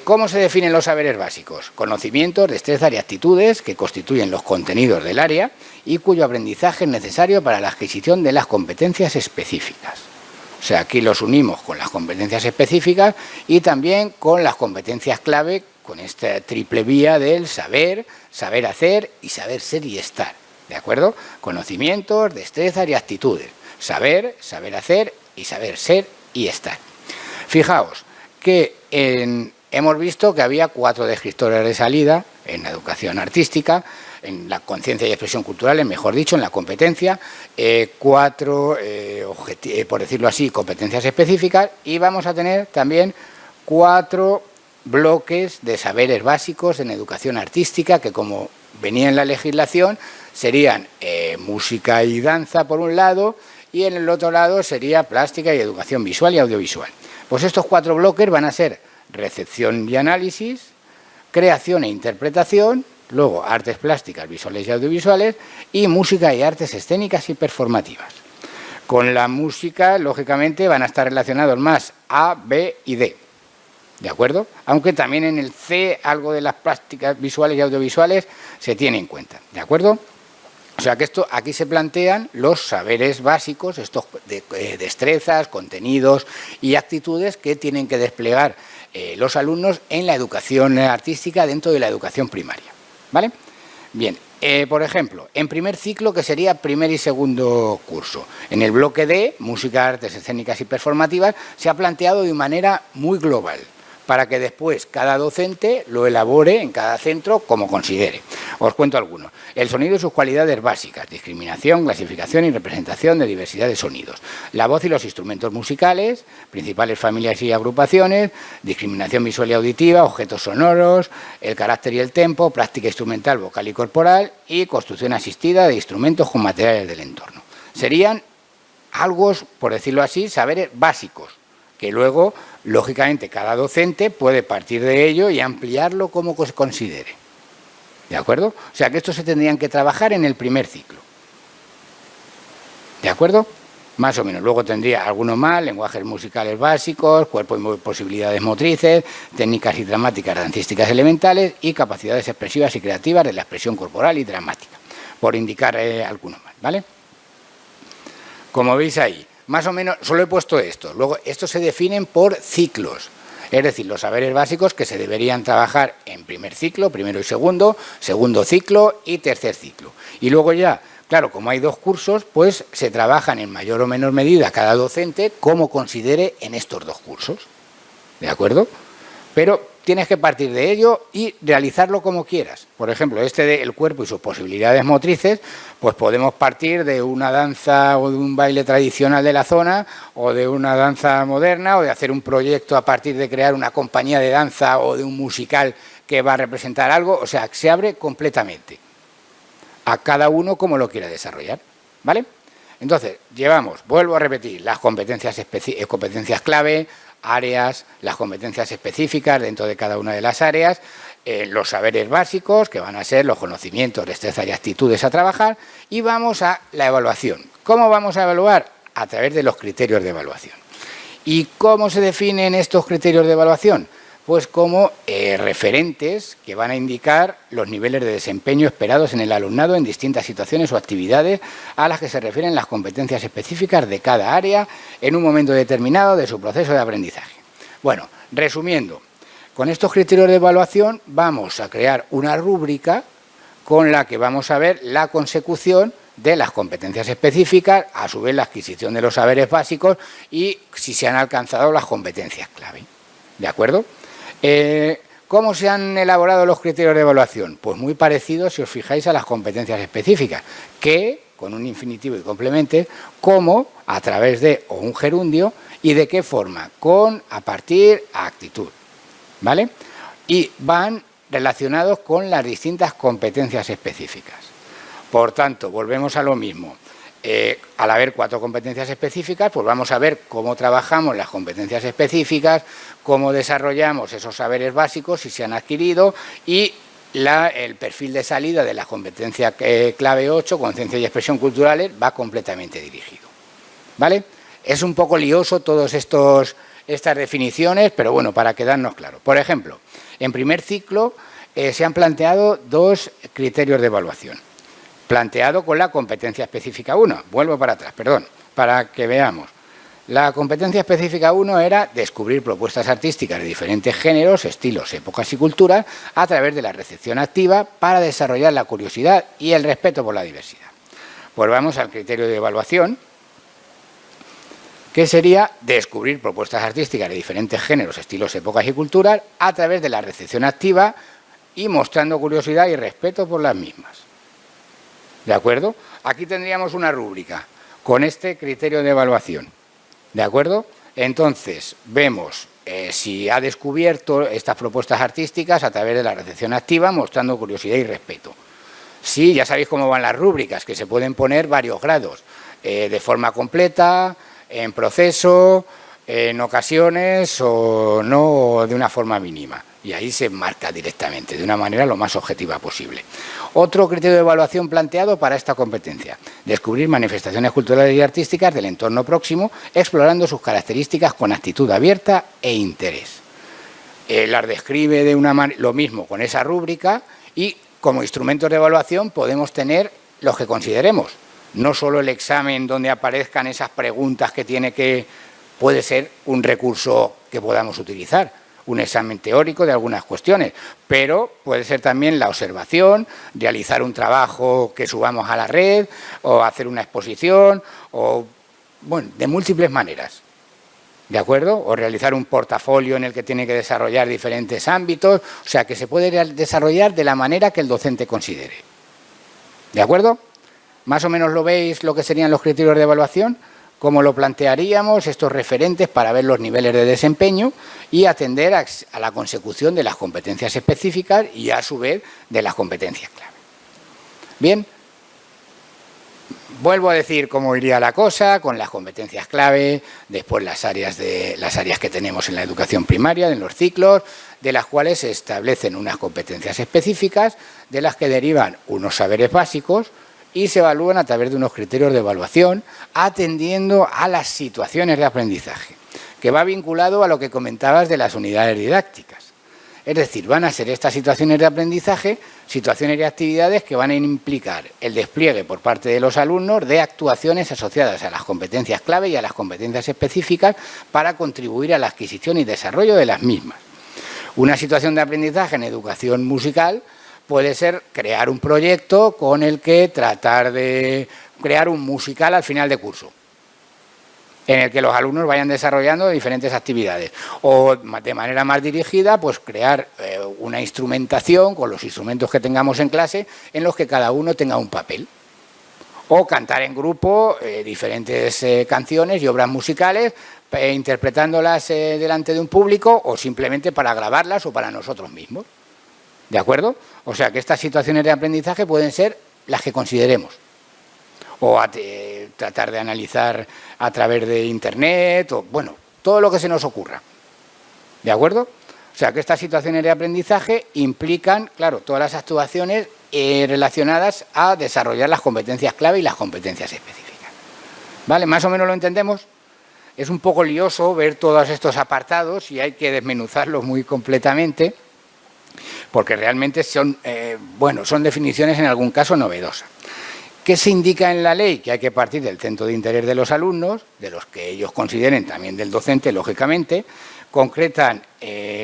¿Cómo se definen los saberes básicos? Conocimientos, destrezas y actitudes que constituyen los contenidos del área y cuyo aprendizaje es necesario para la adquisición de las competencias específicas. O sea, aquí los unimos con las competencias específicas y también con las competencias clave, con esta triple vía del saber, saber hacer y saber ser y estar. ¿De acuerdo? Conocimientos, destrezas y actitudes. Saber, saber hacer y saber ser y estar. Fijaos que hemos visto que había 4 descriptores de salida en la educación artística, en la conciencia y expresión cultural, mejor dicho, en la competencia, 4, por decirlo así, competencias específicas, y vamos a tener también 4 bloques de saberes básicos en educación artística, que como venía en la legislación, serían música y danza por un lado, y en el otro lado sería plástica y educación visual y audiovisual. Pues estos 4 bloques van a ser recepción y análisis, creación e interpretación, luego artes plásticas, visuales y audiovisuales, y música y artes escénicas y performativas. Con la música, lógicamente, van a estar relacionados más A, B y D. ¿De acuerdo? Aunque también en el C algo de las plásticas visuales y audiovisuales se tiene en cuenta. ¿De acuerdo? O sea que aquí se plantean los saberes básicos, estos destrezas, contenidos y actitudes que tienen que desplegar los alumnos en la educación artística dentro de la educación primaria. ¿Vale? Bien, por ejemplo, en primer ciclo, que sería primer y segundo curso, en el bloque D, música, artes escénicas y performativas, se ha planteado de manera muy global, para que después cada docente lo elabore en cada centro como considere. Os cuento algunos. El sonido y sus cualidades básicas, discriminación, clasificación y representación de diversidad de sonidos. La voz y los instrumentos musicales, principales familias y agrupaciones, discriminación visual y auditiva, objetos sonoros, el carácter y el tempo, práctica instrumental, vocal y corporal y construcción asistida de instrumentos con materiales del entorno. Serían algo, por decirlo así, saberes básicos, que luego, lógicamente, cada docente puede partir de ello y ampliarlo como se considere. ¿De acuerdo? O sea que estos se tendrían que trabajar en el primer ciclo. ¿De acuerdo? Más o menos. Luego tendría algunos más, lenguajes musicales básicos, cuerpo y posibilidades motrices, técnicas y dramáticas dancísticas elementales y capacidades expresivas y creativas de la expresión corporal y dramática, por indicar algunos más, ¿vale? Como veis ahí, más o menos, solo he puesto esto. Luego, estos se definen por ciclos. Es decir, los saberes básicos que se deberían trabajar en primer ciclo, primero y segundo, segundo ciclo y tercer ciclo. Y luego ya, Claro, como hay 2 cursos, pues se trabajan en mayor o menor medida cada docente como considere en estos 2 cursos. ¿De acuerdo? Pero tienes que partir de ello y realizarlo como quieras. Por ejemplo, del cuerpo y sus posibilidades motrices, pues podemos partir de una danza o de un baile tradicional de la zona, o de una danza moderna, o de hacer un proyecto a partir de crear una compañía de danza o de un musical que va a representar algo. O sea, se abre completamente a cada uno como lo quiera desarrollar, ¿vale? Entonces, vuelvo a repetir, las competencias clave, áreas, las competencias específicas dentro de cada una de las áreas, los saberes básicos, que van a ser los conocimientos, destrezas y actitudes a trabajar, y vamos a la evaluación. ¿Cómo vamos a evaluar? A través de los criterios de evaluación. ¿Y cómo se definen estos criterios de evaluación? Pues como referentes que van a indicar los niveles de desempeño esperados en el alumnado en distintas situaciones o actividades a las que se refieren las competencias específicas de cada área en un momento determinado de su proceso de aprendizaje. Bueno, resumiendo, con estos criterios de evaluación vamos a crear una rúbrica con la que vamos a ver la consecución de las competencias específicas, a su vez la adquisición de los saberes básicos y si se han alcanzado las competencias clave. ¿De acuerdo? ¿Cómo se han elaborado los criterios de evaluación? Pues muy parecidos, si os fijáis, a las competencias específicas, que, con un infinitivo y complemento, cómo, a través de o un gerundio, y de qué forma, con, a partir, a actitud, ¿vale? Y van relacionados con las distintas competencias específicas. Por tanto, volvemos a lo mismo. Al haber 4 competencias específicas, pues vamos a ver cómo trabajamos las competencias específicas, cómo desarrollamos esos saberes básicos, si se han adquirido, y el perfil de salida de la competencia clave 8, conciencia y expresión culturales, va completamente dirigido. ¿Vale? Es un poco lioso todas estas definiciones, pero bueno, para quedarnos claros. Por ejemplo, en primer ciclo se han planteado 2 criterios de evaluación. Planteado con la competencia específica 1. Vuelvo para atrás, perdón, para que veamos. La competencia específica 1 era descubrir propuestas artísticas de diferentes géneros, estilos, épocas y culturas a través de la recepción activa para desarrollar la curiosidad y el respeto por la diversidad. Pues vamos al criterio de evaluación, que sería descubrir propuestas artísticas de diferentes géneros, estilos, épocas y culturas a través de la recepción activa y mostrando curiosidad y respeto por las mismas. ¿De acuerdo? Aquí tendríamos una rúbrica con este criterio de evaluación. ¿De acuerdo? Entonces, vemos si ha descubierto estas propuestas artísticas a través de la recepción activa, mostrando curiosidad y respeto. Sí, ya sabéis cómo van las rúbricas, que se pueden poner varios grados, de forma completa, en proceso, en ocasiones o no de una forma mínima. Y ahí se marca directamente, de una manera lo más objetiva posible. Otro criterio de evaluación planteado para esta competencia: descubrir manifestaciones culturales y artísticas del entorno próximo, explorando sus características con actitud abierta e interés. Las describe de lo mismo con esa rúbrica, y como instrumentos de evaluación podemos tener los que consideremos. No solo el examen donde aparezcan esas preguntas puede ser un recurso que podamos utilizar, un examen teórico de algunas cuestiones, pero puede ser también la observación, realizar un trabajo que subamos a la red, o hacer una exposición, o bueno, de múltiples maneras, ¿de acuerdo? O realizar un portafolio en el que tiene que desarrollar diferentes ámbitos, o sea, que se puede desarrollar de la manera que el docente considere, ¿de acuerdo? Más o menos lo veis lo que serían los criterios de evaluación, cómo lo plantearíamos, estos referentes para ver los niveles de desempeño y atender a la consecución de las competencias específicas y a su vez de las competencias clave. Bien, vuelvo a decir cómo iría la cosa con las competencias clave, después las áreas que tenemos en la educación primaria, en los ciclos, de las cuales se establecen unas competencias específicas, de las que derivan unos saberes básicos, y se evalúan a través de unos criterios de evaluación atendiendo a las situaciones de aprendizaje, que va vinculado a lo que comentabas de las unidades didácticas. Es decir, van a ser estas situaciones de aprendizaje, situaciones y actividades que van a implicar el despliegue por parte de los alumnos de actuaciones asociadas a las competencias clave y a las competencias específicas para contribuir a la adquisición y desarrollo de las mismas. Una situación de aprendizaje en educación musical puede ser crear un proyecto con el que tratar de crear un musical al final de curso, en el que los alumnos vayan desarrollando diferentes actividades. O de manera más dirigida, pues crear una instrumentación con los instrumentos que tengamos en clase en los que cada uno tenga un papel. O cantar en grupo diferentes canciones y obras musicales, interpretándolas delante de un público o simplemente para grabarlas o para nosotros mismos. ¿De acuerdo? O sea que estas situaciones de aprendizaje pueden ser las que consideremos. O tratar de analizar a través de Internet, o bueno, todo lo que se nos ocurra. ¿De acuerdo? O sea que estas situaciones de aprendizaje implican, claro, todas las actuaciones relacionadas a desarrollar las competencias clave y las competencias específicas. ¿Vale? ¿Más o menos lo entendemos? Es un poco lioso ver todos estos apartados y hay que desmenuzarlos muy completamente, porque realmente son, son definiciones en algún caso novedosas. ¿Qué se indica en la ley? Que hay que partir del centro de interés de los alumnos, de los que ellos consideren también del docente, lógicamente. Concretan,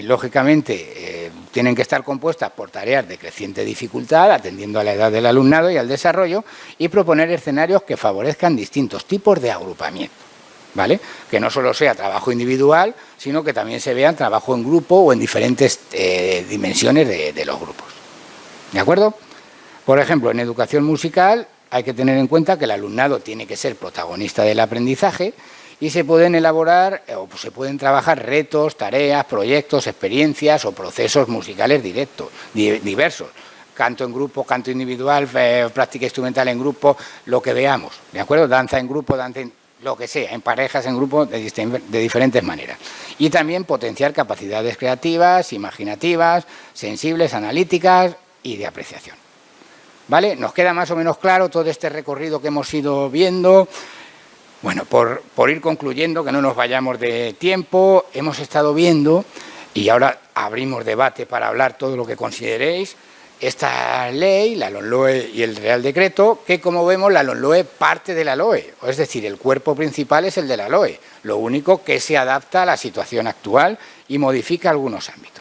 lógicamente, tienen que estar compuestas por tareas de creciente dificultad, atendiendo a la edad del alumnado y al desarrollo, y proponer escenarios que favorezcan distintos tipos de agrupamiento, ¿vale? Que no solo sea trabajo individual, sino que también se vean trabajo en grupo o en diferentes dimensiones de los grupos. ¿De acuerdo? Por ejemplo, en educación musical hay que tener en cuenta que el alumnado tiene que ser protagonista del aprendizaje y se pueden elaborar o se pueden trabajar retos, tareas, proyectos, experiencias o procesos musicales diversos. Canto en grupo, canto individual, práctica instrumental en grupo, lo que veamos, ¿de acuerdo? Danza en grupo, danza en lo que sea, en parejas, en grupo, de diferentes maneras. Y también potenciar capacidades creativas, imaginativas, sensibles, analíticas y de apreciación. ¿Vale? ¿Nos queda más o menos claro todo este recorrido que hemos ido viendo? Bueno, por ir concluyendo, que no nos vayamos de tiempo, hemos estado viendo, y ahora abrimos debate para hablar todo lo que consideréis, esta ley, la LOMLOE y el Real Decreto, que como vemos la LOMLOE parte de la LOE, es decir, el cuerpo principal es el de la LOE, lo único que se adapta a la situación actual y modifica algunos ámbitos.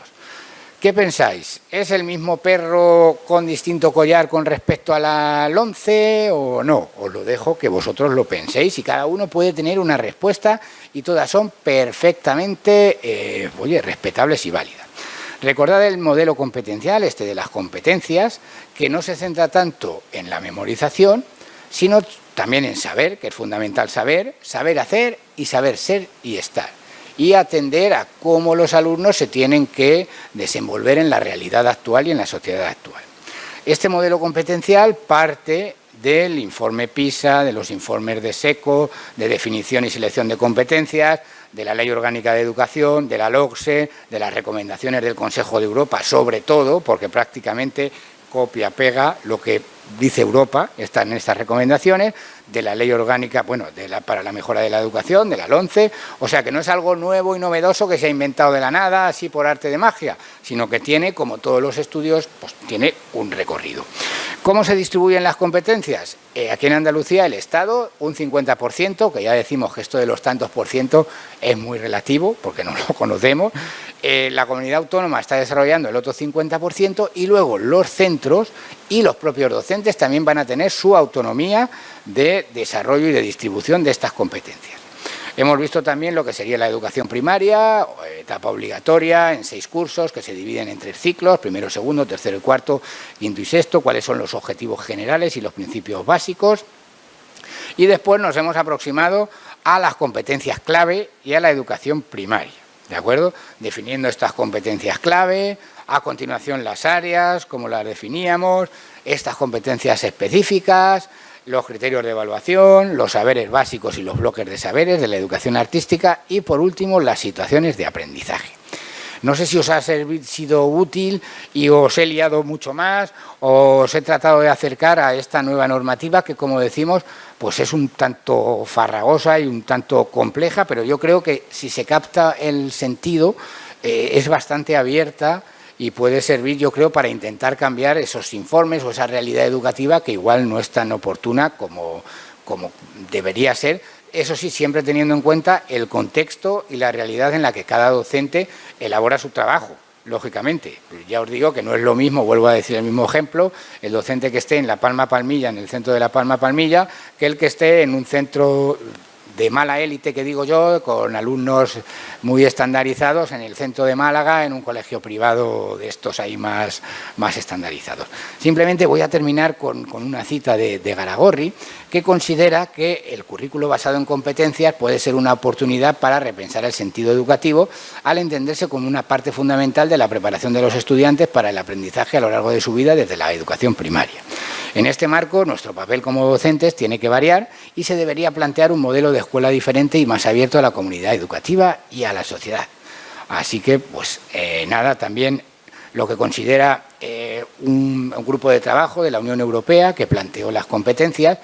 ¿Qué pensáis? ¿Es el mismo perro con distinto collar con respecto a la LOMCE o no? Os lo dejo que vosotros lo penséis y cada uno puede tener una respuesta y todas son perfectamente respetables y válidas. Recordad el modelo competencial, de las competencias, que no se centra tanto en la memorización, sino también en saber, que es fundamental saber hacer y saber ser y estar. Y atender a cómo los alumnos se tienen que desenvolver en la realidad actual y en la sociedad actual. Este modelo competencial parte del informe PISA, de los informes de SECO, de definición y selección de competencias, de la Ley Orgánica de Educación, de la LOCSE, de las recomendaciones del Consejo de Europa, sobre todo, porque prácticamente copia-pega lo que dice Europa, están en estas recomendaciones, de la Ley Orgánica, para la mejora de la educación, de la LOMCE, o sea que no es algo nuevo y novedoso que se ha inventado de la nada, así por arte de magia, sino que tiene, como todos los estudios, pues tiene un recorrido. ¿Cómo se distribuyen las competencias? Aquí en Andalucía el Estado, un 50%, que ya decimos que esto de los tantos por ciento es muy relativo, porque no lo conocemos. La comunidad autónoma está desarrollando el otro 50% y luego los centros y los propios docentes también van a tener su autonomía de desarrollo y de distribución de estas competencias. Hemos visto también lo que sería la educación primaria, etapa obligatoria, en 6 cursos que se dividen en 3 ciclos, primero, segundo, tercero y cuarto, quinto y sexto, cuáles son los objetivos generales y los principios básicos. Y después nos hemos aproximado a las competencias clave y a la educación primaria, ¿de acuerdo? Definiendo estas competencias clave, a continuación las áreas, como las definíamos, estas competencias específicas, los criterios de evaluación, los saberes básicos y los bloques de saberes de la educación artística y, por último, las situaciones de aprendizaje. No sé si os ha sido útil y os he liado mucho más o os he tratado de acercar a esta nueva normativa que, como decimos, pues es un tanto farragosa y un tanto compleja, pero yo creo que si se capta el sentido es bastante abierta y puede servir, yo creo, para intentar cambiar esos informes o esa realidad educativa que igual no es tan oportuna como debería ser. Eso sí, siempre teniendo en cuenta el contexto y la realidad en la que cada docente elabora su trabajo, lógicamente. Ya os digo que no es lo mismo, vuelvo a decir el mismo ejemplo, el docente que esté en La Palma Palmilla, en el centro de La Palma Palmilla, que el que esté en un centro de mala élite, que digo yo, con alumnos muy estandarizados en el centro de Málaga, en un colegio privado de estos ahí más estandarizados. Simplemente voy a terminar con una cita de Garagorri, que considera que el currículo basado en competencias puede ser una oportunidad para repensar el sentido educativo, al entenderse como una parte fundamental de la preparación de los estudiantes para el aprendizaje a lo largo de su vida desde la educación primaria. En este marco, nuestro papel como docentes tiene que variar y se debería plantear un modelo de escuela diferente y más abierto a la comunidad educativa y a la sociedad. Así que, pues nada, también lo que considera un grupo de trabajo de la Unión Europea que planteó las competencias,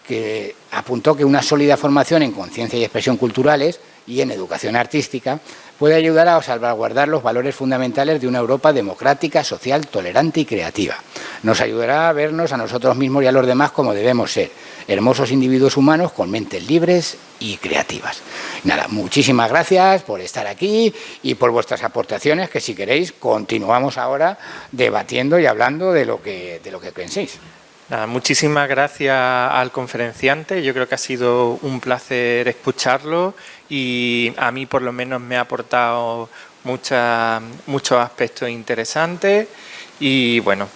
que apuntó que una sólida formación en conciencia y expresión culturales y en educación artística puede ayudar a salvaguardar los valores fundamentales de una Europa democrática, social, tolerante y creativa. Nos ayudará a vernos a nosotros mismos y a los demás como debemos ser, hermosos individuos humanos con mentes libres y creativas. Nada, muchísimas gracias por estar aquí y por vuestras aportaciones, que si queréis continuamos ahora debatiendo y hablando de lo que penséis. Nada, muchísimas gracias al conferenciante, yo creo que ha sido un placer escucharlo y a mí por lo menos me ha aportado muchos aspectos interesantes y bueno,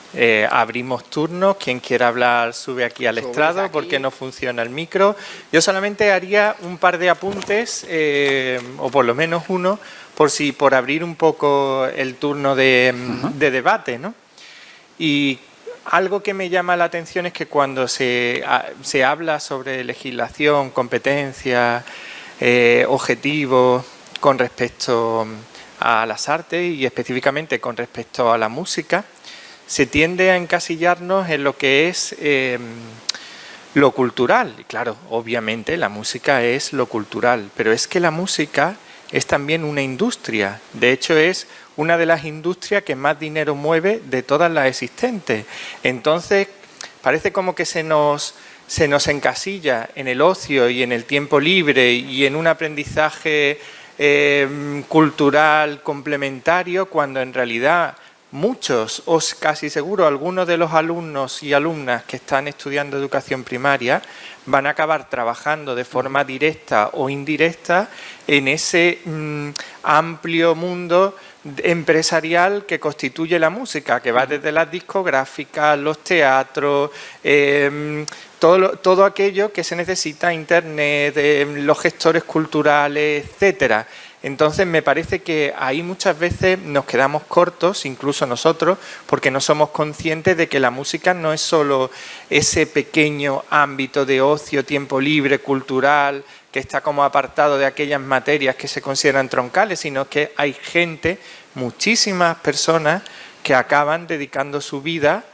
abrimos turnos, quien quiera hablar sube aquí al estrado porque no funciona el micro. Yo solamente haría un par de apuntes, o por lo menos uno, por abrir un poco el turno de debate, ¿no? Y algo que me llama la atención es que cuando se habla sobre legislación, competencias, objetivos con respecto a las artes y específicamente con respecto a la música, se tiende a encasillarnos en lo que es lo cultural. Y claro, obviamente la música es lo cultural, pero es que la música es también una industria. De hecho, es una de las industrias que más dinero mueve de todas las existentes. Entonces, parece como que se nos encasilla en el ocio y en el tiempo libre y en un aprendizaje cultural complementario, cuando en realidad muchos, o casi seguro algunos de los alumnos y alumnas que están estudiando educación primaria van a acabar trabajando de forma directa o indirecta en ese amplio mundo empresarial que constituye la música, que va desde las discográficas, los teatros, todo aquello que se necesita, internet, los gestores culturales, etcétera. Entonces me parece que ahí muchas veces nos quedamos cortos, incluso nosotros, porque no somos conscientes de que la música no es solo ese pequeño ámbito de ocio, tiempo libre, cultural, que está como apartado de aquellas materias que se consideran troncales, sino que hay gente, muchísimas personas, que acaban dedicando su vida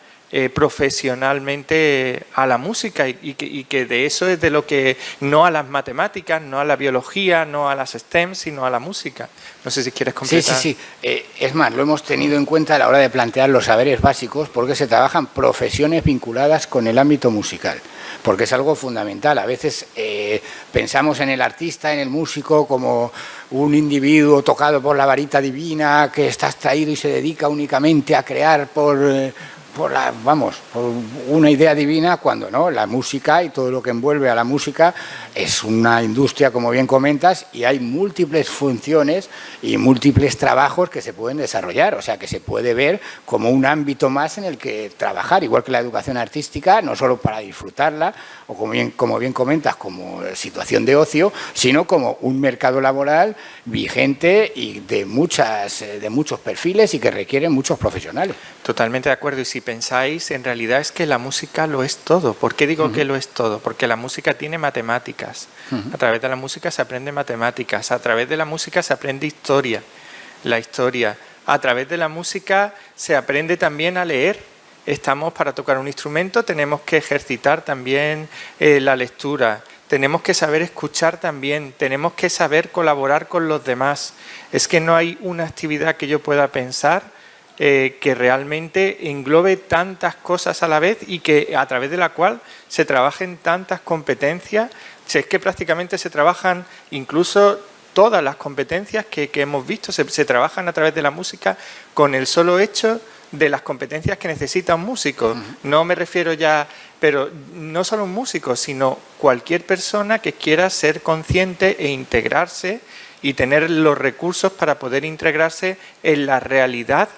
profesionalmente a la música y que de eso es de lo que, no a las matemáticas, no a la biología, no a las STEM, sino a la música. No sé si quieres completar. Sí. Es más, lo hemos tenido en cuenta a la hora de plantear los saberes básicos, porque se trabajan profesiones vinculadas con el ámbito musical, porque es algo fundamental. A veces pensamos en el artista, en el músico, como un individuo tocado por la varita divina, que está extraído y se dedica únicamente a crear por una idea divina, cuando no, la música y todo lo que envuelve a la música es una industria, como bien comentas, y hay múltiples funciones y múltiples trabajos que se pueden desarrollar, o sea que se puede ver como un ámbito más en el que trabajar, igual que la educación artística, no solo para disfrutarla, o como bien comentas, como situación de ocio, sino como un mercado laboral vigente y de muchos perfiles y que requieren muchos profesionales. Totalmente de acuerdo, y si pensáis, en realidad es que la música lo es todo. ¿Por qué digo que lo es todo? Porque la música tiene matemáticas. A través de la música se aprende matemáticas, a través de la música se aprende historia, la historia. A través de la música se aprende también a leer. Estamos para tocar un instrumento, tenemos que ejercitar también la lectura. Tenemos que saber escuchar también, tenemos que saber colaborar con los demás. Es que no hay una actividad que yo pueda pensar que realmente englobe tantas cosas a la vez y que a través de la cual se trabajen tantas competencias. Si es que prácticamente se trabajan incluso todas las competencias que hemos visto, se trabajan a través de la música con el solo hecho de las competencias que necesita un músico. No me refiero ya, pero no solo un músico, sino cualquier persona que quiera ser consciente e integrarse y tener los recursos para poder integrarse en la realidad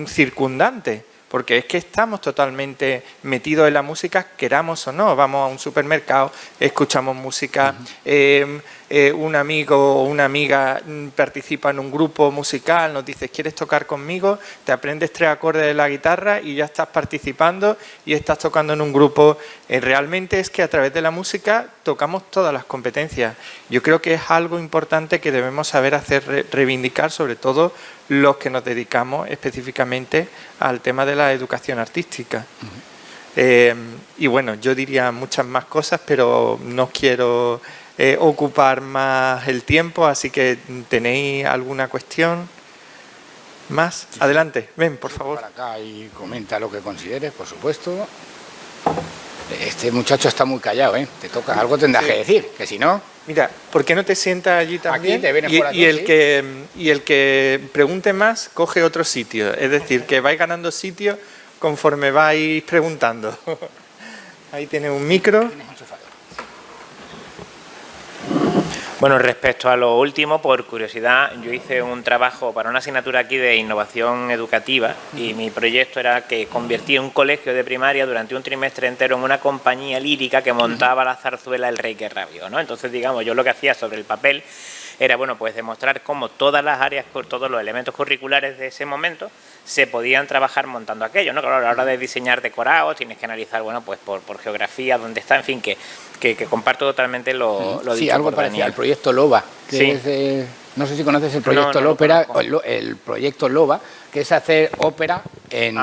circundante. Porque es que estamos totalmente metidos en la música, queramos o no. Vamos a un supermercado, escuchamos música, un amigo o una amiga participa en un grupo musical, nos dice, ¿quieres tocar conmigo? Te aprendes 3 acordes de la guitarra y ya estás participando y estás tocando en un grupo. Realmente es que a través de la música tocamos todas las competencias. Yo creo que es algo importante que debemos saber hacer reivindicar, sobre todo los que nos dedicamos específicamente al tema de la educación artística. Y bueno, yo diría muchas más cosas, pero no quiero ocupar más el tiempo, así que ¿tenéis alguna cuestión más? Sí. Adelante, ven, por favor. Para acá y comenta lo que consideres, por supuesto. Este muchacho está muy callado, ¿eh? Te toca, algo tendrás que decir, que si no... Mira, ¿por qué no te sientas allí también? Aquí, te vienes por aquí, y el que pregunte más, coge otro sitio. Es decir, que vais ganando sitio conforme vais preguntando. Ahí tienes un micro. Bueno, respecto a lo último, por curiosidad, yo hice un trabajo para una asignatura aquí de innovación educativa y mi proyecto era que convertía un colegio de primaria durante un trimestre entero en una compañía lírica que montaba la zarzuela El Rey que Rabió, ¿no? Entonces, digamos, yo lo que hacía sobre el papel era, bueno, pues demostrar cómo todas las áreas, todos los elementos curriculares de ese momento se podían trabajar montando aquello, ¿no? Claro, a la hora de diseñar decorados tienes que analizar, bueno, pues por geografía, dónde está, en fin, que comparto totalmente lo dicho. Sí, algo parecido al proyecto LOBA, que sí. Es nos sé si conoces el proyecto LOPERA, el proyecto LOBA, que es hacer ópera en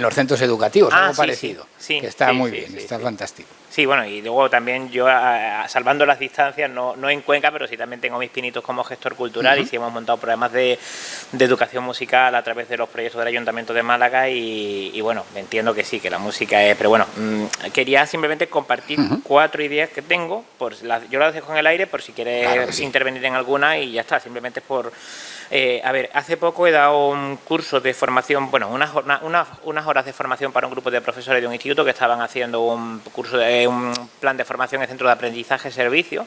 los centros educativos, algo parecido, que está muy bien, está fantástico. Sí, bueno, y luego también yo, salvando las distancias, no en Cuenca, pero sí también tengo mis pinitos como gestor cultural y sí hemos montado programas de educación musical a través de los proyectos del Ayuntamiento de Málaga y bueno, entiendo que sí, que la música es... Pero bueno, quería simplemente compartir 4 ideas que tengo, yo las dejo en el aire por si quieres intervenir en alguna y ya está, simplemente por... a ver, hace poco he dado un curso de formación, bueno, unas horas de formación para un grupo de profesores de un instituto que estaban haciendo un curso de un plan de formación en centro de aprendizaje servicio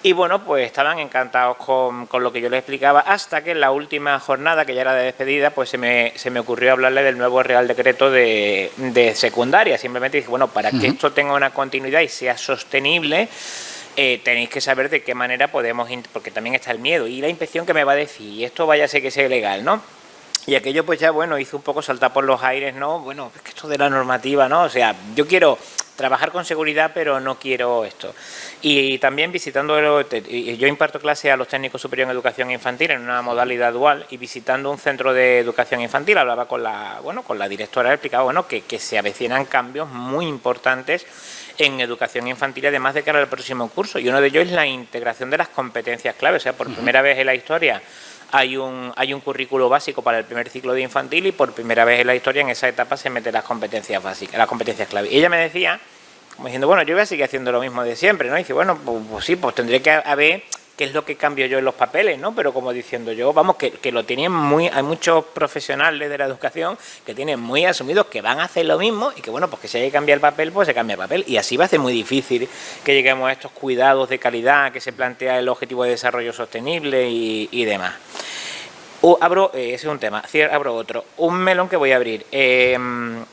y bueno, pues estaban encantados con lo que yo les explicaba hasta que en la última jornada, que ya era de despedida, pues se me ocurrió hablarle del nuevo Real Decreto de secundaria. Simplemente dije, bueno, para que esto tenga una continuidad y sea sostenible, tenéis que saber de qué manera podemos, porque también está el miedo y la inspección que me va a decir, y esto vaya a ser que sea ilegal, ¿no? Y aquello pues ya, bueno, hizo un poco saltar por los aires, ¿no? Bueno, es que esto de la normativa, ¿no? O sea, yo quiero trabajar con seguridad, pero no quiero esto. Y también visitando, yo imparto clase a los técnicos superiores en educación infantil en una modalidad dual y visitando un centro de educación infantil, hablaba con la directora, explicaba, bueno, que se avecinan cambios muy importantes en educación infantil, además de cara al próximo curso, y uno de ellos es la integración de las competencias clave. O sea, por primera vez en la historia hay un currículo básico para el primer ciclo de infantil y por primera vez en la historia en esa etapa se meten las competencias básicas, las competencias clave. Y ella me decía, como diciendo, bueno, yo voy a seguir haciendo lo mismo de siempre, ¿no? Y dice, bueno, pues sí, pues tendré que ver qué es lo que cambio yo en los papeles, ¿no? Pero como diciendo yo, vamos, que lo tienen hay muchos profesionales de la educación que tienen muy asumidos que van a hacer lo mismo y que, bueno, pues que si hay que cambiar el papel, pues se cambia el papel. Y así va a ser muy difícil que lleguemos a estos cuidados de calidad que se plantea el objetivo de desarrollo sostenible y demás. Ese es un tema, abro otro. Un melón que voy a abrir.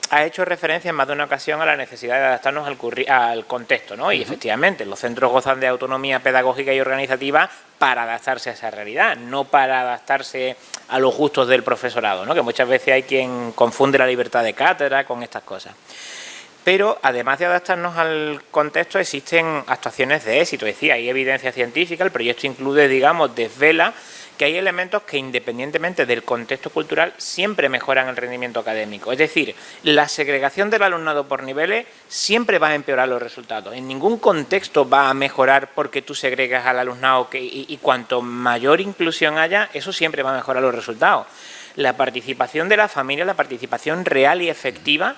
Ha hecho referencia en más de una ocasión a la necesidad de adaptarnos al contexto, ¿no? Y efectivamente, los centros gozan de autonomía pedagógica y organizativa para adaptarse a esa realidad, no para adaptarse a los gustos del profesorado, ¿no? Que muchas veces hay quien confunde la libertad de cátedra con estas cosas. Pero además de adaptarnos al contexto, existen actuaciones de éxito. Es decir, hay evidencia científica, el proyecto incluye, digamos, desvela que hay elementos que independientemente del contexto cultural siempre mejoran el rendimiento académico. Es decir, la segregación del alumnado por niveles siempre va a empeorar los resultados. En ningún contexto va a mejorar porque tú segregas al alumnado y cuanto mayor inclusión haya, eso siempre va a mejorar los resultados. La participación de la familia, la participación real y efectiva,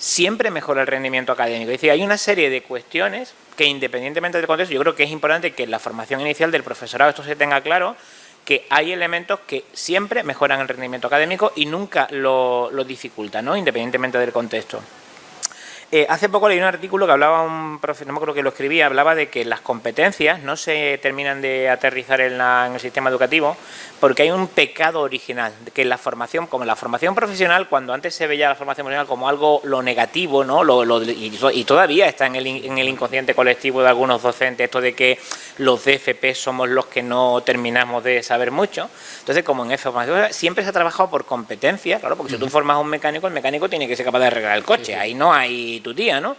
siempre mejora el rendimiento académico. Es decir, hay una serie de cuestiones que, independientemente del contexto, yo creo que es importante que en la formación inicial del profesorado esto se tenga claro, que hay elementos que siempre mejoran el rendimiento académico y nunca lo dificultan, ¿no? Independientemente del contexto. Hace poco leí un artículo que hablaba un profesor, no me acuerdo que lo escribía, hablaba de que las competencias no se terminan de aterrizar en el sistema educativo porque hay un pecado original, que la formación, como la formación profesional, cuando antes se veía la formación profesional como algo lo negativo, ¿no? Y todavía está en el inconsciente colectivo de algunos docentes esto de que los DFP somos los que no terminamos de saber mucho. Entonces, como en formación siempre se ha trabajado por competencia, claro, porque si tú formas a un mecánico, el mecánico tiene que ser capaz de arreglar el coche, ahí no hay tu tía, ¿no?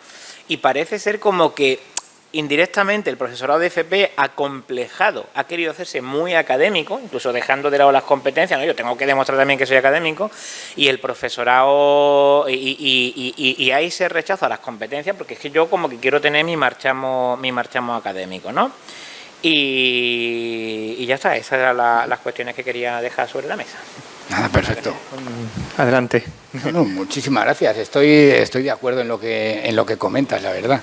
Y parece ser como que indirectamente el profesorado de FP acomplejado ha querido hacerse muy académico, incluso dejando de lado las competencias, ¿no? Yo tengo que demostrar también que soy académico, y el profesorado y ahí se rechaza las competencias porque es que yo como que quiero tener mi marchamo académico, ¿no? Y ya está, esas eran las cuestiones que quería dejar sobre la mesa. Nada, perfecto. Adelante. No, muchísimas gracias. Estoy de acuerdo en lo que comentas, la verdad.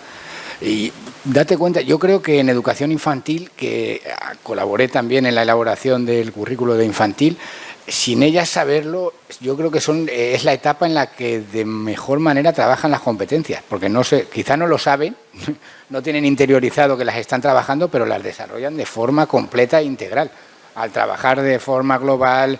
Y date cuenta, yo creo que en educación infantil, que colaboré también en la elaboración del currículo de infantil, sin ellas saberlo, yo creo que es la etapa en la que de mejor manera trabajan las competencias, porque no sé, quizá no lo saben, no tienen interiorizado que las están trabajando, pero las desarrollan de forma completa e integral, al trabajar de forma global,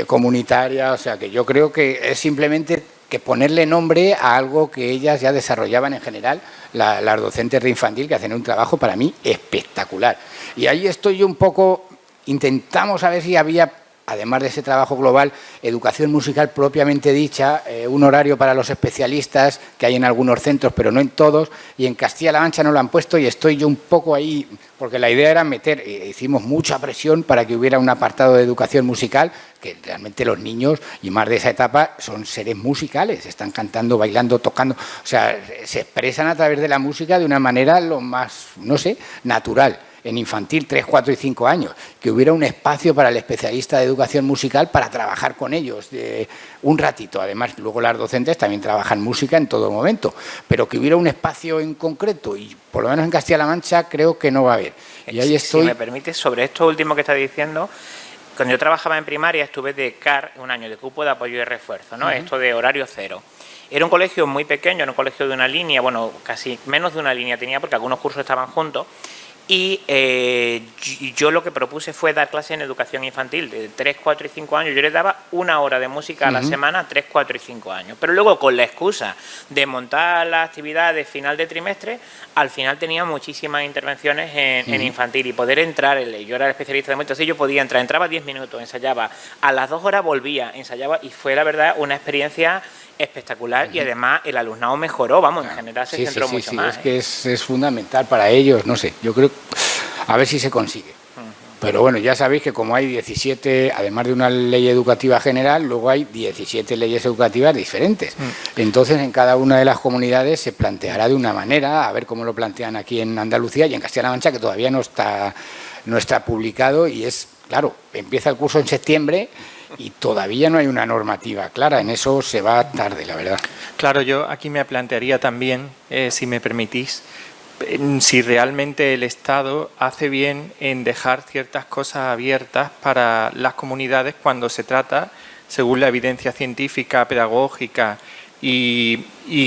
comunitaria, o sea que yo creo que es simplemente que ponerle nombre a algo que ellas ya desarrollaban en general, las docentes de infantil, que hacen un trabajo para mí espectacular. Y ahí estoy yo un poco, intentamos a ver si había, además de ese trabajo global, educación musical propiamente dicha, un horario para los especialistas que hay en algunos centros, pero no en todos, y en Castilla-La Mancha no lo han puesto y estoy yo un poco ahí, porque la idea era meter, hicimos mucha presión para que hubiera un apartado de educación musical, que realmente los niños, y más de esa etapa, son seres musicales, están cantando, bailando, tocando, o sea, se expresan a través de la música de una manera lo más, no sé, natural. En infantil, 3, 4 y 5 años, que hubiera un espacio para el especialista de educación musical para trabajar con ellos un ratito. Además, luego las docentes también trabajan música en todo momento, pero que hubiera un espacio en concreto, y por lo menos en Castilla-La Mancha creo que no va a haber. Y ahí estoy. Si me permites, sobre esto último que estás diciendo, cuando yo trabajaba en primaria estuve de CAR, un año de cupo de apoyo y refuerzo, ¿no? Esto de horario cero. Era un colegio muy pequeño, era un colegio de una línea, bueno, casi menos de una línea tenía porque algunos cursos estaban juntos. Y yo lo que propuse fue dar clases en educación infantil de 3, 4 y 5 años. Yo les daba 1 hora de música a la semana, 3, 4 y 5 años. Pero luego, con la excusa de montar las actividades final de trimestre, al final tenía muchísimas intervenciones en infantil y poder entrar. Yo era el especialista de música, entonces yo podía entrar, entraba 10 minutos, ensayaba, a las 2 horas volvía, ensayaba, y fue la verdad una experiencia espectacular. Y además el alumnado mejoró, vamos, en general se centró mucho más. Es que es fundamental para ellos, no sé, yo creo, a ver si se consigue. Pero bueno, ya sabéis que como hay 17, además de una ley educativa general, luego hay 17 leyes educativas diferentes. Entonces, en cada una de las comunidades se planteará de una manera, a ver cómo lo plantean aquí en Andalucía y en Castilla-La Mancha, que todavía no está publicado, y es, claro, empieza el curso en septiembre y todavía no hay una normativa clara. En eso se va tarde, la verdad. Claro, yo aquí me plantearía también, si me permitís, si realmente el Estado hace bien en dejar ciertas cosas abiertas para las comunidades cuando se trata, según la evidencia científica, pedagógica y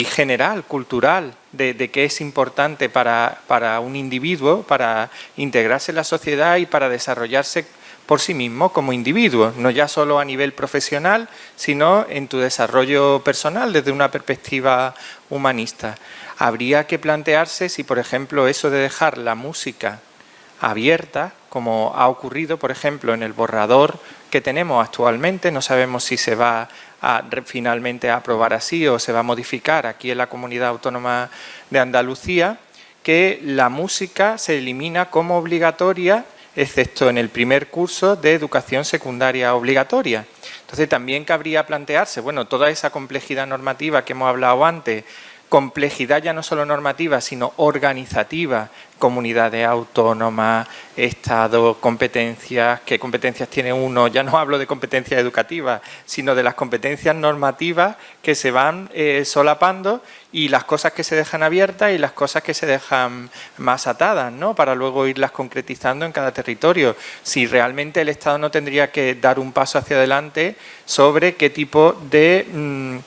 general, cultural, de qué es importante para un individuo, para integrarse en la sociedad y para desarrollarse por sí mismo como individuo, no ya solo a nivel profesional, sino en tu desarrollo personal desde una perspectiva humanista. Habría que plantearse si, por ejemplo, eso de dejar la música abierta, como ha ocurrido, por ejemplo, en el borrador que tenemos actualmente, no sabemos si se va a finalmente a aprobar así o se va a modificar aquí en la Comunidad Autónoma de Andalucía, que la música se elimina como obligatoria, excepto en el primer curso de educación secundaria obligatoria. Entonces también cabría plantearse, bueno, toda esa complejidad normativa que hemos hablado antes, complejidad ya no solo normativa, sino organizativa, comunidades autónomas, Estado, competencias, qué competencias tiene uno. Ya no hablo de competencias educativas, sino de las competencias normativas que se van solapando, y las cosas que se dejan abiertas y las cosas que se dejan más atadas, ¿no? Para luego irlas concretizando en cada territorio. Si realmente el Estado no tendría que dar un paso hacia adelante sobre qué tipo de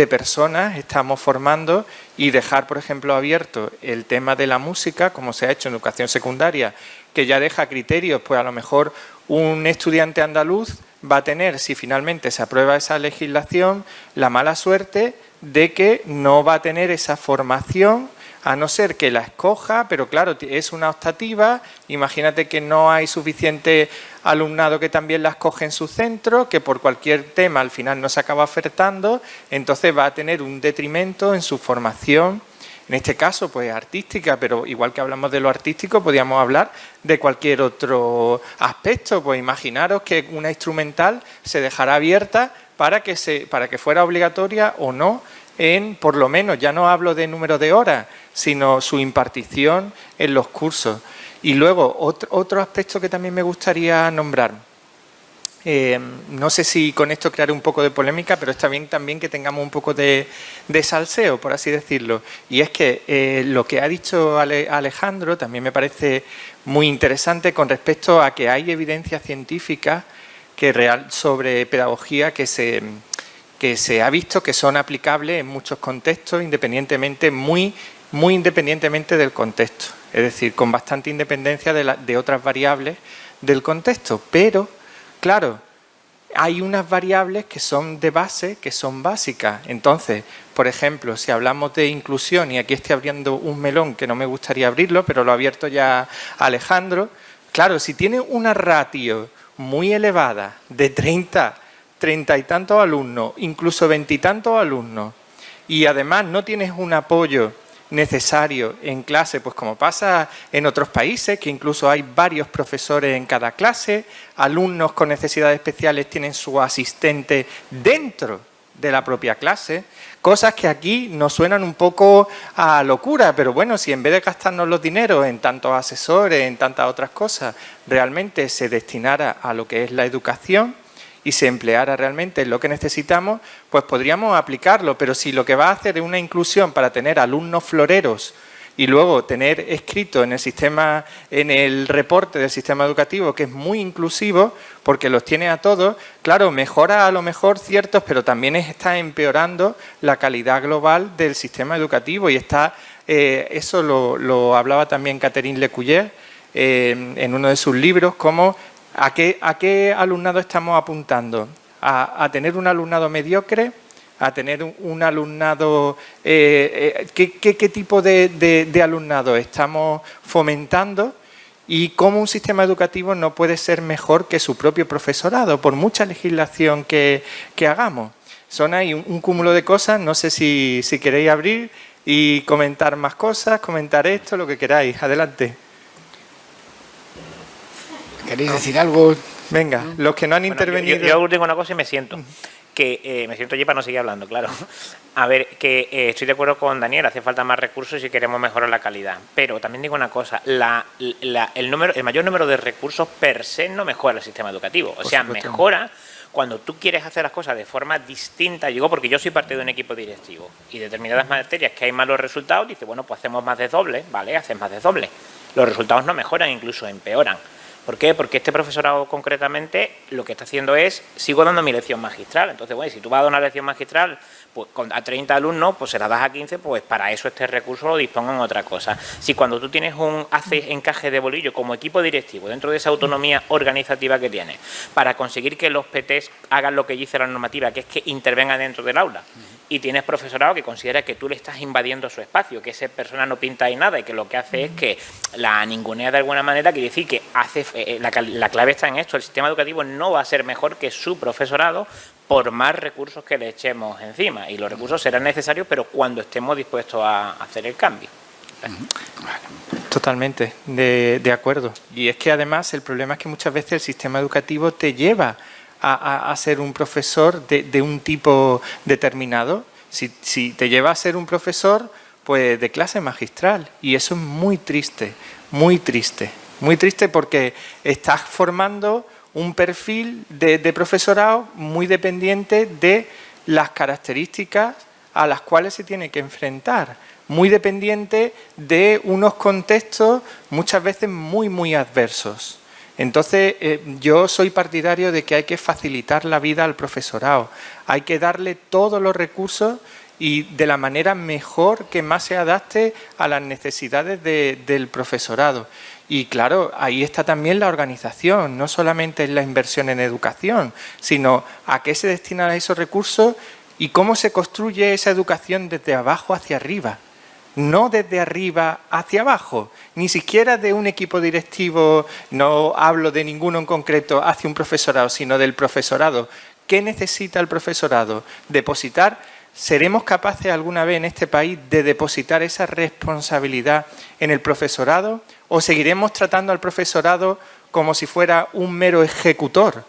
personas estamos formando, y dejar, por ejemplo, abierto el tema de la música, como se ha hecho en educación secundaria, que ya deja criterios. Pues a lo mejor un estudiante andaluz va a tener, si finalmente se aprueba esa legislación, la mala suerte de que no va a tener esa formación, a no ser que la escoja, pero claro, es una optativa. Imagínate que no hay suficiente alumnado que también la escoge en su centro, que por cualquier tema al final no se acaba ofertando, entonces va a tener un detrimento en su formación, en este caso pues artística, pero igual que hablamos de lo artístico, podríamos hablar de cualquier otro aspecto. Pues imaginaros que una instrumental se dejará abierta para que fuera obligatoria o no, por lo menos, ya no hablo de número de horas, sino su impartición en los cursos. Y luego, otro aspecto que también me gustaría nombrar, no sé si con esto crearé un poco de polémica, pero está bien también que tengamos un poco de salseo, por así decirlo. Y es que lo que ha dicho Alejandro también me parece muy interesante con respecto a que hay evidencia científica sobre pedagogía que se ha visto que son aplicables en muchos contextos, muy independientemente del contexto. Es decir, con bastante independencia de otras variables del contexto. Pero, claro, hay unas variables que son de base, que son básicas. Entonces, por ejemplo, si hablamos de inclusión, y aquí estoy abriendo un melón que no me gustaría abrirlo, pero lo ha abierto ya Alejandro. Claro, si tiene una ratio muy elevada de 30 y tantos alumnos, incluso 20 y tantos alumnos, y además no tienes un apoyo necesario en clase, pues como pasa en otros países, que incluso hay varios profesores en cada clase, alumnos con necesidades especiales tienen su asistente dentro de la propia clase, cosas que aquí nos suenan un poco a locura, pero bueno, si en vez de gastarnos los dineros en tantos asesores, en tantas otras cosas, realmente se destinara a lo que es la educación y se empleara realmente en lo que necesitamos, pues podríamos aplicarlo. Pero si lo que va a hacer es una inclusión para tener alumnos floreros y luego tener escrito en el reporte del sistema educativo que es muy inclusivo, porque los tiene a todos, claro, mejora a lo mejor ciertos, pero también está empeorando la calidad global del sistema educativo. Y eso lo hablaba también Catherine Lecuyer en uno de sus libros, como ¿a qué alumnado estamos apuntando? ¿A tener un alumnado mediocre? ¿A tener un alumnado? ¿Qué tipo de alumnado estamos fomentando? Y cómo un sistema educativo no puede ser mejor que su propio profesorado, por mucha legislación que hagamos. Son ahí un cúmulo de cosas. No sé si queréis abrir y comentar más cosas, comentar esto, lo que queráis. Adelante. ¿Queréis decir algo? Venga, los que no han intervenido... Yo digo una cosa y me siento. Me siento allí para no seguir hablando, claro. A ver, estoy de acuerdo con Daniel, hace falta más recursos si queremos mejorar la calidad. Pero también digo una cosa, el mayor número de recursos per se no mejora el sistema educativo. O sea, mejora cuando tú quieres hacer las cosas de forma distinta. Digo, porque yo soy parte de un equipo directivo y determinadas materias que hay malos resultados, dice, bueno, pues hacemos más de doble, ¿vale? Haces más de doble. Los resultados no mejoran, incluso empeoran. ¿Por qué? Porque este profesorado concretamente lo que está haciendo es, sigo dando mi lección magistral. Entonces, bueno, si tú vas a dar una lección magistral pues a 30 alumnos, pues se la das a 15, pues para eso este recurso lo dispongan en otra cosa. Si cuando tú tienes haces encaje de bolillo como equipo directivo, dentro de esa autonomía organizativa que tienes, para conseguir que los PTs hagan lo que dice la normativa, que es que intervengan dentro del aula, y tienes profesorado que considera que tú le estás invadiendo su espacio, que esa persona no pinta ahí nada y que lo que hace es que la ningunea de alguna manera, quiere decir que la clave está en esto. El sistema educativo no va a ser mejor que su profesorado por más recursos que le echemos encima, y los recursos serán necesarios, pero cuando estemos dispuestos a hacer el cambio. Totalmente, de acuerdo. Y es que además el problema es que muchas veces el sistema educativo te lleva a ser un profesor de un tipo determinado. Si te lleva a ser un profesor, pues de clase magistral, y eso es muy triste, muy triste. Muy triste porque estás formando un perfil de profesorado muy dependiente de las características a las cuales se tiene que enfrentar, muy dependiente de unos contextos muchas veces muy adversos. Entonces, yo soy partidario de que hay que facilitar la vida al profesorado, hay que darle todos los recursos y de la manera mejor que más se adapte a las necesidades del profesorado. Y claro, ahí está también la organización, no solamente es la inversión en educación, sino a qué se destinan esos recursos y cómo se construye esa educación desde abajo hacia arriba. No desde arriba hacia abajo, ni siquiera de un equipo directivo, no hablo de ninguno en concreto hacia un profesorado, sino del profesorado. ¿Qué necesita el profesorado? Depositar. ¿Seremos capaces alguna vez en este país de depositar esa responsabilidad en el profesorado? ¿O seguiremos tratando al profesorado como si fuera un mero ejecutor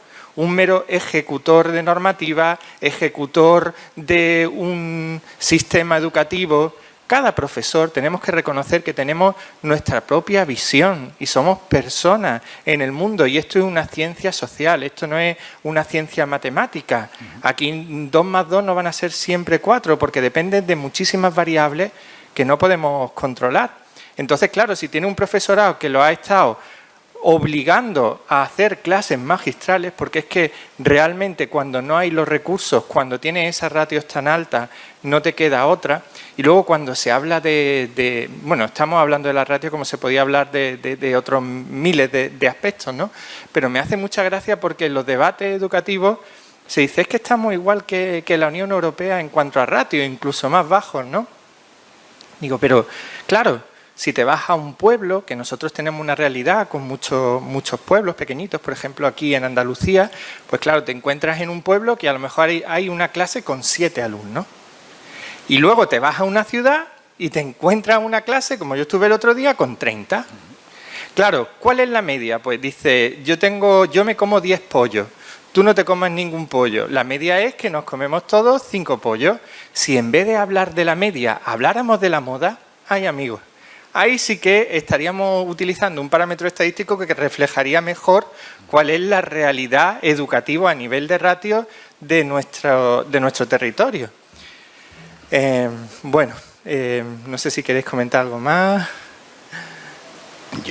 de normativa, ejecutor de un sistema educativo? Cada profesor tenemos que reconocer que tenemos nuestra propia visión y somos personas en el mundo, y esto es una ciencia social, esto no es una ciencia matemática. Aquí 2 más 2 no van a ser siempre 4 porque dependen de muchísimas variables que no podemos controlar. Entonces, claro, si tiene un profesorado que lo ha estado obligando a hacer clases magistrales, porque es que realmente cuando no hay los recursos, cuando tienes esas ratios tan altas, no te queda otra. Y luego cuando se habla bueno, estamos hablando de la ratio como se podía hablar de otros miles de aspectos, ¿no? Pero me hace mucha gracia porque en los debates educativos se dice es que estamos igual que la Unión Europea en cuanto a ratios, incluso más bajos, ¿no? Digo, pero claro, si te vas a un pueblo, que nosotros tenemos una realidad con muchos pueblos pequeñitos, por ejemplo aquí en Andalucía, pues claro, te encuentras en un pueblo que a lo mejor hay una clase con 7 alumnos. Y luego te vas a una ciudad y te encuentras una clase, como yo estuve el otro día, con 30. Claro, ¿cuál es la media? Pues dice, yo me como 10 pollos, tú no te comas ningún pollo. La media es que nos comemos todos 5 pollos. Si en vez de hablar de la media, habláramos de la moda, ay amigos, ahí sí que estaríamos utilizando un parámetro estadístico que reflejaría mejor cuál es la realidad educativa a nivel de ratios de nuestro territorio. Bueno, no sé si queréis comentar algo más.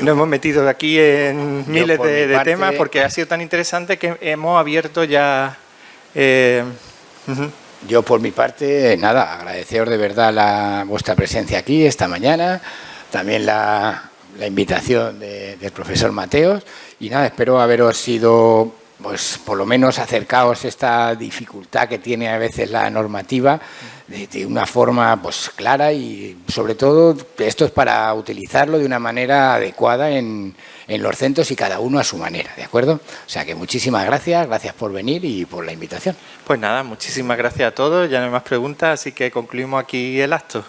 Nos hemos metido aquí en miles de temas porque ha sido tan interesante que hemos abierto ya... Yo por mi parte, nada, agradeceros de verdad vuestra presencia aquí esta mañana, también la invitación del profesor Mateos, y nada, espero haberos sido, pues por lo menos acercaos esta dificultad que tiene a veces la normativa de una forma pues clara, y sobre todo esto es para utilizarlo de una manera adecuada en los centros y cada uno a su manera, ¿de acuerdo? O sea que muchísimas gracias por venir y por la invitación. Pues nada, muchísimas gracias a todos, ya no hay más preguntas, así que concluimos aquí el acto.